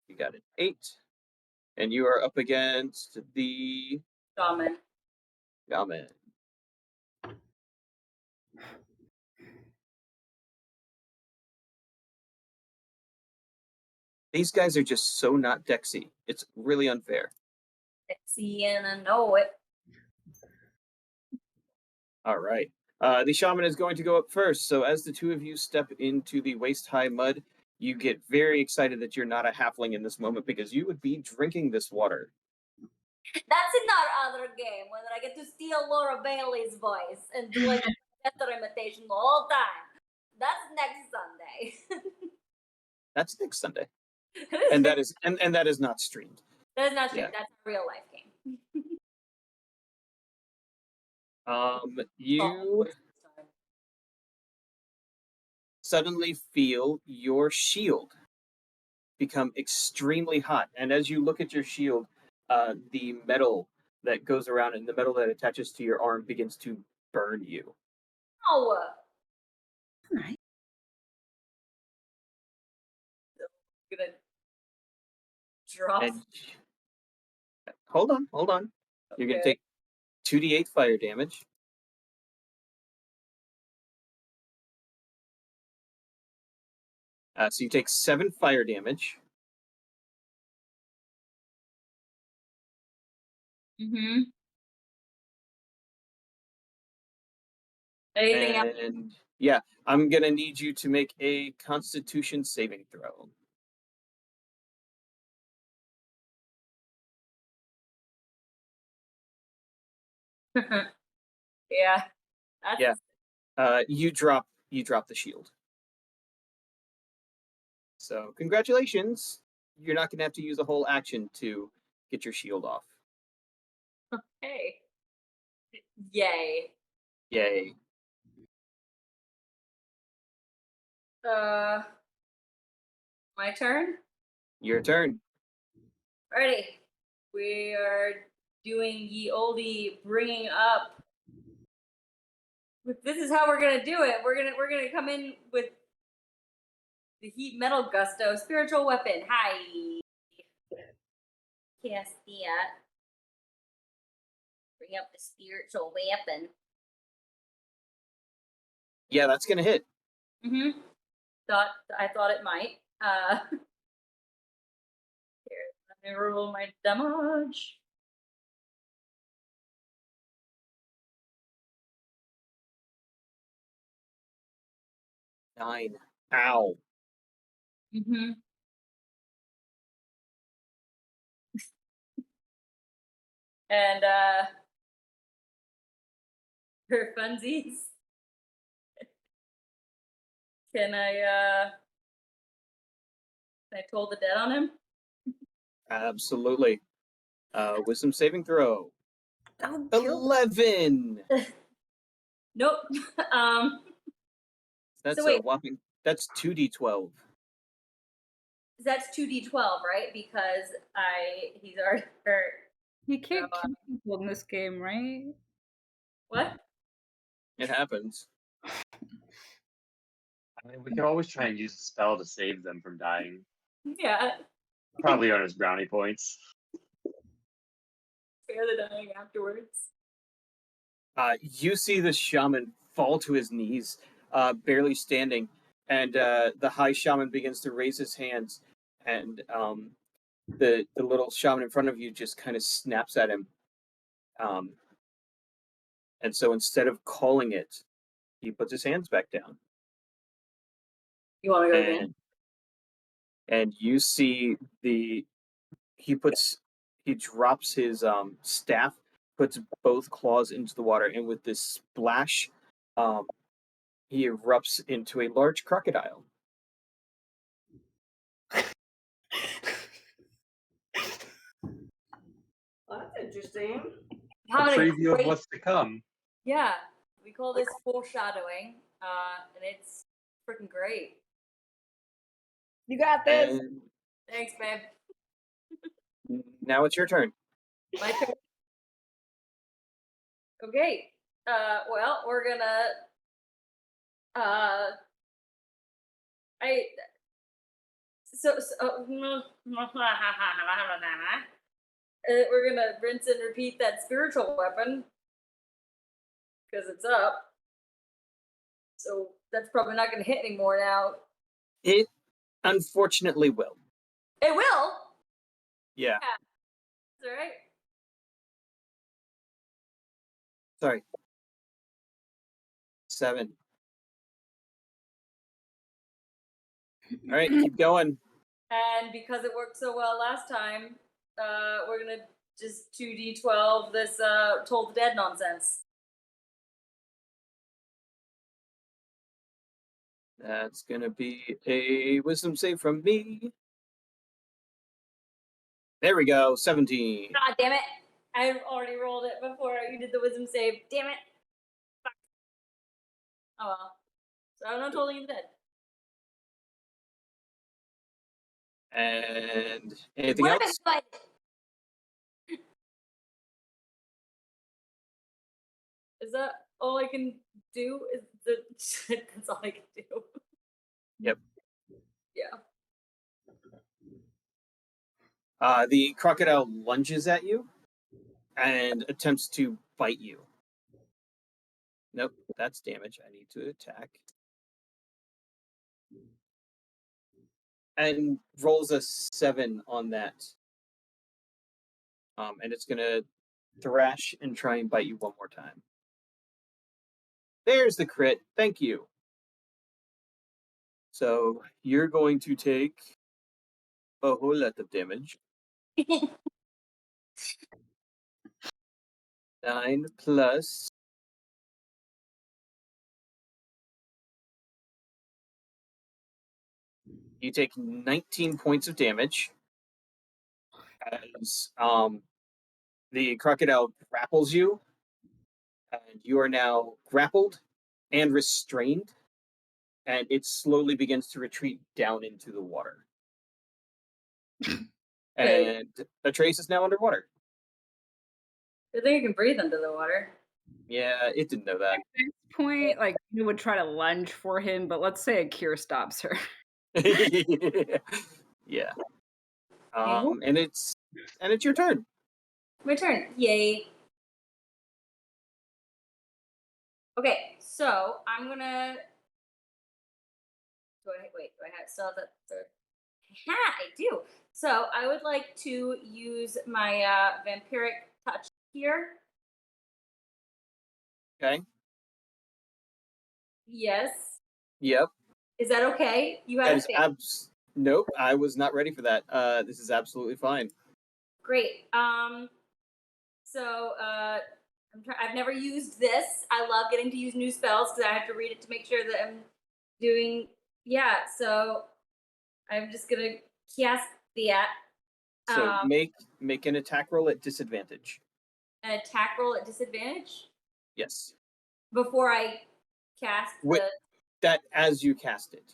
You got an 8. And you are up against the Shaman. shaman. These guys are just so not Dexy. It's really unfair. Sexy and I know it. All right. The shaman is going to go up first. So as the two of you step into the waist-high mud, you get very excited that you're not a halfling in this moment because you would be drinking this water. That's in our other game when I get to steal Laura Bailey's voice and do like better imitation the whole time. That's next Sunday. That's next Sunday. And that is and that is not streamed. That is not true. Yeah. That's a real life game. You suddenly feel your shield become extremely hot. And as you look at your shield, the metal that goes around and the metal that attaches to your arm begins to burn you. Oh, Nice. gonna drop. And hold on. You're gonna Okay. take 2d8 fire damage. So you take 7 fire damage. Mm-hmm. Anything else? And yeah, I'm gonna need you to make a Constitution saving throw. Yeah. That's Yeah. You drop the shield. So congratulations. You're not gonna have to use a whole action to get your shield off. hey. Yay. Yay. My turn? Your turn. Ready. We are doing ye oldie bringing up. This is how we're gonna do it. We're gonna come in with the heat metal gusto spiritual weapon. Hi. Cast that. Bring up the spiritual weapon. Yeah, that's gonna hit. Mm-hmm. I thought it might. Here, let me roll my damage. Nine. Ow. Mm-hmm. And for funsies, Can I toll the dead on him? Absolutely. Wisdom saving throw. Oh, kill 11. Nope. That's wait. a whopping. That's 2d12. That's 2d12, right? Because he's already hurt. You can't So, kill people in this game, right? What? It happens. I mean, we could always try and use a spell to save them from dying. Yeah. Probably earn us brownie points. Spare the dying afterwards. You see the shaman fall to his knees, barely standing, and the high shaman begins to raise his hands, and the little shaman in front of you just kind of snaps at him. And so instead of calling it, he puts his hands back down. You want to go again? And you see he drops his staff, puts both claws into the water, and with this splash, he erupts into a large crocodile. Well, that's interesting. A Having preview great- of what's to come. Yeah, we call this foreshadowing, and it's freaking great. You got this. And Thanks, babe. now it's your turn. My turn. Okay. Well, we're gonna. We're gonna rinse and repeat that spiritual weapon because it's up. So that's probably not gonna hit anymore now. It unfortunately will. It will. Yeah. That's all right. Sorry. 7. All right, keep going. And because it worked so well last time, we're gonna just 2d12 this toll the dead nonsense. That's gonna be a wisdom save from me. There we go, 17. God damn it! I already rolled it before you did the wisdom save. Damn it! Fuck. Oh well. So I'm not tolling the dead. And anything What else? if I? Is that all I can do? Is the that's all I can do? Yep. Yeah. The crocodile lunges at you and attempts to bite you. Nope, that's damage. I need to attack. And rolls a 7 on that. And it's gonna thrash and try and bite you one more time. There's the crit. Thank you. So you're going to take a whole lot of damage. 9 plus. You take 19 points of damage as the crocodile grapples you, and you are now grappled and restrained, and it slowly begins to retreat down into the water. And Atreus is now underwater. Good thing you can breathe under the water. Yeah, it didn't know that. At this point, like you would try to lunge for him, but let's say a cure stops her. Yeah. And it's your turn. My turn. Yay. Okay, so I'm gonna. Do I still have that third? Yeah, I do. So I would like to use my vampiric touch here. Okay. Yes. Yep. Is that okay? You That had a is thing. Nope, I was not ready for that. This is absolutely fine. Great. So I've never used this. I love getting to use new spells because I have to read it to make sure that I'm doing yeah, so I'm just gonna cast that. So make an attack roll at disadvantage. An attack roll at disadvantage Yes. before I cast With that as you cast it.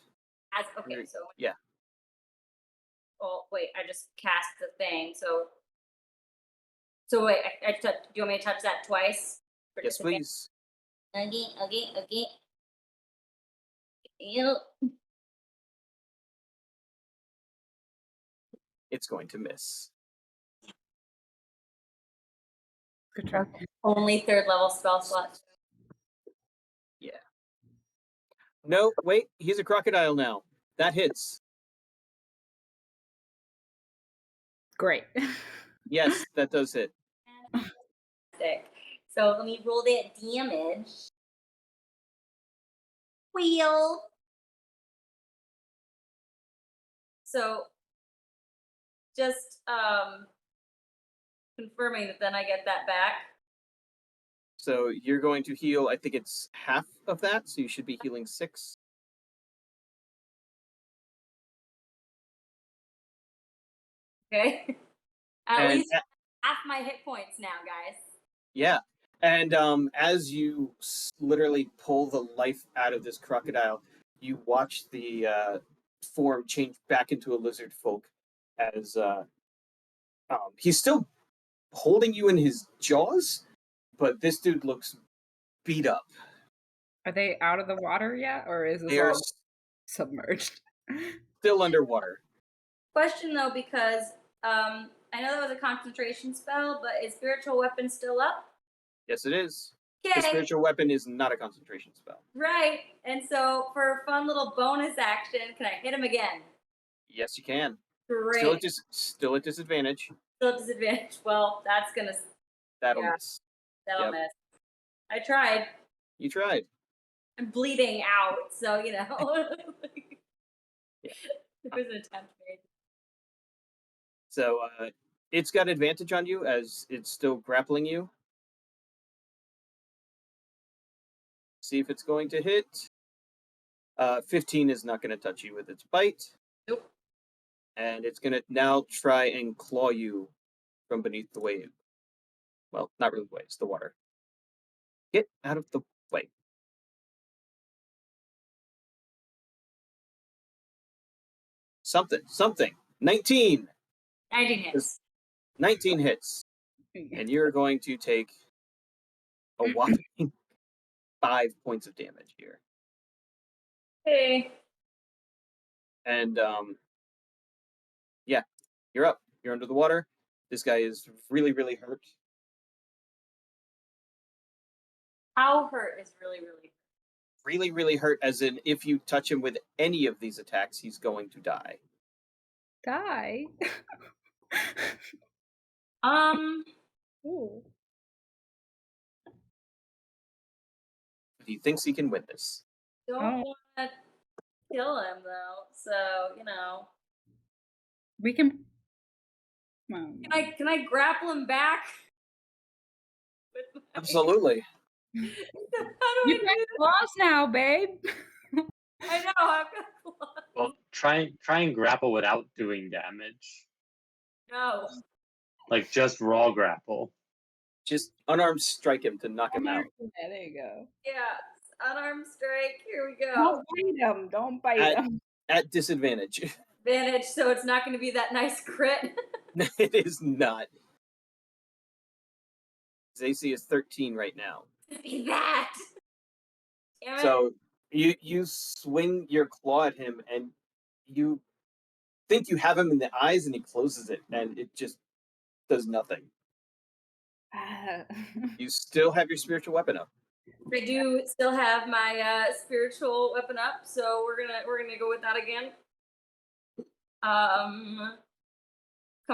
okay, so Yeah. oh wait, I just cast the thing, so wait, I do you want me to touch that twice? For Yes, disadvantage? please. Okay. Ew. It's going to miss. Good job. Only third level spell slot. Yeah. No, wait, he's a crocodile now. That hits. Great. Yes, that does hit. Fantastic. So let me roll that damage. Wheel. So just confirming that then I get that back. So you're going to heal, I think it's half of that, so you should be healing 6. Okay. At And least half my hit points now, guys. yeah. And as you literally pull the life out of this crocodile, you watch the form change back into a lizard folk as he's still holding you in his jaws, but this dude looks beat up. Are they out of the water yet, or is this They are all submerged? still underwater. Question though, because I know that was a concentration spell, but is spiritual weapon still up? Yes, it is. Okay. The spiritual weapon is not a concentration spell. Right. And so for a fun little bonus action, can I hit him again? Yes, you can. Great. Still at disadvantage. Still at disadvantage. Well, that's gonna That'll yeah, miss. that'll Yep. miss. I tried. You tried. I'm bleeding out, so you know. Yeah. There was an attempt made. So it's got advantage on you as it's still grappling you. See if it's going to hit. 15 is not going to touch you with its bite. Nope. And it's going to now try and claw you from beneath the wave. Well, not really the waves, the water. Get out of the way. Something. 19. 19 hits. 19 hits. And you're going to take a whopping 5 points of damage here. Hey. And yeah, you're up. You're under the water. This guy is really, really hurt. How hurt is really, really hurt? Really, really hurt, as in if you touch him with any of these attacks, he's going to die. Die. Ooh. But he thinks he can win this. Don't want to kill him though, so you know. We can. Can I grapple him back? Absolutely. How do You I do got that? claws now, babe. I know, I've got claws. Well, try and grapple without doing damage. No. Like just raw grapple. Just unarmed strike him to knock him out. Yeah, there you go. Yeah, unarmed strike. Here we go. Don't bite him. Don't bite him. At disadvantage. Advantage, so it's not going to be that nice crit. It is not. His AC is 13 right now. Be that. Damn it. So you swing your claw at him, and you think you have him in the eyes, and he closes it, and it just does nothing. You still have your spiritual weapon up. I do still have my spiritual weapon up, so we're gonna go with that again. Come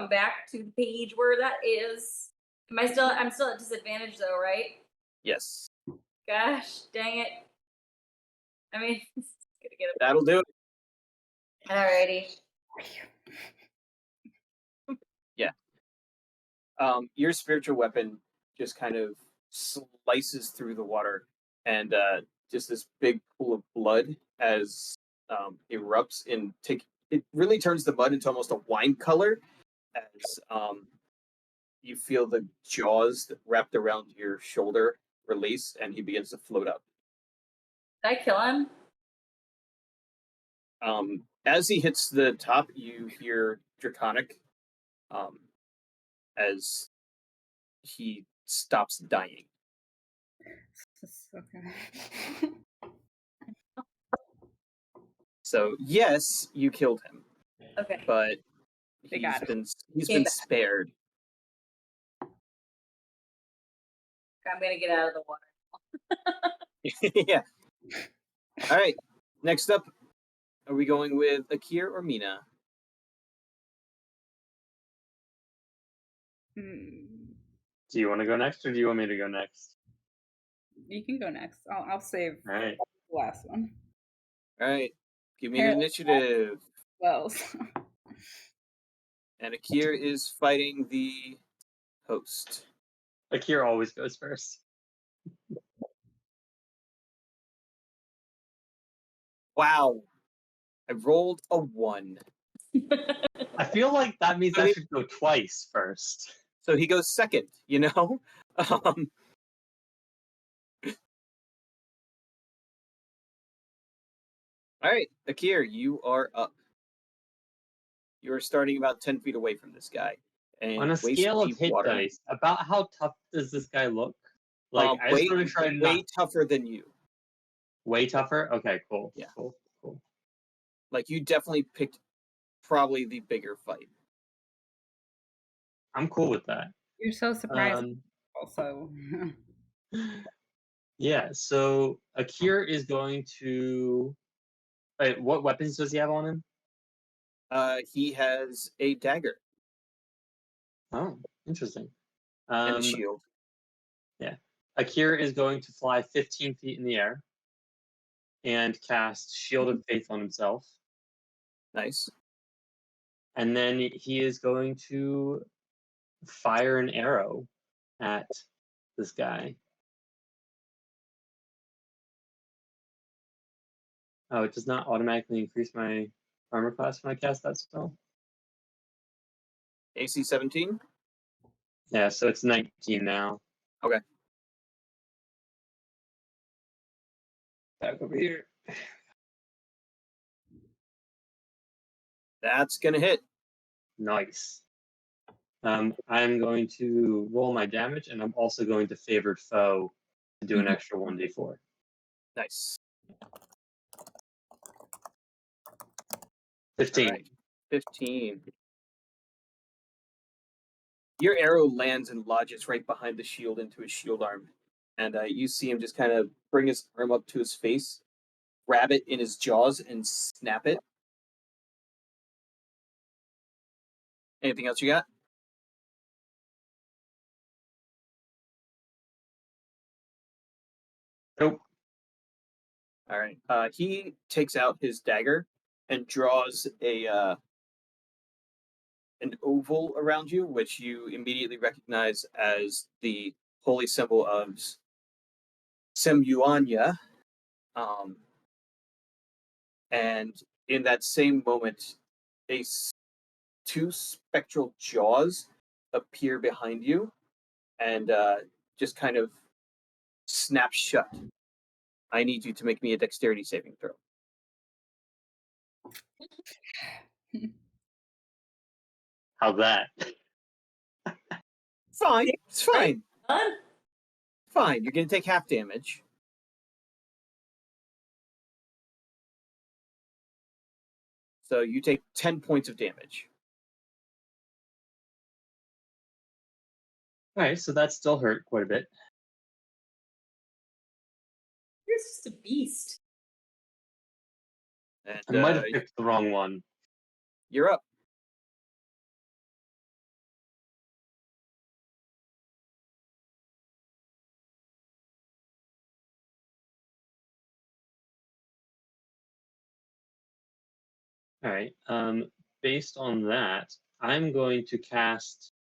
back to the page where that is. I'm still at disadvantage though, right? Yes. Gosh, dang it. I mean, it's gonna get it. That'll do it. Alrighty. Yeah. Your spiritual weapon just kind of slices through the water, and just this big pool of blood as erupts and it really turns the mud into almost a wine color as you feel the jaws that wrapped around your shoulder release, and he begins to float up. Did I kill him? As he hits the top, you hear Draconic as he stops dying. Okay. So yes, you killed him, Okay. but They got him. he's Came been back. spared. I'm gonna get out of the water. Yeah. All right. Next up, are we going with Akir or Mina? Hmm. Do you want to go next, or do you want me to go next? You can go next. I'll save All right. the last one. All right. Give me an Apparently initiative. Well, And Akir is fighting the host. Akira always goes first. Wow. I rolled a 1. I feel like that means I I mean- should go twice first. So he goes second, you know? All right, Akir, you are up. You are starting about 10 feet away from this guy. And On a waist scale of deep hit water. dice, about how tough does this guy look? Like, I just way, want to try to way not tougher than you. way tougher. Okay, cool. Yeah. Cool. Like, you definitely picked probably the bigger fight. I'm cool with that. you're so surprised. Also, Yeah. So Akir is going to. Wait, what weapons does he have on him? He has a dagger Oh, interesting. and a shield. Yeah. Akir is going to fly 15 feet in the air and cast Shield of Faith on himself. Nice. And then he is going to fire an arrow at this guy. Oh, it does not automatically increase my armor class when I cast that spell. AC 17? Yeah, so it's 19 now. Okay. Back over here. That's going to hit. Nice. I'm going to roll my damage, and I'm also going to favored foe to do an extra 1d4. Nice. 15. All right. 15. Your arrow lands and lodges right behind the shield into his shield arm. And you see him just kind of bring his arm up to his face, grab it in his jaws, and snap it. Anything else you got? Nope. All right. He takes out his dagger and draws an oval around you, which you immediately recognize as the holy symbol of Semyuanya. And in that same moment, two spectral jaws appear behind you and just kind of snap shut. I need you to make me a dexterity saving throw. How's that? Fine. It's fine. Done? Fine. You're going to take half damage. So you take 10 points of damage. All right, so that still hurt quite a bit. You're just a beast. And I might have picked the wrong one. you're up. All right. Based on that, I'm going to cast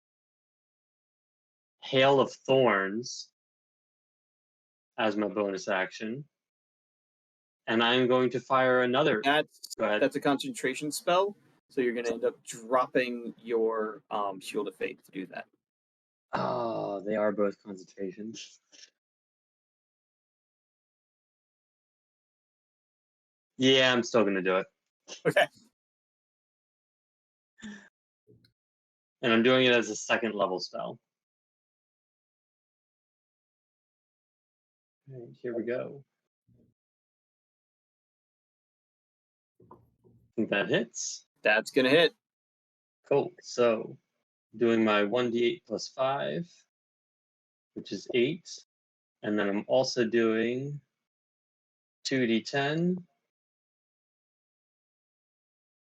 Hail of Thorns as my bonus action. And I'm going to fire another. Go ahead. That's a concentration spell, so you're going to end up dropping your Shield of Fate to do that. Oh, they are both concentrations. Yeah, I'm still gonna do it. Okay. And I'm doing it as a second level spell. All right, here we go. I think that hits. That's going to hit. Cool. So doing my 1d8 plus 5, which is 8. And then I'm also doing 2d10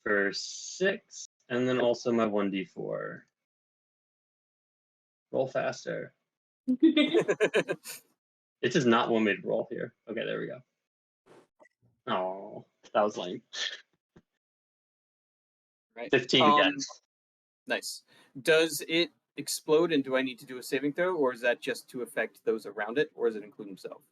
for 6. And then also my 1d4. Roll faster. It does not want me to roll here. Okay, there we go. Oh, that was lame. Right. 15 again. Nice. Does it explode, and do I need to do a saving throw, or is that just to affect those around it, or does it include himself?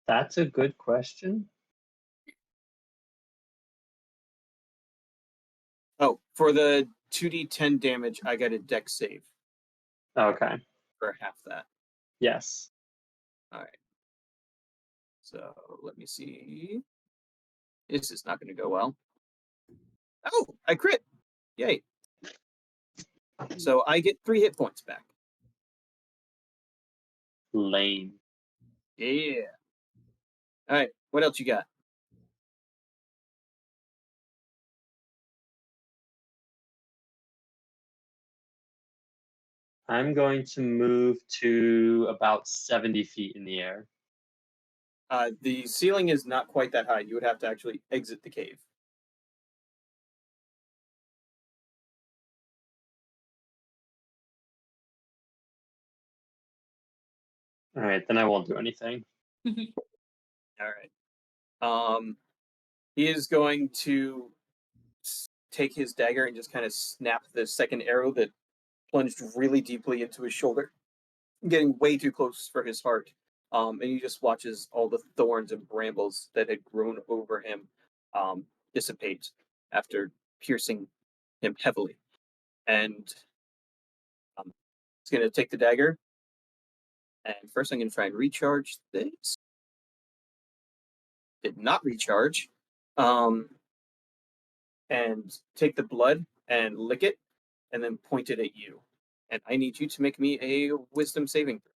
That's a good question. Oh, for the 2d10 damage, I got a dex save Okay. for half that. Yes. All right. So let me see. This is not going to go well. Oh, I crit! Yay! So I get 3 hit points back. Lame. Yeah. All right. What else you got? I'm going to move to about 70 feet in the air. The ceiling is not quite that high. You would have to actually exit the cave. All right, then I won't do anything. All right. He is going to take his dagger and just kind of snap the second arrow that plunged really deeply into his shoulder, getting way too close for his heart. And he just watches all the thorns and brambles that had grown over him dissipate after piercing him heavily. And he's going to take the dagger. And first, I'm going to try and recharge this. Did not recharge. And take the blood and lick it, and then point it at you. And I need you to make me a wisdom saving throw.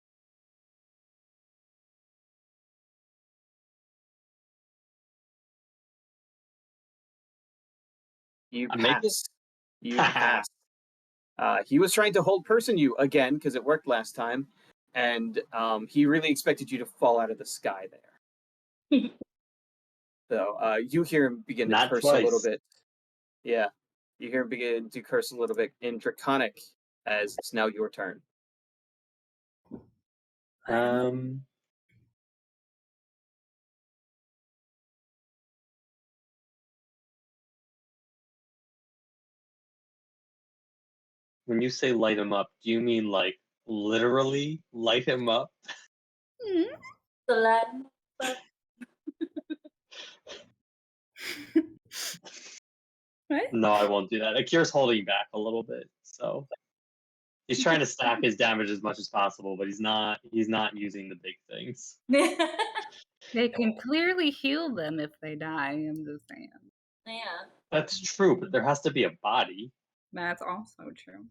You I make it? pass. You pass. He was trying to hold person you again because it worked last time, and he really expected you to fall out of the sky there. So you hear him begin to Not curse a little twice. bit. Yeah, you hear him begin to curse a little bit in Draconic as it's now your turn. When you say light him up, do you mean like literally light him up? What? No, I won't do that. Akir's holding back a little bit, so he's trying to stack his damage as much as possible, but he's not using the big things. They can clearly heal them if they die, I'm just saying. Yeah. That's true, but there has to be a body. That's also true.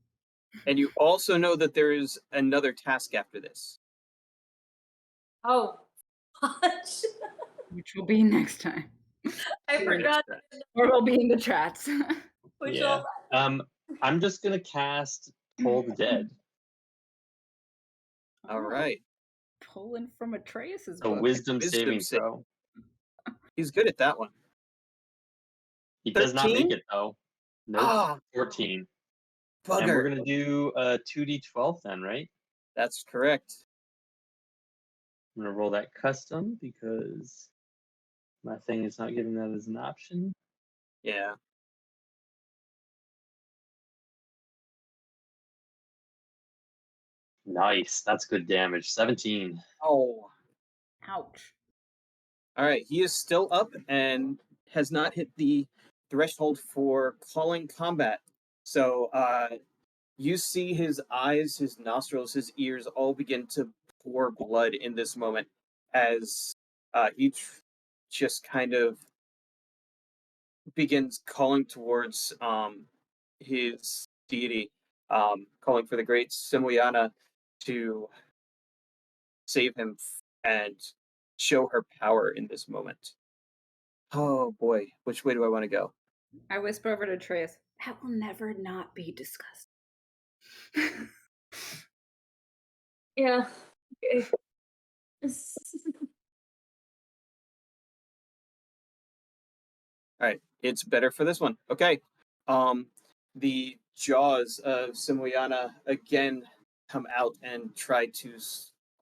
And you also know that there is another task after this. Oh, gosh. Which will be next time. I forgot. Or it'll be in the chats. Which Yeah. I'm just gonna cast Toll the Dead. All right. Pulling from Atreus's A book. wisdom Wisdom saving save. throw. He's good at that one. He does not 13? make it though. Nope. Ah, 14. bugger. And we're gonna do a 2d12 then, right? That's correct. I'm gonna roll that custom because my thing is not giving that as an option. Yeah. Nice. That's good damage. 17. Oh. Ouch. All right. He is still up and has not hit the threshold for calling combat. So you see his eyes, his nostrils, his ears all begin to pour blood in this moment as just kind of begins calling towards his deity, calling for the great Simoyana to save him and show her power in this moment. Oh boy, which way do I want to go? I whisper over to Trace, that will never not be discussed. Yeah. Okay. All right, it's better for this one. Okay. The jaws of Simoyana again come out and try to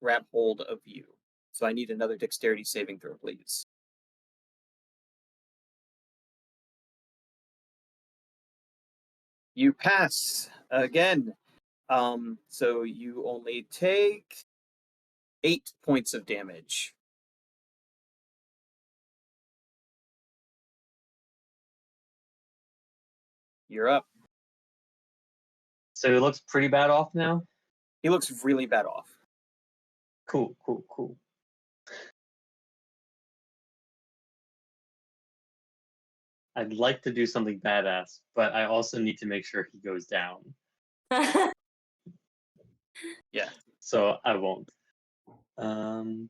grab hold of you. So I need another dexterity saving throw, please. You pass again. So you only take 8 points of damage. You're up. So he looks pretty bad off now? He looks really bad off. Cool, cool, cool. I'd like to do something badass, but I also need to make sure he goes down. Yeah. So I won't. Um,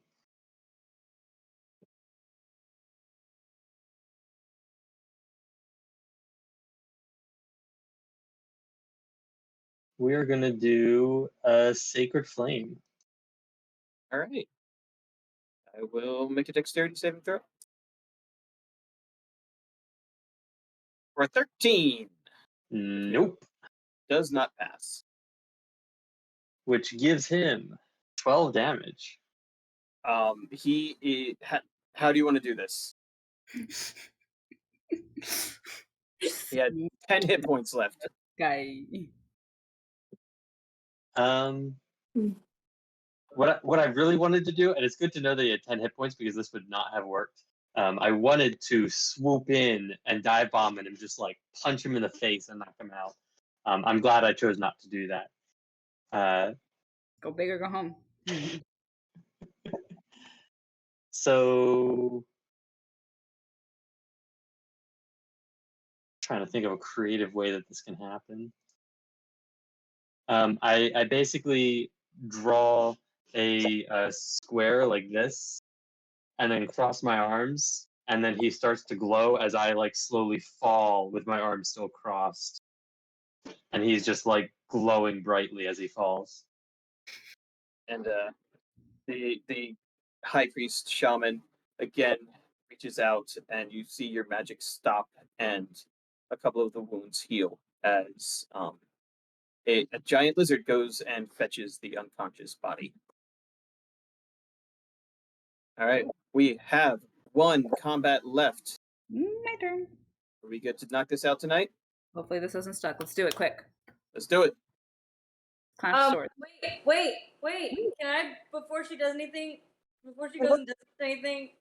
we're gonna do a Sacred Flame. All right. I will make a dexterity saving throw. For 13. Nope. Does not pass. Which gives him 12 damage. How do you want to do this? He had 10 hit points left. Guy. What I really wanted to do, and it's good to know that he had 10 hit points because this would not have worked. I wanted to swoop in and dive bomb him and just like punch him in the face and knock him out. I'm glad I chose not to do that. Go big or go home. So trying to think of a creative way that this can happen. I basically draw a square like this and then cross my arms, and then he starts to glow as I like slowly fall with my arms still crossed, and he's just like glowing brightly as he falls. And the high priest shaman again reaches out, and you see your magic stop, and a couple of the wounds heal as a giant lizard goes and fetches the unconscious body. All right, we have one combat left. My turn. Are we good to knock this out tonight? Hopefully this isn't stuck. Let's do it quick. Let's do it. Clash sword. Wait. Can I, before she does anything, before she goes and does anything,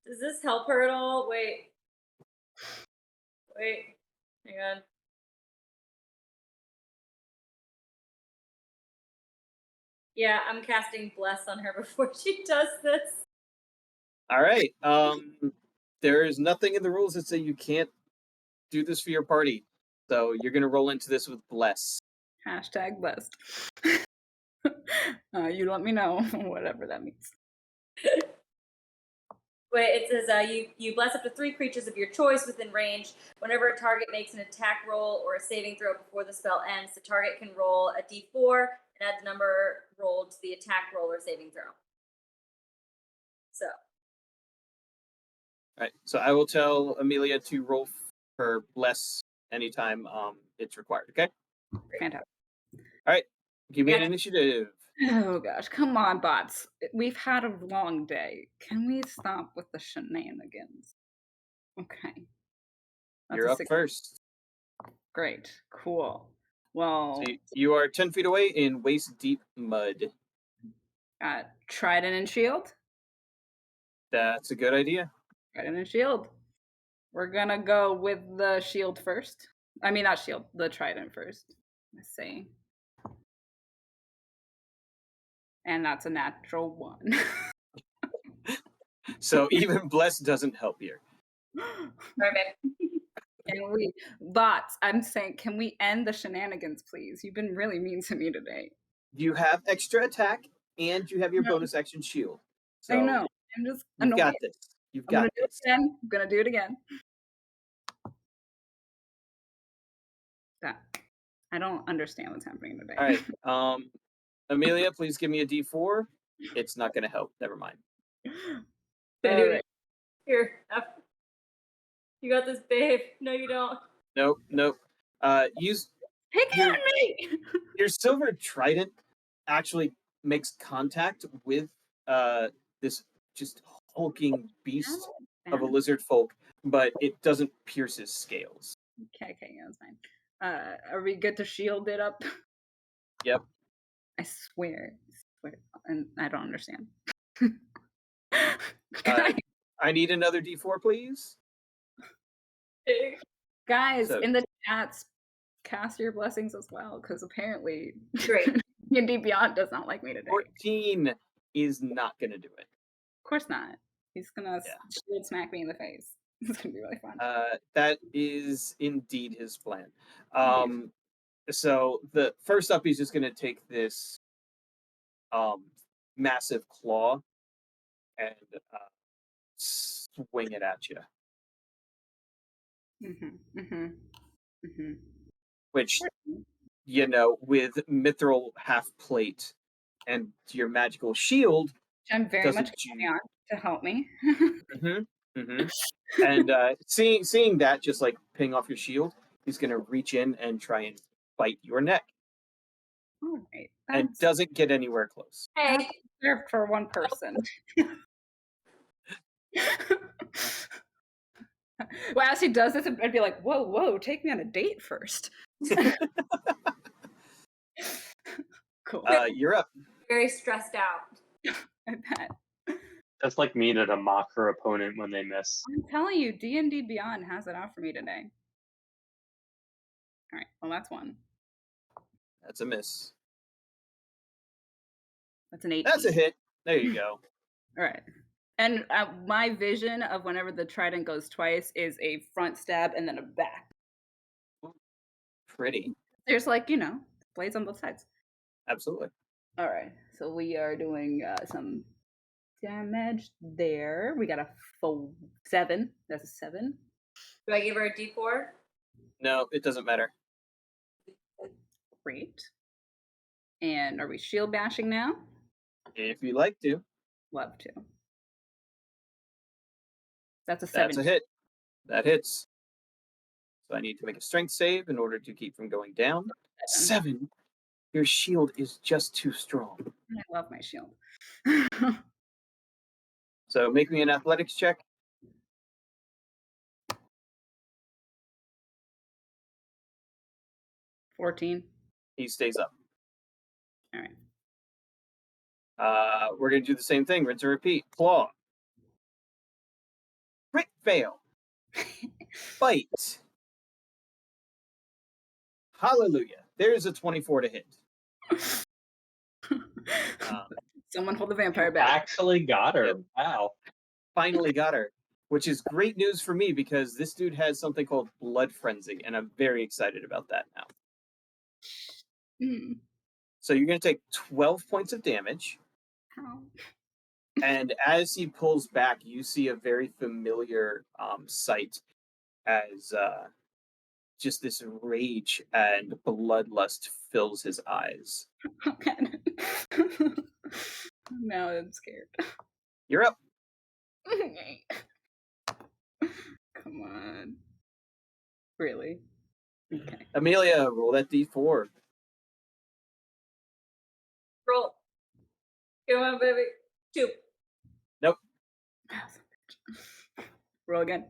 does this help her at all? Wait. Hang on. Yeah, I'm casting Bless on her before she does this. All right. There is nothing in the rules that say you can't do this for your party. So you're gonna roll into this with bless. Hashtag blessed. You let me know, whatever that means. Wait, it says you bless up to 3 creatures of your choice within range. Whenever a target makes an attack roll or a saving throw before the spell ends, the target can roll a d4 and add the number rolled to the attack roll or saving throw. So. All right. So I will tell Amelia to roll her bless anytime it's required. Okay. Fantastic. All right. Give me an initiative. Oh gosh, come on, bots. We've had a long day. Can we stop with the shenanigans? Okay. That's You're a up 6. first. Great. Cool. Well, So you are 10 feet away in waist-deep mud. got trident and shield. That's a good idea. Trident and shield. We're gonna go with the shield first. I mean, not shield, the trident first. Let's see. And that's a natural 1. So even bless doesn't help here. Perfect. Can we, bots, I'm saying, can we end the shenanigans, please? You've been really mean to me today. You have extra attack, and you have your No. bonus action shield. So I know. I'm just you've annoyed. got this. You've I'm gonna got do it this. again. I'm gonna do it again. That I don't understand what's happening today. All right. Amelia, please give me a D4. It's not going to help. Never mind. All right. Here, you got this, babe. No, you don't. Nope. Use Take it your on me. your silver trident actually makes contact with this just hulking beast of a lizard folk, but it doesn't pierce his scales. Okay, yeah, that's fine. Are we good to shield it up? Yep. I swear, and I don't understand. I need another D4, please. Guys, So- in the chats, cast your blessings as well, because apparently Great. D&D Beyond does not like me today. 14 is not going to do it. Of course not. He's gonna Yeah. shield smack me in the face. It's gonna be really fun. That is indeed his plan. Yes. So the first up, he's just going to take this massive claw and swing it at you. Which, you know, with mithril half plate and your magical shield, I'm very doesn't much counting on to help me. And seeing that just like ping off your shield, he's gonna reach in and try and bite your neck, All right. and doesn't get anywhere close. Hey, That's reserved for one person. Well, as he does this, I'd be like, whoa, take me on a date first. Cool. You're up. very stressed out. I bet. That's like me to mock her opponent when they miss. I'm telling you, D&D Beyond has it out for me today. All right, well, that's 1. That's a miss. That's an 18. That's a hit. There you go. All right. And my vision of whenever the trident goes twice is a front stab and then a back. Pretty. There's like, blades on both sides. Absolutely. All right. So we are doing some damage there. We got a 7. That's a 7. Do I give her a D4? No, it doesn't matter. Great. And are we shield bashing now? If you like to. Love to. That's a 7. That's a hit. That hits. So I need to make a strength save in order to keep from going down. 7. Your shield is just too strong. I love my shield. So make me an athletics check. 14. He stays up. All right. We're going to do the same thing. Rinse and repeat. Claw. Crit fail. Bite. Hallelujah. There's a 24 to hit. Someone hold the vampire back. Actually got her. Yep. Wow. Finally got her, which is great news for me because this dude has something called Blood Frenzy, and I'm very excited about that now. Mm. So you're going to take 12 points of damage. Ow. And as he pulls back, you see a very familiar sight as just this rage and bloodlust fills his eyes. Now I'm scared. You're up. Come on. Really? Okay. Amelia, roll that D4. Roll. Come on, baby. 2. Nope. Roll again.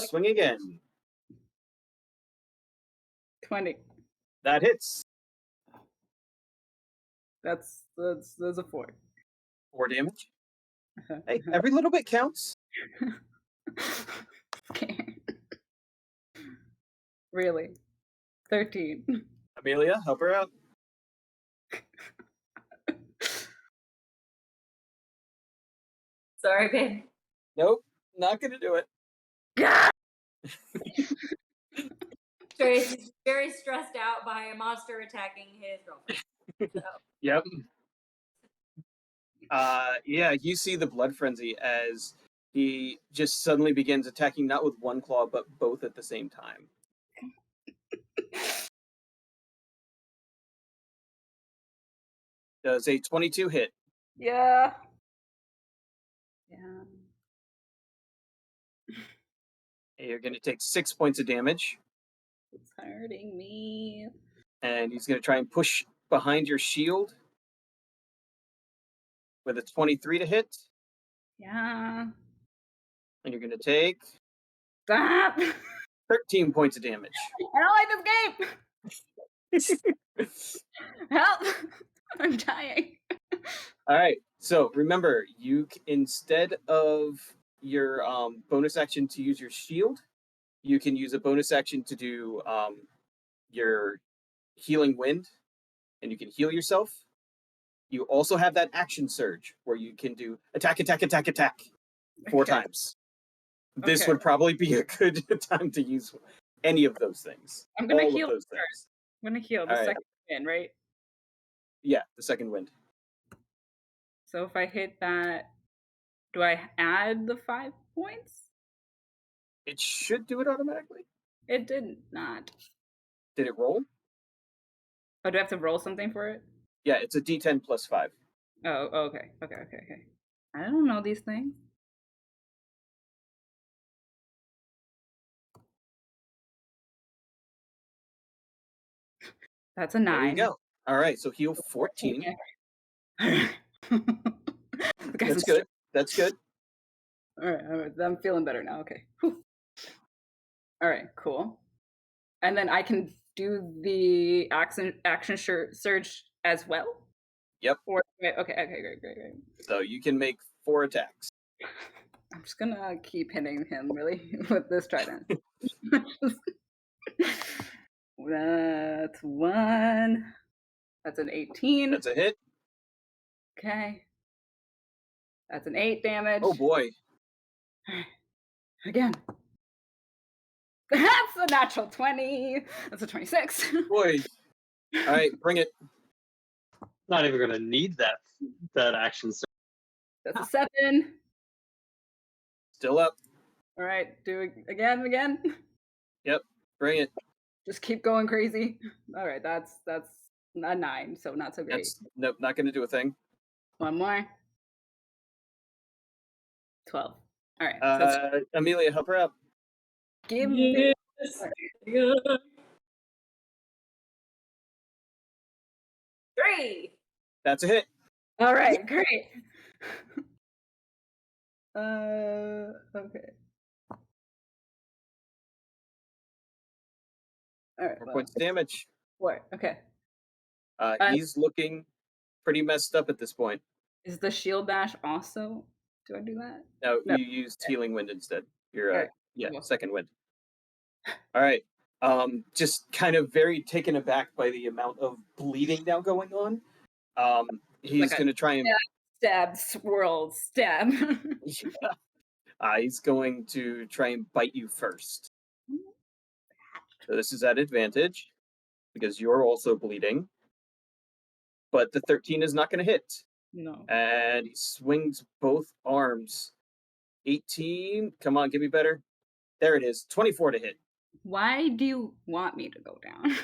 Swing again. 20. That hits. That's a 4. 4 damage. Hey, every little bit counts. Okay. Really? 13. Amelia, help her out. Sorry, babe. Nope, not gonna do it. Tracy's very stressed out by a monster attacking his girlfriend. So. Yep. Yeah, you see the blood frenzy as he just suddenly begins attacking not with one claw, but both at the same time. Does a 22 hit? Yeah. Yeah. You're going to take 6 points of damage, It's hurting me. and he's going to try and push behind your shield with a 23 to hit, Yeah. and you're going to take Stop. 13 points of damage. I don't like this game. Help. I'm dying. All right. So remember, instead of your bonus action to use your shield, you can use a bonus action to do your healing wind, and you can heal yourself. You also have that action surge where you can do attack, attack, attack, attack 4 Okay. times. This Okay. would probably be a good time to use any of those things. I'm gonna All heal of those first. things. I'm gonna heal the All right. second win, right? Yeah, the second wind. So if I hit that, do I add the 5 points? It should do it automatically. It did not. Did it roll? Oh, do I have to roll something for it? Yeah, it's a D10 plus 5. Oh, okay. I don't know these things. That's a 9. There you go. All right, so heal 14. That's good. That's good. All right, I'm feeling better now. Okay. Whew. All right, cool. And then I can do the action surge as well. Yep. Okay, great. So you can make 4 attacks. I'm just gonna keep hitting him really with this trident. That's 1. That's an 18. That's a hit. Okay. That's an 8 damage. Oh boy. Again. That's a natural 20. That's a 26. Boy. All right, bring it. Not even gonna need that action. That's a 7. Still up. All right, do it again. Yep, bring it. Just keep going crazy. All right, that's a 9, so not so great. Nope, not going to do a thing. 1 more. 12. All right. Amelia, help her out. Give me. Yes. 3. That's a hit. All right, great. Okay. All right. 4 points of damage. 4. Okay. He's looking pretty messed up at this point. Is the shield dash also? Do I do that? No, No. you used healing wind instead. You're Alright, yeah, cool. second wind. All right. Just kind of very taken aback by the amount of bleeding now going on. He's going to try and stab, swirl, stab. he's going to try and bite you first. So this is at advantage because you're also bleeding. But the 13 is not going to hit. No. And he swings both arms. 18. Come on, give me better. There it is. 24 to hit. Why do you want me to go down?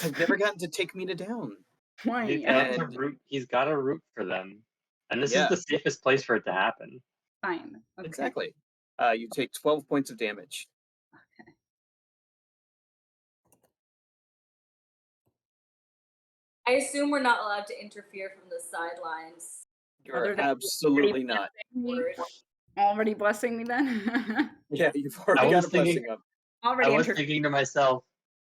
I've never gotten to take Mina down. Why? He's got a root for them, and this Yeah. is the safest place for it to happen. Fine. Okay. Exactly. You take 12 points of damage. Okay. I assume we're not allowed to interfere from the sidelines. You're absolutely not. already blessing me then? Yeah, you've already got was a blessing thinking- up. I Already was inter- thinking to myself,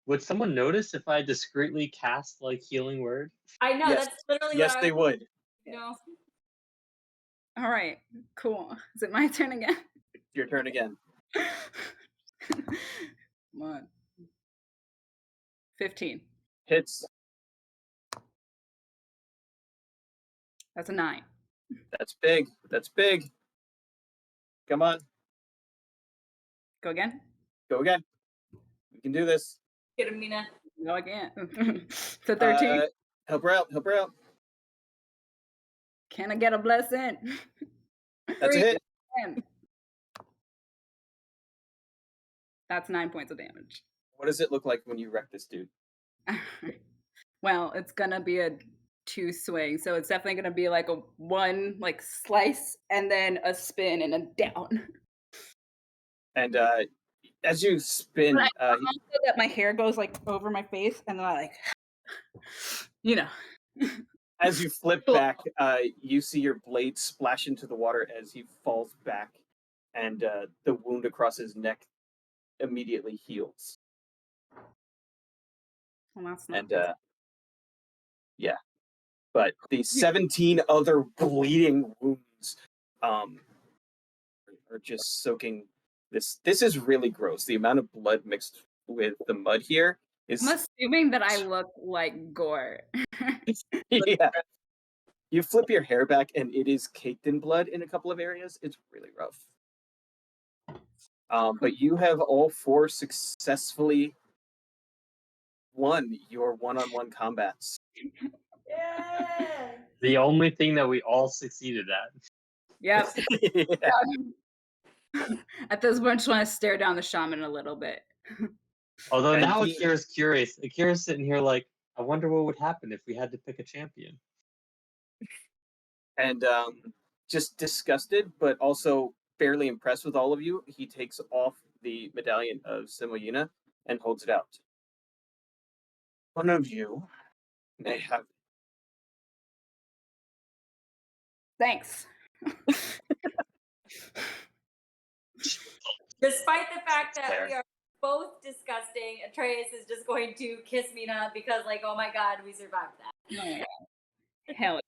would someone notice if I discreetly cast like healing word? I know Yes. that's literally Yes, what I they was. would. No. All right, cool. Is it my turn again? Your turn again. Come on. 15. Hits. That's a 9. That's big. That's big. Come on. Go again? Go again. We can do this. Get him, Mina. No, again. So 13. Help her out. Help her out. Can I get a blessing? That's a 3. hit. 10. That's 9 points of damage. What does it look like when you wreck this dude? Well, it's gonna be a 2 swing, so it's definitely gonna be like a 1 like slice and then a spin and a down. And as you spin, But I also that my hair goes like over my face and then I like you know. as you flip back, you see your blade splash into the water as he falls back, and the wound across his neck immediately heals. Well, that's not And yeah, but the 17 other bleeding wounds are just soaking this. This is really gross. The amount of blood mixed with the mud here is I'm assuming that I look like gore. yeah. You flip your hair back and it is caked in blood in a couple of areas. It's really rough. But you have all 4 successfully won your one-on-one combats. Yeah. The only thing that we all succeeded at. Yep. Yeah. At this point, I just want to stare down the shaman a little bit. Although And now he- Akira's curious. Akira's sitting here like, I wonder what would happen if we had to pick a champion. And just disgusted, but also fairly impressed with all of you, he takes off the medallion of Simoyina and holds it out. One of you may have. Thanks. Despite the fact that Fair. we are both disgusting, Atreus is just going to kiss Mina because, like, oh my god, we survived that. Oh, yeah. Hell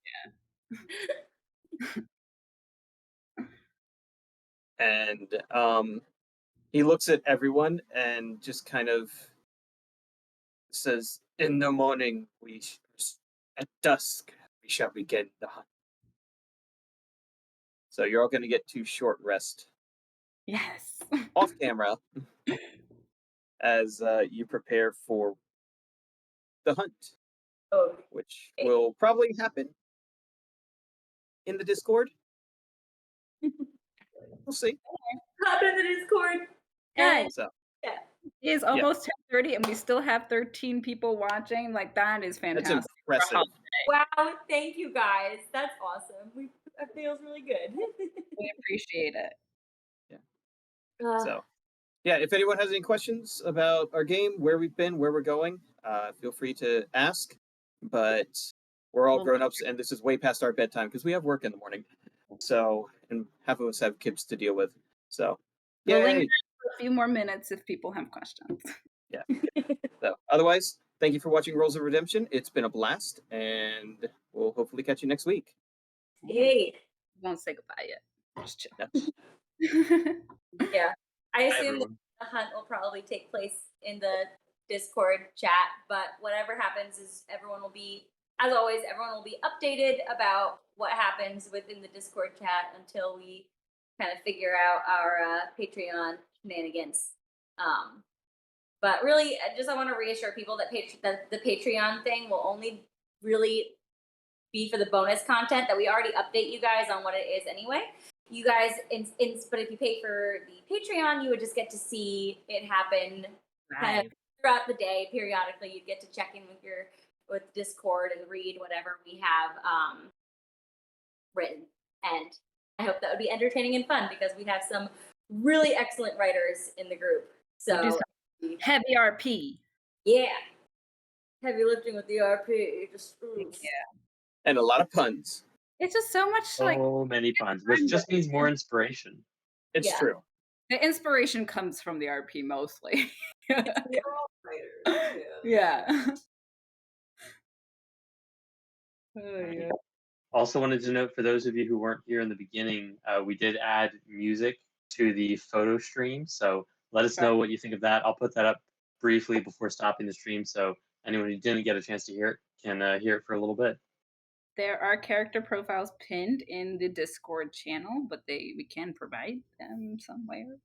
And he looks at everyone and just kind of says, "In the morning, at dusk, we shall begin the hunt." So you're all going to get 2 short rest yeah. Yes. off camera as you prepare for the hunt, Oh, which will probably happen in the Discord. We'll see. hop in the Discord. And So yeah, It is almost 10:30 and we still have 13 people watching. Like, that is that's fantastic. impressive. wow, thank you guys. That's awesome. That feels really good. We appreciate it. So, yeah, if anyone has any questions about our game, where we've been, where we're going, feel free to ask. But we're all Well- grown-ups, and this is way past our bedtime because we have work in the morning. So, and half of us have kids to deal with. So, We'll yay! link for a few more minutes if people have questions. So, otherwise, thank you for watching Rolls of Redemption. It's been a blast, and we'll hopefully catch you next week. Yay. Won't say goodbye yet. Just chill. Yeah. I assume that Everyone. the hunt will probably take place in the Discord chat, but whatever happens is everyone will be, as always, everyone will be updated about what happens within the Discord chat until we kind of figure out our Patreon shenanigans. But really, I want to reassure people that the Patreon thing will only really be for the bonus content that we already update you guys on what it is anyway. You guys, but if you pay for the Patreon, you would just get to see it happen kind of throughout the day. Periodically, you'd get to check in with Discord and read whatever we have written. And I hope that would be entertaining and fun because we have some really excellent writers in the group. So Heavy RP. yeah, heavy lifting with the RP. Just Yeah. And a lot of puns. It's just so much like So many puns, which just means more inspiration. It's Yeah. true. the inspiration comes from the RP mostly. We're all writers. Yeah. Oh, yeah. Also wanted to note for those of you who weren't here in the beginning, we did add music to the photo stream. So let us know what you think of that. I'll put that up briefly before stopping the stream, so anyone who didn't get a chance to hear it can hear it for a little bit. There are character profiles pinned in the Discord channel, but we can provide them somewhere.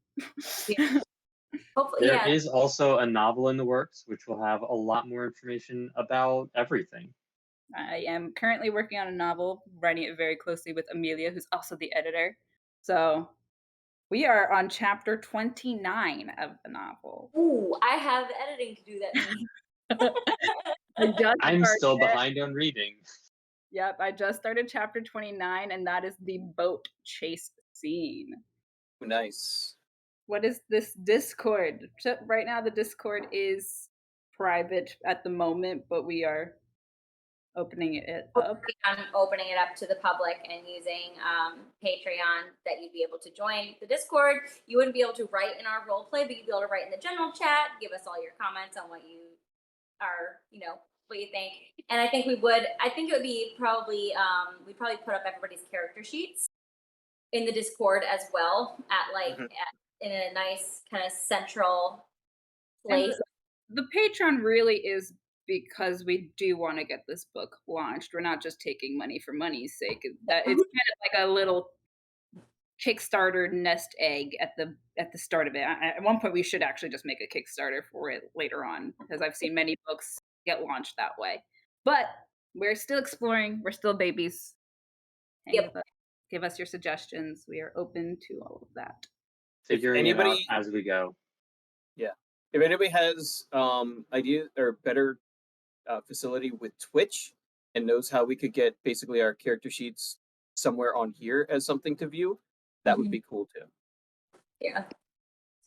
Hopefully, There yeah. is also a novel in the works, which will have a lot more information about everything. I am currently working on a novel, writing it very closely with Amelia, who's also the editor. So we are on chapter 29 of the novel. Ooh, I have editing to do that means. I just I'm still started- behind on reading. Yep, I just started chapter 29, and that is the boat chase scene. Nice. What is this Discord? So right now, the Discord is private at the moment, but we are opening it up. I'm opening it up to the public and using Patreon that you'd be able to join the Discord. You wouldn't be able to write in our role play, but you'd be able to write in the general chat, give us all your comments on what you are, what you think. And I think it would be probably, we'd probably put up everybody's character sheets in the Discord as well in a nice kind of central place. And the Patreon really is because we do want to get this book launched. We're not just taking money for money's sake. That it's kind of like a little Kickstarter nest egg at the start of it. At one point, we should actually just make a Kickstarter for it later on, because I've seen many books get launched that way. But we're still exploring. We're still babies. Yep. Give us your suggestions. We are open to all of that. Figuring it out as we go. Yeah. If anybody has ideas or better facility with Twitch and knows how we could get basically our character sheets somewhere on here as something to view, that would be cool too. Yeah.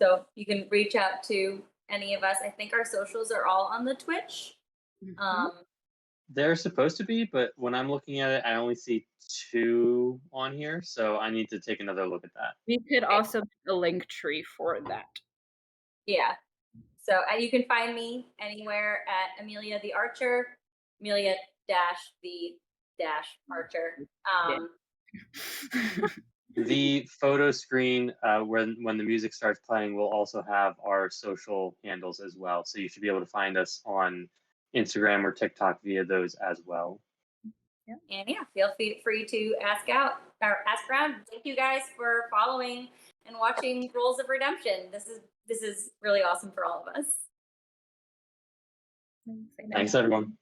So you can reach out to any of us. I think our socials are all on the Twitch. They're supposed to be, but when I'm looking at it, I only see 2 on here, so I need to take another look at that. We could also make a link tree for that. Yeah. So you can find me anywhere at Amelia the Archer, Amelia the Archer. The photo screen, when the music starts playing, will also have our social handles as well. So you should be able to find us on Instagram or TikTok via those as well. And yeah, feel free to ask around. Thank you guys for following and watching Rolls of Redemption. This is really awesome for all of us. Thanks, everyone.